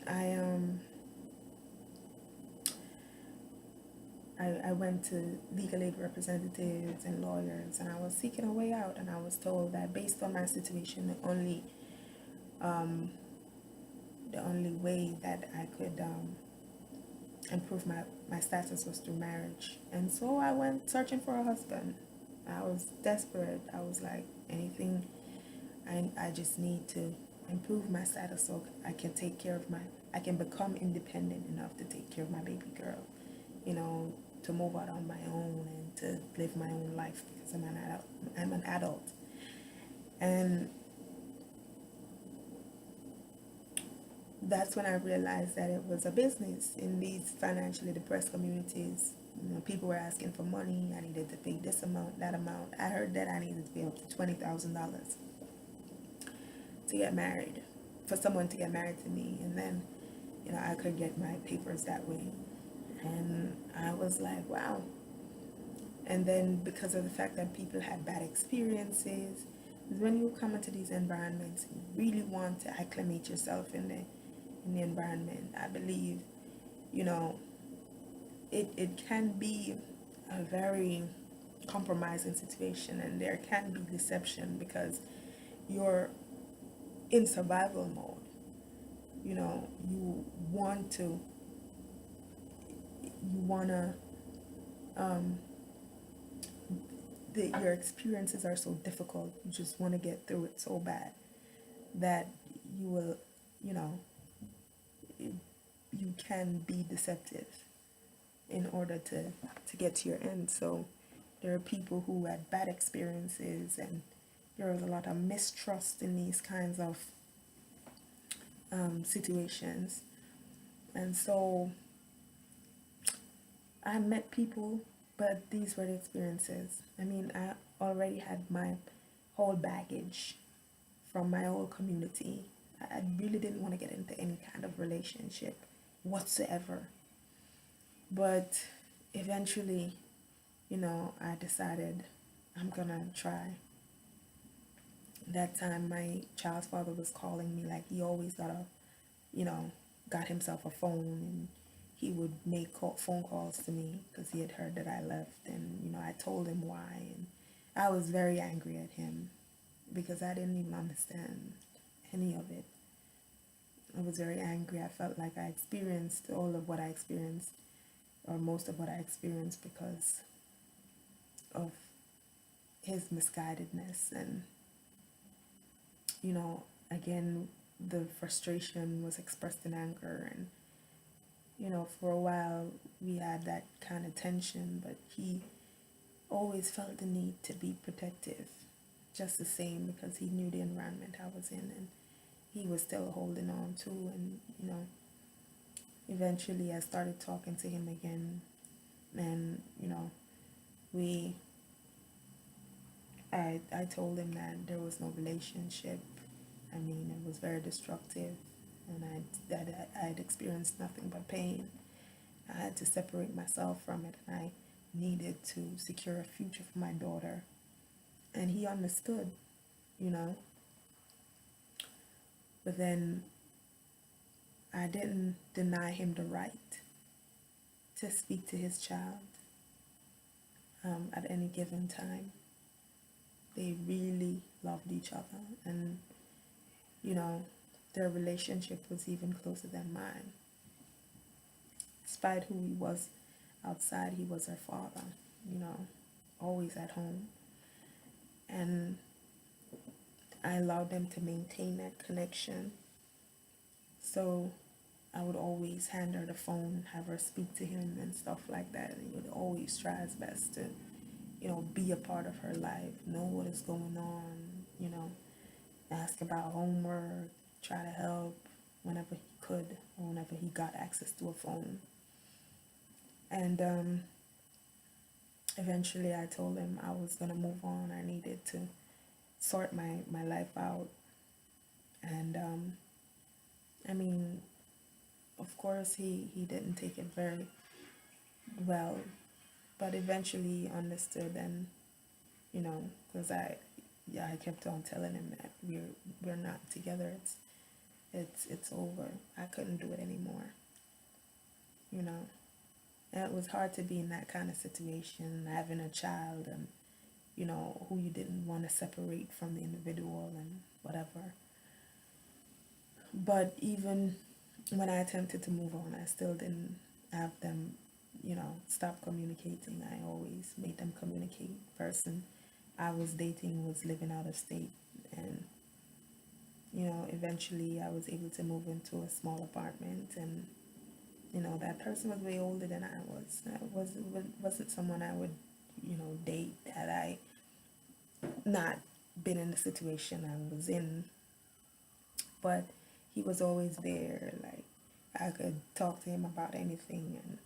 I went to legal aid representatives and lawyers, and I was seeking a way out, and I was told that based on my situation, the only way that I could improve my status was through marriage. And so I went searching for a husband. I was desperate. I was like, anything, I just need to improve my status so I can take care of I can become independent enough to take care of my baby girl, to move out on my own and to live my own life, because I'm an adult. And that's when I realized that it was a business in these financially depressed communities. People were asking for money. I needed to pay this amount, that amount. I heard that I needed to pay up to $20,000 to get married, for someone to get married to me, and then I could get my papers that way. And I was like, wow. And then because of the fact that people had bad experiences, when you come into these environments, you really want to acclimate yourself in the environment. I believe, it can be a very compromising situation, and there can be deception because you're in survival mode. You want to your experiences are so difficult, you just want to get through it so bad that you will you can be deceptive in order to get to your end. So there are people who had bad experiences, and there was a lot of mistrust in these kinds of situations. And so I met people, but these were the experiences. I mean, I already had my whole baggage from my old community. I really didn't want to get into any kind of relationship whatsoever. But eventually, I decided I'm gonna try. That time, my child's father was calling me, like he always you know, got himself a phone, and he would make phone calls to me because he had heard that I left, and I told him why, and I was very angry at him because I didn't even understand any of it. I was very angry. I felt like I experienced all of what I experienced, or most of what I experienced, because of his misguidedness. And again, the frustration was expressed in anger, and for a while we had that kind of tension, but he always felt the need to be protective just the same, because he knew the environment I was in, and he was still holding on to. And eventually I started talking to him again, and we I told him that there was no relationship. I mean, it was very destructive, and I had experienced nothing but pain. I had to separate myself from it, and I needed to secure a future for my daughter. And he understood, you know. But then I didn't deny him the right to speak to his child at any given time. They really loved each other, and their relationship was even closer than mine. Despite who he was outside, he was her father, always at home. And I allowed them to maintain that connection. So I would always hand her the phone, have her speak to him and stuff like that. And he would always try his best to, be a part of her life, know what is going on, ask about homework, try to help whenever he could, or whenever he got access to a phone. And eventually I told him I was going to move on. I needed to sort my life out. And I mean, of course, he didn't take it very well, but eventually he understood. And because I kept on telling him that we're not together. It's over. I couldn't do it anymore. And it was hard to be in that kind of situation, having a child, and who you didn't want to separate from the individual and whatever. But even when I attempted to move on, I still didn't have them, stop communicating. I always made them communicate. Person I was dating was living out of state, and eventually I was able to move into a small apartment, and that person was way older than I was. Wasn't someone I would date had I not been in the situation I was in. But he was always there. Like, I could talk to him about anything, and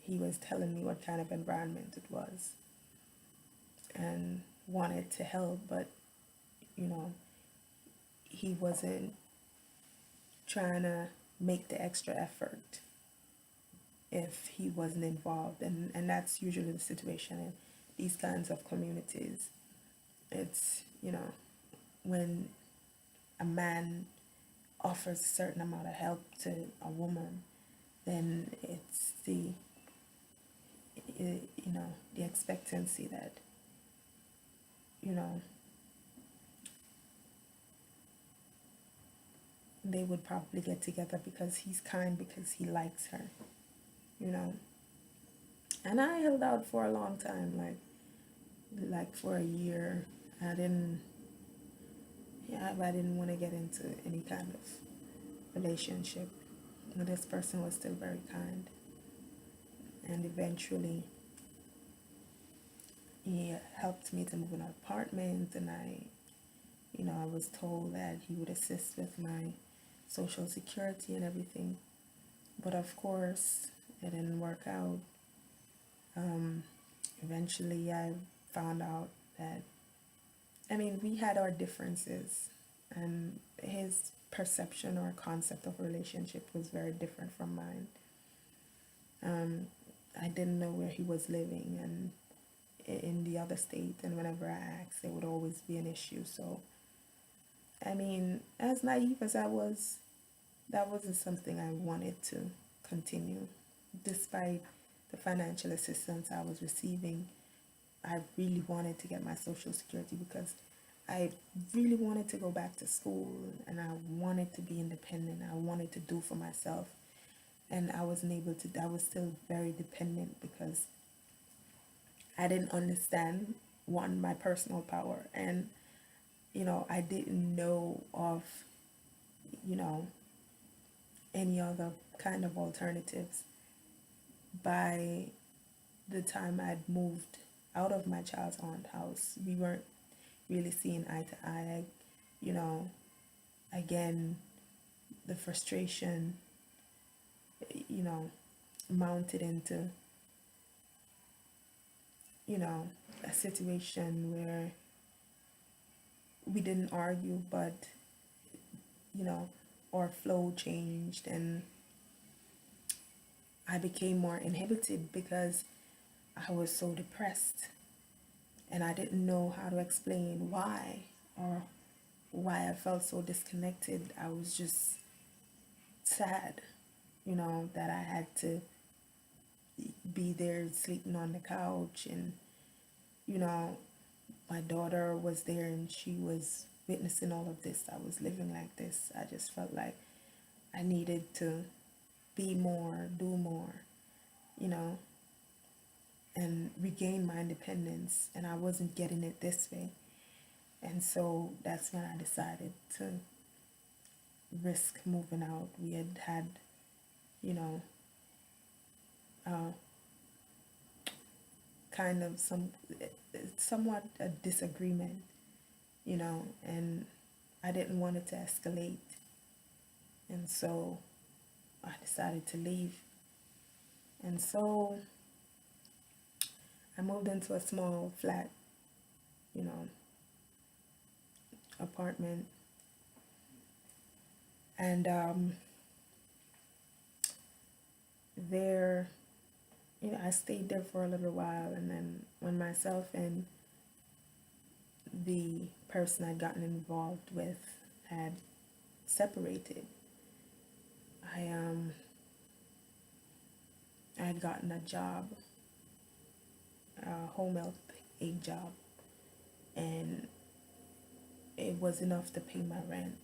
he was telling me what kind of environment it was and wanted to help, but he wasn't trying to make the extra effort if he wasn't involved. And that's usually the situation in these kinds of communities. It's when a man offers a certain amount of help to a woman, then it's the expectancy that they would probably get together because he's kind, because he likes her. And I held out for a long time, like for a year. I didn't want to get into any kind of relationship. this person was still very kind. And eventually, he helped me to move in an apartment, and I was told that he would assist with my social security and everything. But of course, it didn't work out. Eventually, I found out that, I mean, we had our differences, and his perception or concept of a relationship was very different from mine. I didn't know where he was living and in the other state, and whenever I asked, there would always be an issue. So, I mean, as naive as I was, that wasn't something I wanted to continue. Despite the financial assistance I was receiving, I really wanted to get my social security because I really wanted to go back to school, and I wanted to be independent. I wanted to do for myself, and I wasn't able to. I was still very dependent because I didn't understand, one, my personal power, and I didn't know of you know any other kind of alternatives. By the time I'd moved out of my child's aunt house, we weren't really seeing eye to eye. You know, again, the frustration, you know, mounted into, a situation where we didn't argue, but, you know, our flow changed, and I became more inhibited because I was so depressed, and I didn't know how to explain why, or why I felt so disconnected. I was just sad, that I had to be there sleeping on the couch, and, you know, my daughter was there and she was witnessing all of this. I was living like this. I just felt like I needed to be more, do more, you know, and regain my independence. And I wasn't getting it this way. And so that's when I decided to risk moving out. We had, you know, kind of somewhat a disagreement, and I didn't want it to escalate. And so I decided to leave. And so I moved into a small flat, apartment. And there, I stayed there for a little while. And then when myself and the person I'd gotten involved with had separated, I had gotten a job, a home health aid job, and it was enough to pay my rent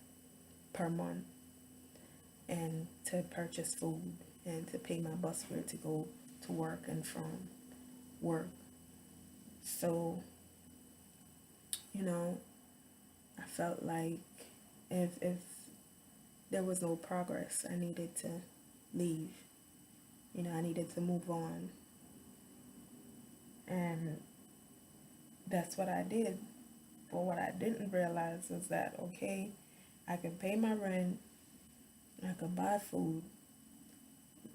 per month, and to purchase food, and to pay my bus fare to go to work and from work. So, I felt like if there was no progress, I needed to leave. I needed to move on. And that's what I did. But what I didn't realize was that, okay, I could pay my rent, I could buy food,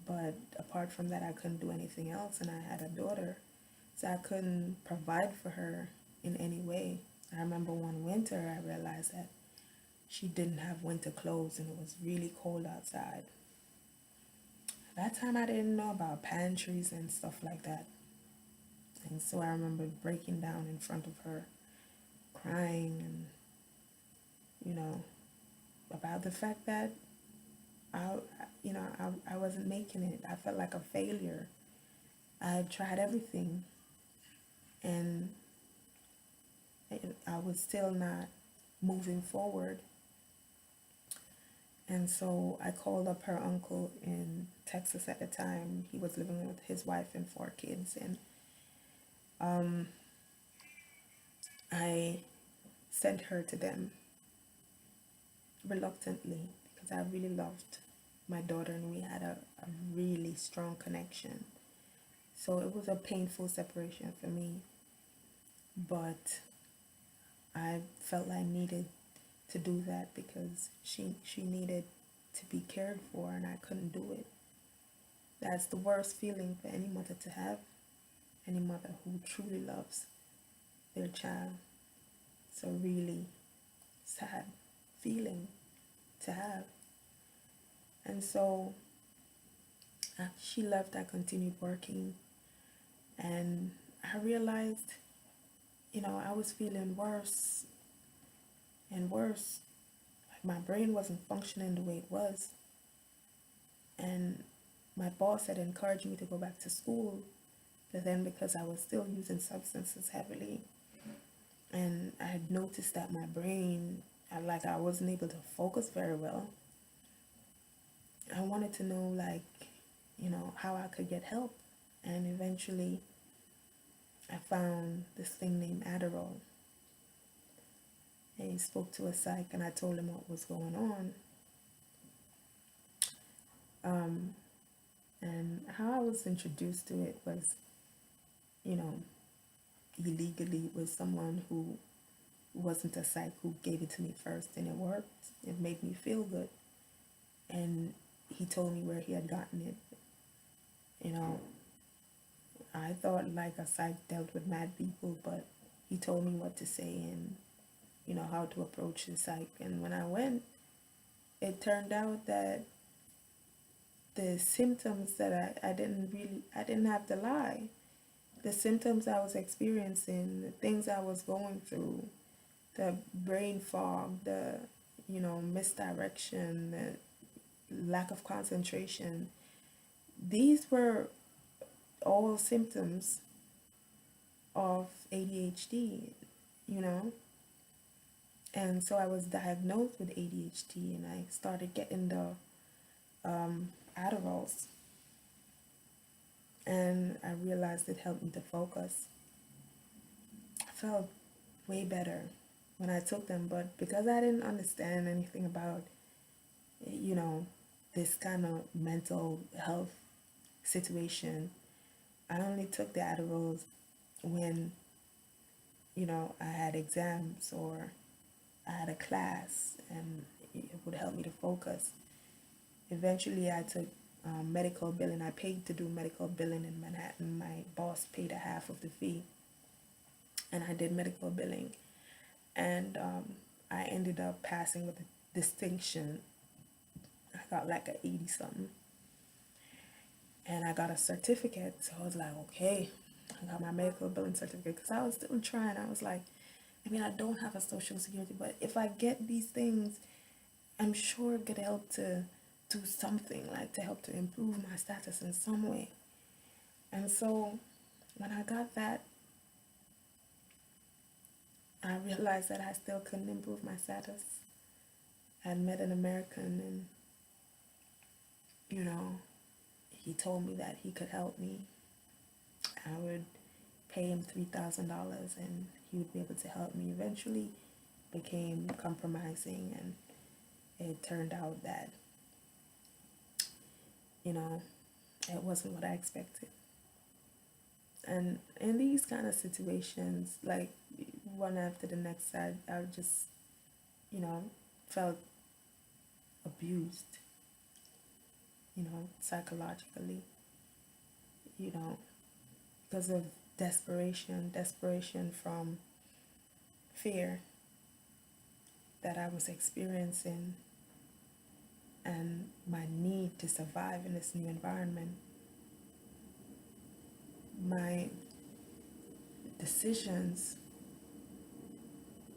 but apart from that, I couldn't do anything else. And I had a daughter, so I couldn't provide for her in any way. I remember one winter, I realized that she didn't have winter clothes, and it was really cold outside. At that time, I didn't know about pantries and stuff like that. And so I remember breaking down in front of her, crying, and, about the fact that I wasn't making it. I felt like a failure. I had tried everything, and I was still not moving forward. And so I called up her uncle in Texas at the time. He was living with his wife and 4 kids, and I sent her to them reluctantly because I really loved my daughter and we had a really strong connection. So it was a painful separation for me, but I felt I needed to do that because she needed to be cared for and I couldn't do it. That's the worst feeling for any mother to have, any mother who truly loves their child. It's a really sad feeling to have. And so after she left, I continued working and I realized, I was feeling worse and worse. Like my brain wasn't functioning the way it was. And my boss had encouraged me to go back to school, but then because I was still using substances heavily, and I had noticed that my brain, I wasn't able to focus very well. I wanted to know, how I could get help. And eventually, I found this thing named Adderall. And he spoke to a psych, and I told him what was going on. And how I was introduced to it was, you know, illegally with someone who wasn't a psych who gave it to me first, and it worked. It made me feel good. And he told me where he had gotten it. I thought like a psych dealt with mad people, but he told me what to say and, how to approach the psych. And when I went, it turned out that the symptoms that I didn't have to lie. The symptoms I was experiencing, the things I was going through, the brain fog, the, misdirection, the lack of concentration, these were all symptoms of ADHD, you know. And so I was diagnosed with ADHD and I started getting the Adderalls. And I realized it helped me to focus. I felt way better when I took them, but because I didn't understand anything about, this kind of mental health situation, I only took the Adderalls when, I had exams or I had a class and it would help me to focus. Eventually, I took medical billing. I paid to do medical billing in Manhattan. My boss paid a half of the fee, and I did medical billing. And I ended up passing with a distinction. I got like a 80 something. And I got a certificate. So I was like, okay, I got my medical billing certificate because I was still trying. I was like, I don't have a social security, but if I get these things, I'm sure it could help to do something, like to help to improve my status in some way. And so when I got that, I realized that I still couldn't improve my status. I had met an American and, he told me that he could help me. I would pay him $3,000 and he would be able to help me. Eventually became compromising and it turned out that, it wasn't what I expected. And in these kind of situations, like one after the next, I just, felt abused, psychologically, because of desperation from fear that I was experiencing and my need to survive in this new environment. My decisions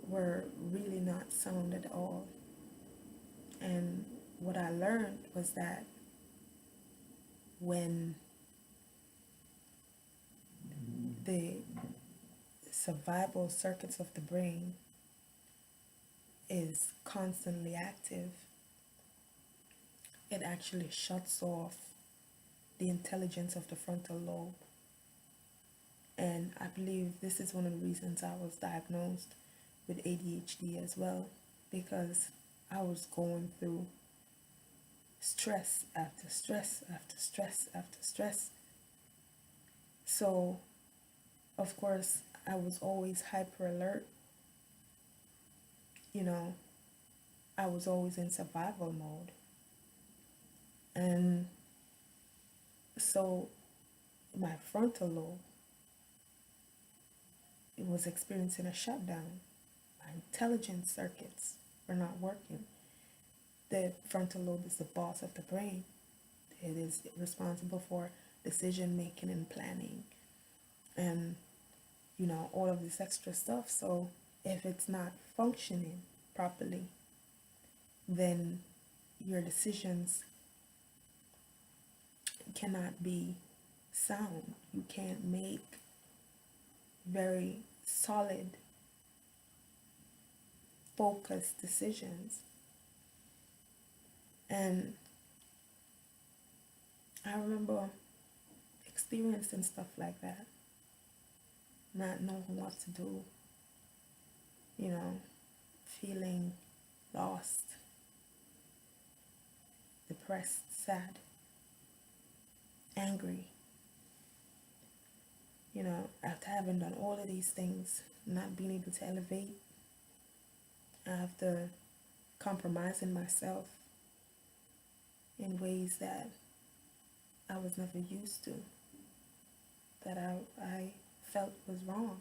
were really not sound at all. And what I learned was that when the survival circuits of the brain is constantly active, it actually shuts off the intelligence of the frontal lobe. And I believe this is one of the reasons I was diagnosed with ADHD as well, because I was going through stress after stress after stress after stress. So, of course, I was always hyper alert. You know, I was always in survival mode. And so, my frontal lobe, it was experiencing a shutdown. My intelligence circuits were not working. The frontal lobe is the boss of the brain. It is responsible for decision making and planning and, all of this extra stuff. So if it's not functioning properly, then your decisions cannot be sound. You can't make very solid, focused decisions. And I remember experiencing stuff like that, not knowing what to do, feeling lost, depressed, sad, angry. After having done all of these things, not being able to elevate, after compromising myself in ways that I was never used to, that I felt was wrong,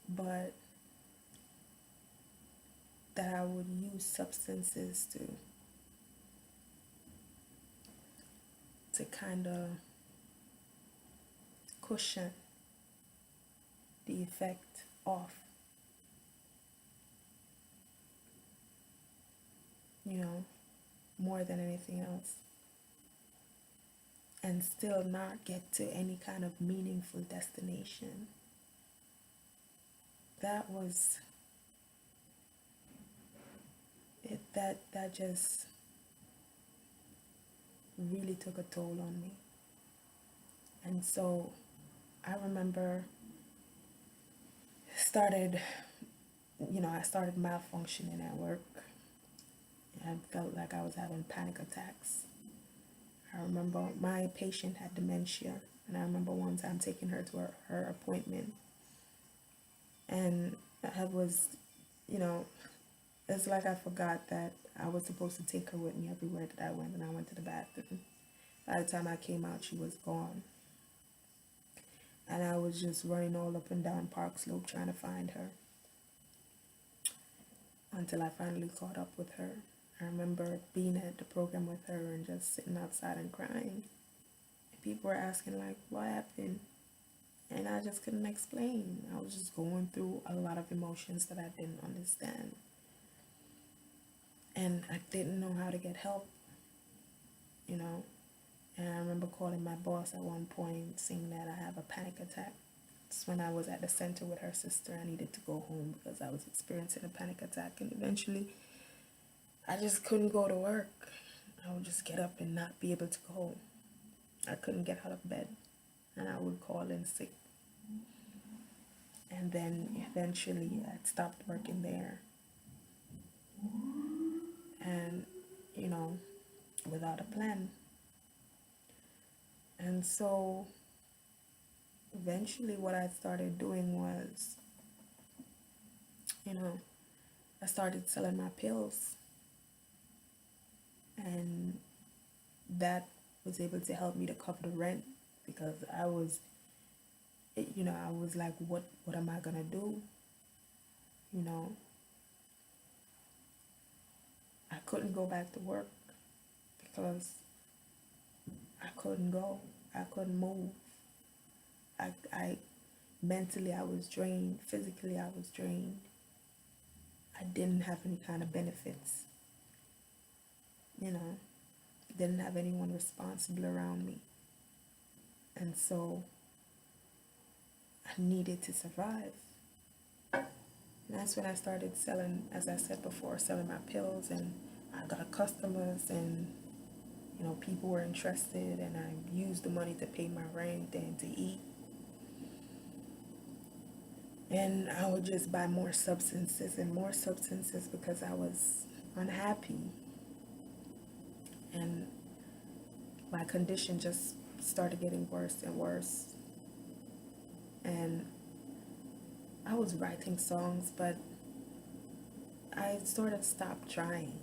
but that I would use substances to kind of cushion the effect off, more than anything else, and still not get to any kind of meaningful destination. That was it. That just really took a toll on me. And so I remember I started malfunctioning at work. I felt like I was having panic attacks. I remember my patient had dementia, and I remember one time taking her to her appointment, and I was, it's like I forgot that I was supposed to take her with me everywhere that I went, and I went to the bathroom. By the time I came out, she was gone. And I was just running all up and down Park Slope trying to find her until I finally caught up with her. I remember being at the program with her and just sitting outside and crying. And people were asking, like, what happened? And I just couldn't explain. I was just going through a lot of emotions that I didn't understand. And I didn't know how to get help, And I remember calling my boss at one point saying that I have a panic attack. It's when I was at the center with her sister. I needed to go home because I was experiencing a panic attack. And eventually, I just couldn't go to work. I would just get up and not be able to go. I couldn't get out of bed. And I would call in sick. And then eventually, I stopped working there. And, without a plan. And so eventually what I started doing was, I started selling my pills. And that was able to help me to cover the rent, because I was like, what am I going to do? I couldn't go back to work because I couldn't go. I couldn't move. I mentally I was drained. Physically I was drained. I didn't have any kind of benefits. Didn't have anyone responsible around me. And so I needed to survive. And that's when I started selling, as I said before, selling my pills, and I got customers, and people were interested, and I used the money to pay my rent and to eat. And I would just buy more substances and more substances because I was unhappy. And my condition just started getting worse and worse. And I was writing songs, but I sort of stopped trying,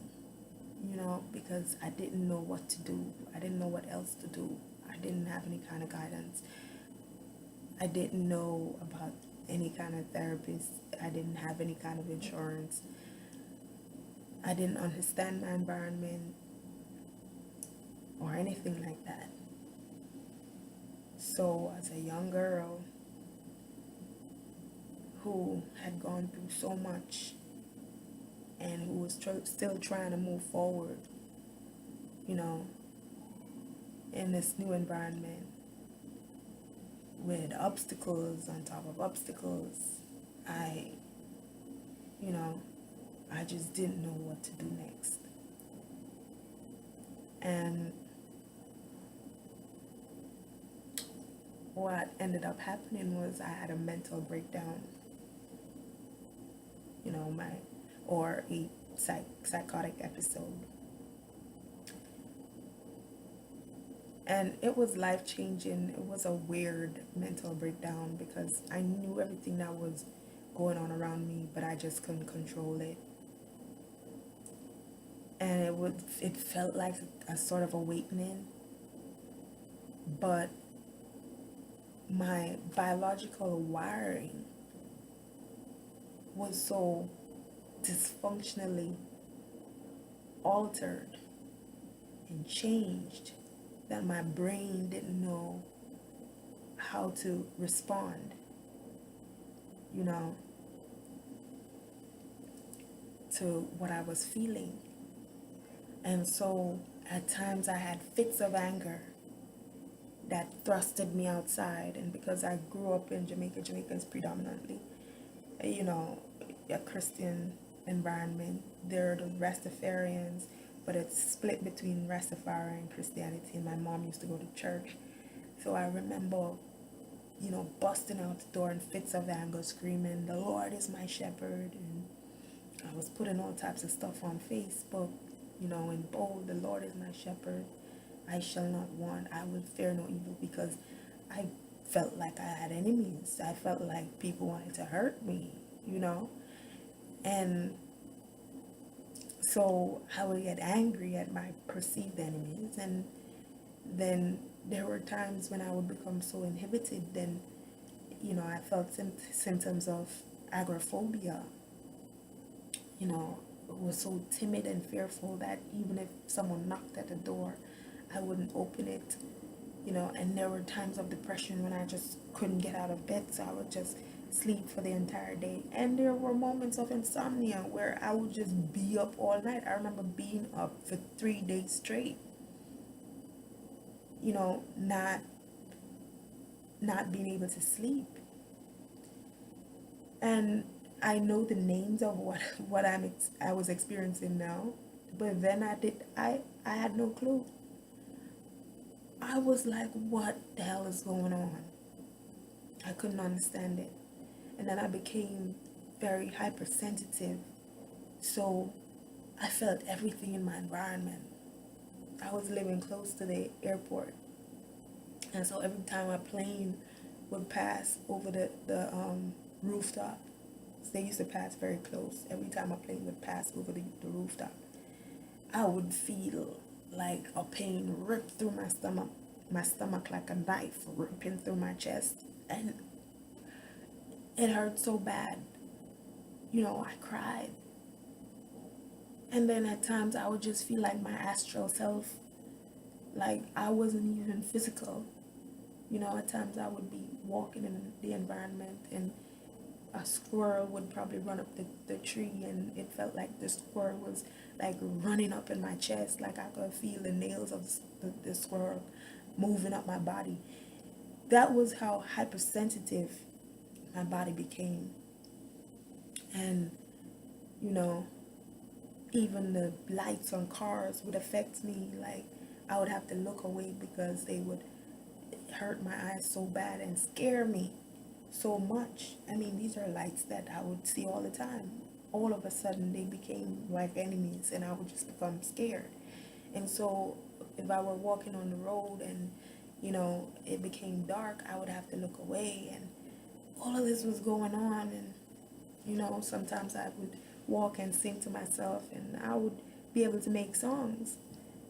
because I didn't know what to do. I didn't know what else to do. I didn't have any kind of guidance. I didn't know about any kind of therapist. I didn't have any kind of insurance. I didn't understand my environment or anything like that. So, as a young girl who had gone through so much and who was still trying to move forward, you know, in this new environment with obstacles on top of obstacles, I, you know, I just didn't know what to do next. And what ended up happening was I had a mental breakdown, or a psychotic episode. And it was life changing. It was a weird mental breakdown because I knew everything that was going on around me, but I just couldn't control it. And it felt like a sort of awakening, but my biological wiring was so dysfunctionally altered and changed that my brain didn't know how to respond, to what I was feeling. And so at times I had fits of anger that thrusted me outside. And because I grew up in Jamaica, Jamaicans predominantly, a Christian environment, there are the Rastafarians, but it's split between Rastafari and Christianity. And my mom used to go to church. So I remember, busting out the door in fits of anger, screaming, "The Lord is my shepherd." And I was putting all types of stuff on Facebook, in bold, "The Lord is my shepherd. I shall not want. I will fear no evil," because I felt like I had enemies. I felt like people wanted to hurt me, And so I would get angry at my perceived enemies. And then there were times when I would become so inhibited, then, I felt symptoms of agoraphobia. Was so timid and fearful that even if someone knocked at the door, I wouldn't open it, and there were times of depression when I just couldn't get out of bed, so I would just sleep for the entire day. And there were moments of insomnia where I would just be up all night. I remember being up for 3 days straight, not being able to sleep. And I know the names of what I was experiencing now, but then I had no clue. I was like, what the hell is going on? I couldn't understand it. And then I became very hypersensitive. So I felt everything in my environment. I was living close to the airport. And so every time a plane would pass over the rooftop, they used to pass very close. Every time a plane would pass over the rooftop, I would feel like a pain rip through my stomach like a knife ripping through my chest. And it hurt so bad. I cried. And then at times I would just feel like my astral self, like I wasn't even physical. At times I would be walking in the environment and a squirrel would probably run up the tree, and it felt like the squirrel was like running up in my chest, like I could feel the nails of the squirrel moving up my body. That was how hypersensitive my body became. And even the lights on cars would affect me. Like I would have to look away because they would hurt my eyes so bad and scare me. so much. I mean, these are lights that I would see all the time. All of a sudden, they became like enemies, and I would just become scared. And so, if I were walking on the road and, it became dark, I would have to look away, and all of this was going on. And, sometimes I would walk and sing to myself, and I would be able to make songs,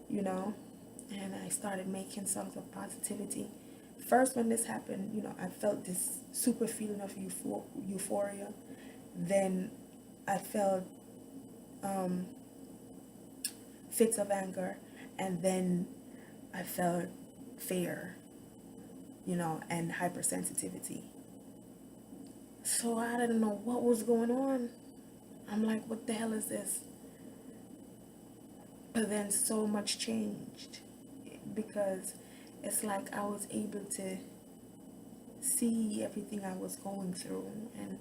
you know, and I started making songs of positivity. First, when this happened, I felt this super feeling of euphoria. Then I felt um, fits of anger, and then I felt fear, and hypersensitivity. So I didn't know what was going on. I'm like, what the hell is this? But then so much changed because it's like I was able to see everything I was going through, and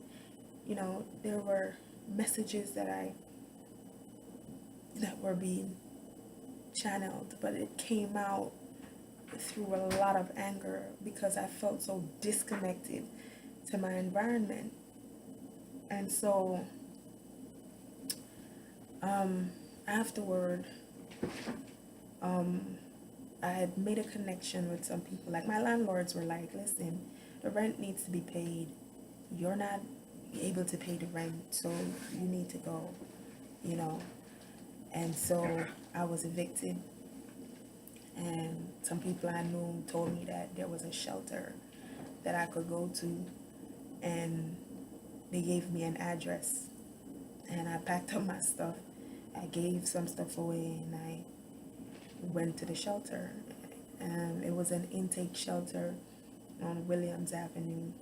there were messages that were being channeled, but it came out through a lot of anger because I felt so disconnected to my environment. And so afterward, I had made a connection with some people. Like, my landlords were like, listen, the rent needs to be paid. You're not able to pay the rent, so you need to go, you know. And so I was evicted, and some people I knew told me that there was a shelter that I could go to, and they gave me an address, and I packed up my stuff. I gave some stuff away, and I went to the shelter. And it was an intake shelter on Williams Avenue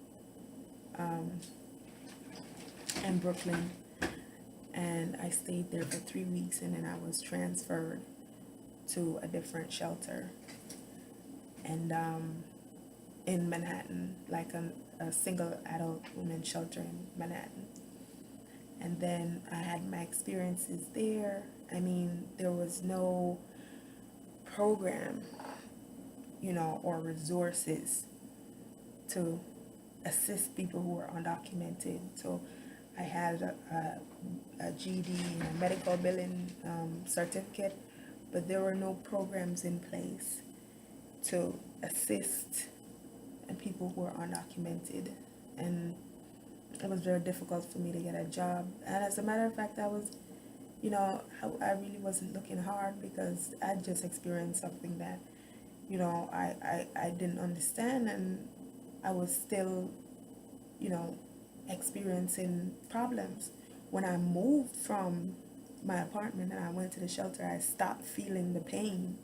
in Brooklyn. And I stayed there for 3 weeks, and then I was transferred to a different shelter, and in Manhattan, like a single adult women's shelter in Manhattan. And then I had my experiences there. I mean, there was no program, or resources to assist people who were undocumented. So I had a GED and a medical billing certificate, but there were no programs in place to assist people who were undocumented. And it was very difficult for me to get a job. And as a matter of fact, I was, I really wasn't looking hard because I just experienced something that, I didn't understand, and I was still, experiencing problems. When I moved from my apartment and I went to the shelter, I stopped feeling the pain.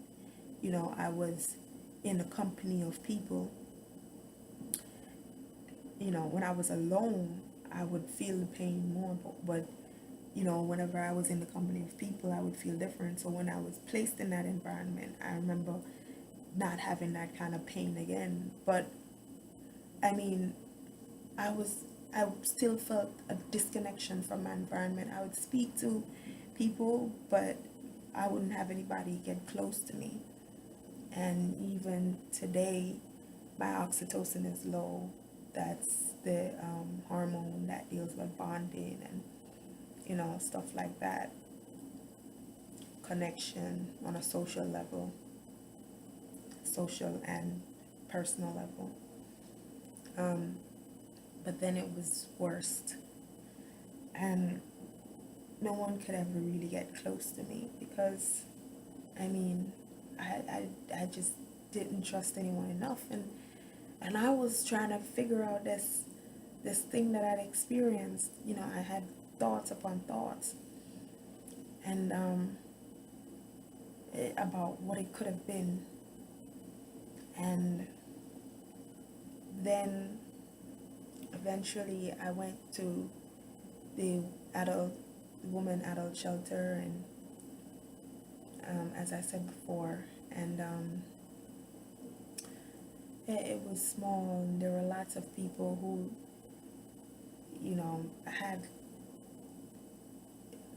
I was in the company of people. When I was alone, I would feel the pain more, but whenever I was in the company of people, I would feel different. So when I was placed in that environment, I remember not having that kind of pain again. But I mean, I still felt a disconnection from my environment. I would speak to people, but I wouldn't have anybody get close to me. And even today, my oxytocin is low. That's the hormone that deals with bonding and stuff like that. Connection on a social level, social and personal level. But then it was worst, and no one could ever really get close to me because, I mean, I just didn't trust anyone enough, and I was trying to figure out this thing that I'd experienced. I had thoughts upon thoughts, and about what it could have been, and then eventually I went to the woman adult shelter, and as I said before, and it was small, and there were lots of people who had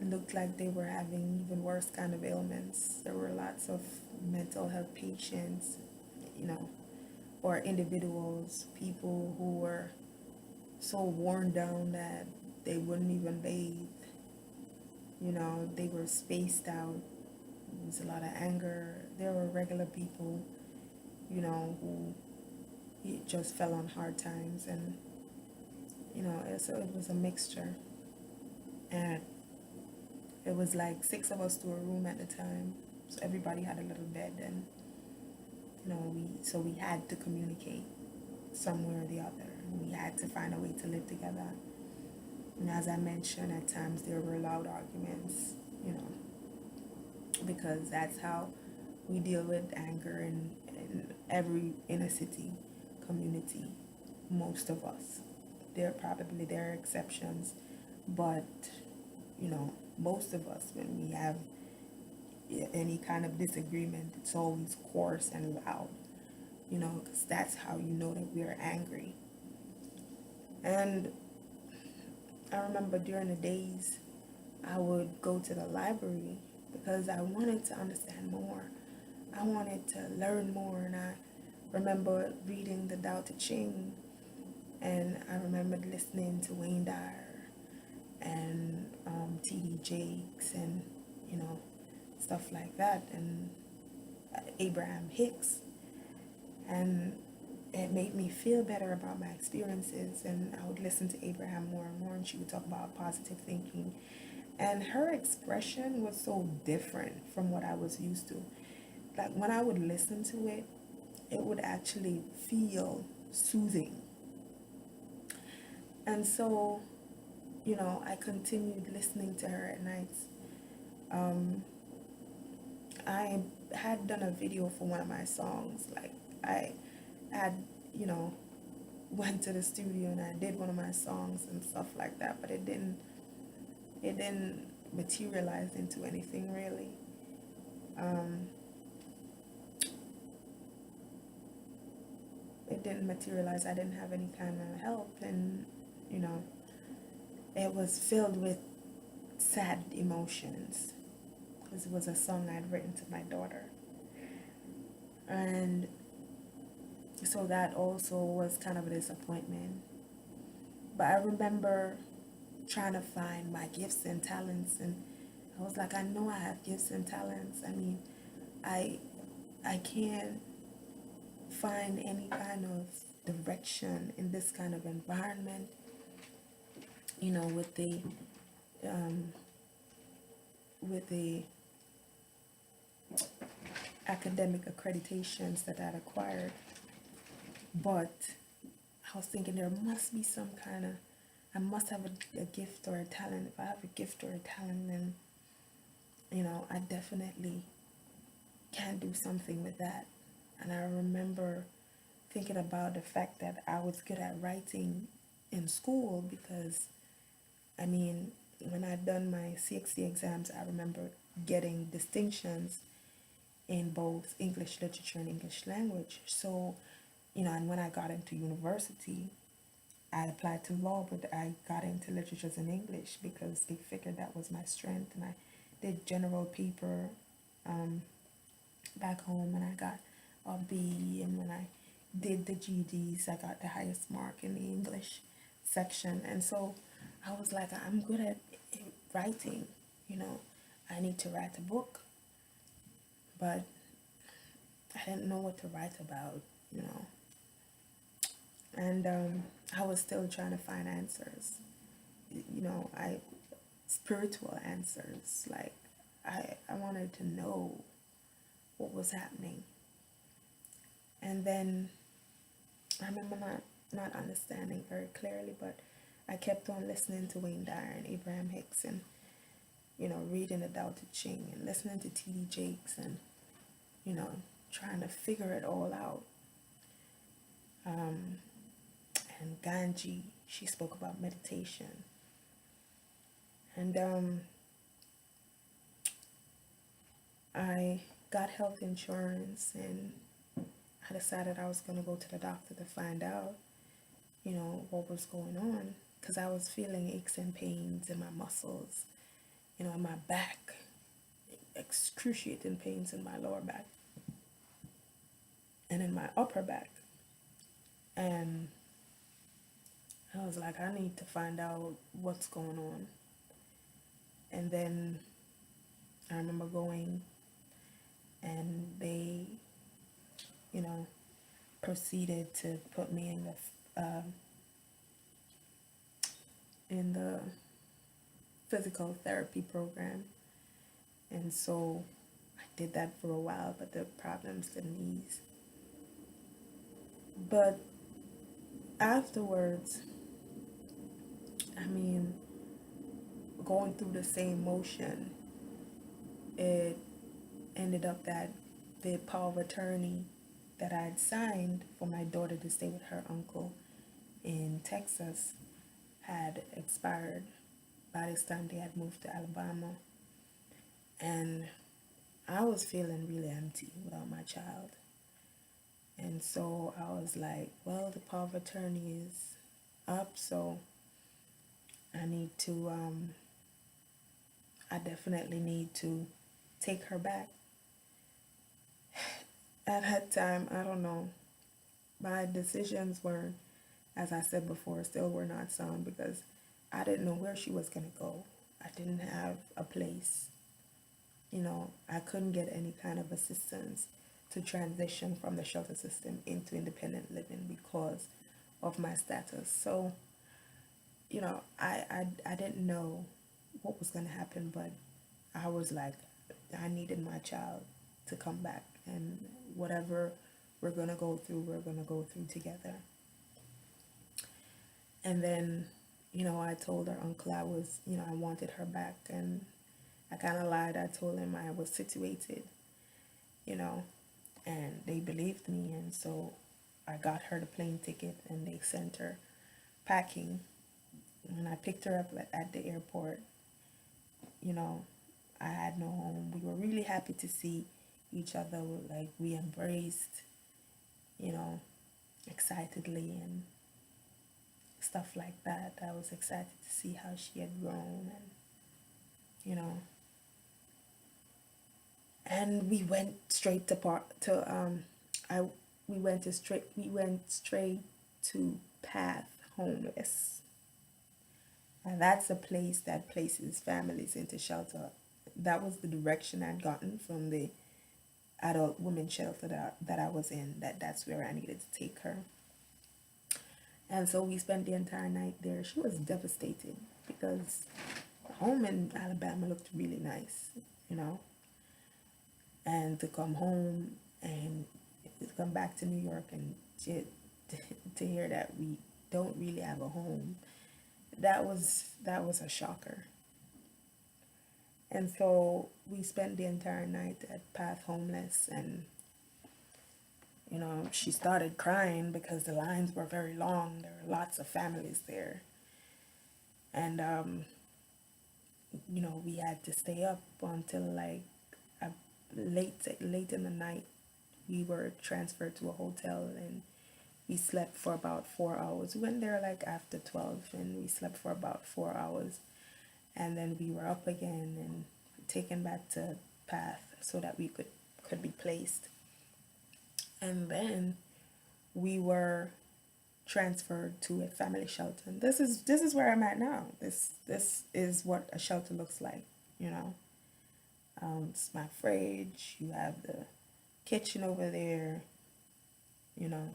looked like they were having even worse kind of ailments. There were lots of mental health patients, or individuals, people who were so worn down that they wouldn't even bathe. They were spaced out. There was a lot of anger. There were regular people, who just fell on hard times, and it was a mixture. And it was like six of us to a room at the time, so everybody had a little bed, and we had to communicate some way or the other. We had to find a way to live together. And as I mentioned, at times there were loud arguments, you know, because that's how we deal with anger in every inner city community. Most of us. There are exceptions, but most of us, when we have any kind of disagreement, it's always coarse and loud. Because that's how you know that we are angry. And I remember during the days I would go to the library because I wanted to understand more. I wanted to learn more, and I remember reading the Tao Te Ching, and I remembered listening to Wayne Dyer and T.D. Jakes and stuff like that, and Abraham Hicks, and it made me feel better about my experiences. And I would listen to Abraham more and more, and she would talk about positive thinking, and her expression was so different from what I was used to. Like when I would listen to it, it would actually feel soothing. And so I continued listening to her at nights. um, I had done a video for one of my songs. Like I had went to the studio and I did one of my songs and stuff like that, but it didn't materialize into anything really. Um, it didn't materialize. I didn't have any kind of help, and you know, it was filled with sad emotions because it was a song I'd written to my daughter, and so that also was kind of a disappointment. But I remember trying to find my gifts and talents, and I was like, I know I have gifts and talents. I mean, I I can't find any kind of direction in this kind of environment, with um, the academic accreditations that I'd acquired. But I was thinking there must be some kind of, I must have a gift or a talent. If I have a gift or a talent, then I definitely can do something with that. And I remember thinking about the fact that I was good at writing in school because, I mean, when I'd done my CXC exams, I remember getting distinctions in both English literature and English language. So, and when I got into university, I applied to law, but I got into literatures and English because they figured that was my strength. And I did general paper um, back home, and I got a B. And when I did the GDs, I got the highest mark in the English section. And so I was like, I'm good at writing, I need to write a book, but I didn't know what to write about, and I was still trying to find answers, I spiritual answers. Like I wanted to know what was happening. And then I remember not understanding very clearly, but I kept on listening to Wayne Dyer and Abraham Hicks, and reading the Tao Te Ching and listening to T.D. Jakes, and trying to figure it all out. Um, and Ganji, she spoke about meditation, and I got health insurance, and I decided I was going to go to the doctor to find out, what was going on, because I was feeling aches and pains in my muscles, in my back, excruciating pains in my lower back and in my upper back. And I was like, I need to find out what's going on. And then I remember going, and they, you know, proceeded to put me in the physical therapy program. And so I did that for a while, but the problems didn't ease. But afterwards, I mean, going through the same motion, it ended up that the power of attorney that I had signed for my daughter to stay with her uncle in Texas had expired. By this time, they had moved to Alabama. And I was feeling really empty without my child. And so I was like, well, the power of attorney is up, so I need to, I definitely need to take her back. At that time, I don't know, my decisions were, as I said before, still were not sound because I didn't know where she was going to go. I didn't have a place. You know, I couldn't get any kind of assistance to transition from the shelter system into independent living because of my status. So, you know, I didn't know what was going to happen, but I was like, I needed my child to come back, and whatever we're going to go through, we're going to go through together. And then, you know, I told her uncle I was, you know, I wanted her back, and I kind of lied. I told him I was situated, you know, and they believed me. And so I got her the plane ticket, and they sent her packing. When I picked her up at the airport, you know, I had no home. We were really happy to see each other. Like, we embraced, you know, excitedly and stuff like that. I was excited to see how she had grown, and, you know, and we went straight we went straight to Path Homeless. And that's a place that places families into shelter. That was the direction I'd gotten from the adult women's shelter that I was in, that's where I needed to take her. And so we spent the entire night there. She was devastated because home in Alabama looked really nice, you know. And to come home and to come back to New York and to hear that we don't really have a home, that was a shocker. And so we spent the entire night at Path Homeless, and, you know, she started crying because the lines were very long. There were lots of families there. And, you know, we had to stay up until like late in the night. We were transferred to a hotel, and we slept for about 4 hours. We went there like after 12, and we slept for about 4 hours. And then we were up again and taken back to Path so that we could be placed. And then we were transferred to a family shelter. And this is where I'm at now. This is what a shelter looks like, you know. It's my fridge. You have the kitchen over there, you know,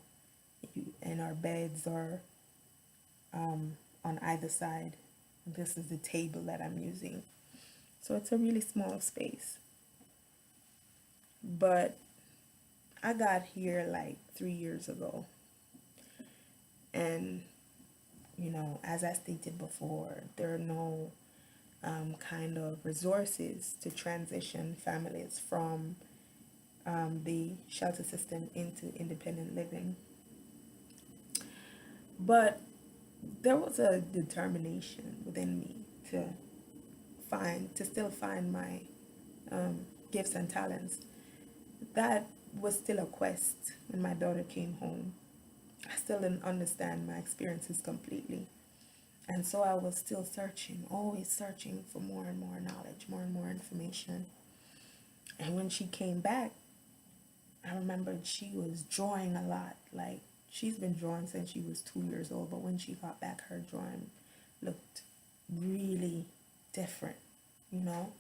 and our beds are on either side. This is the table that I'm using. So it's a really small space. But I got here like 3 years ago. And, you know, as I stated before, there are no kind of resources to transition families from the shelter system into independent living. But there was a determination within me to still find my gifts and talents. That was still a quest when my daughter came home. I still didn't understand my experiences completely. And so I was still searching, always searching for more and more knowledge, more and more information. And when she came back, I remembered she was drawing a lot. Like, she's been drawing since she was 2 years old, but when she got back, her drawing looked really different, you know.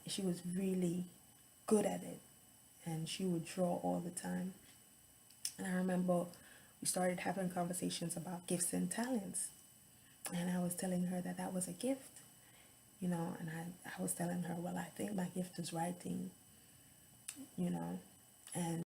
She was really good at it, and she would draw all the time. And I remember we started having conversations about gifts and talents, and I was telling her that that was a gift, you know. And I was telling her, well, I think my gift is writing, you know. And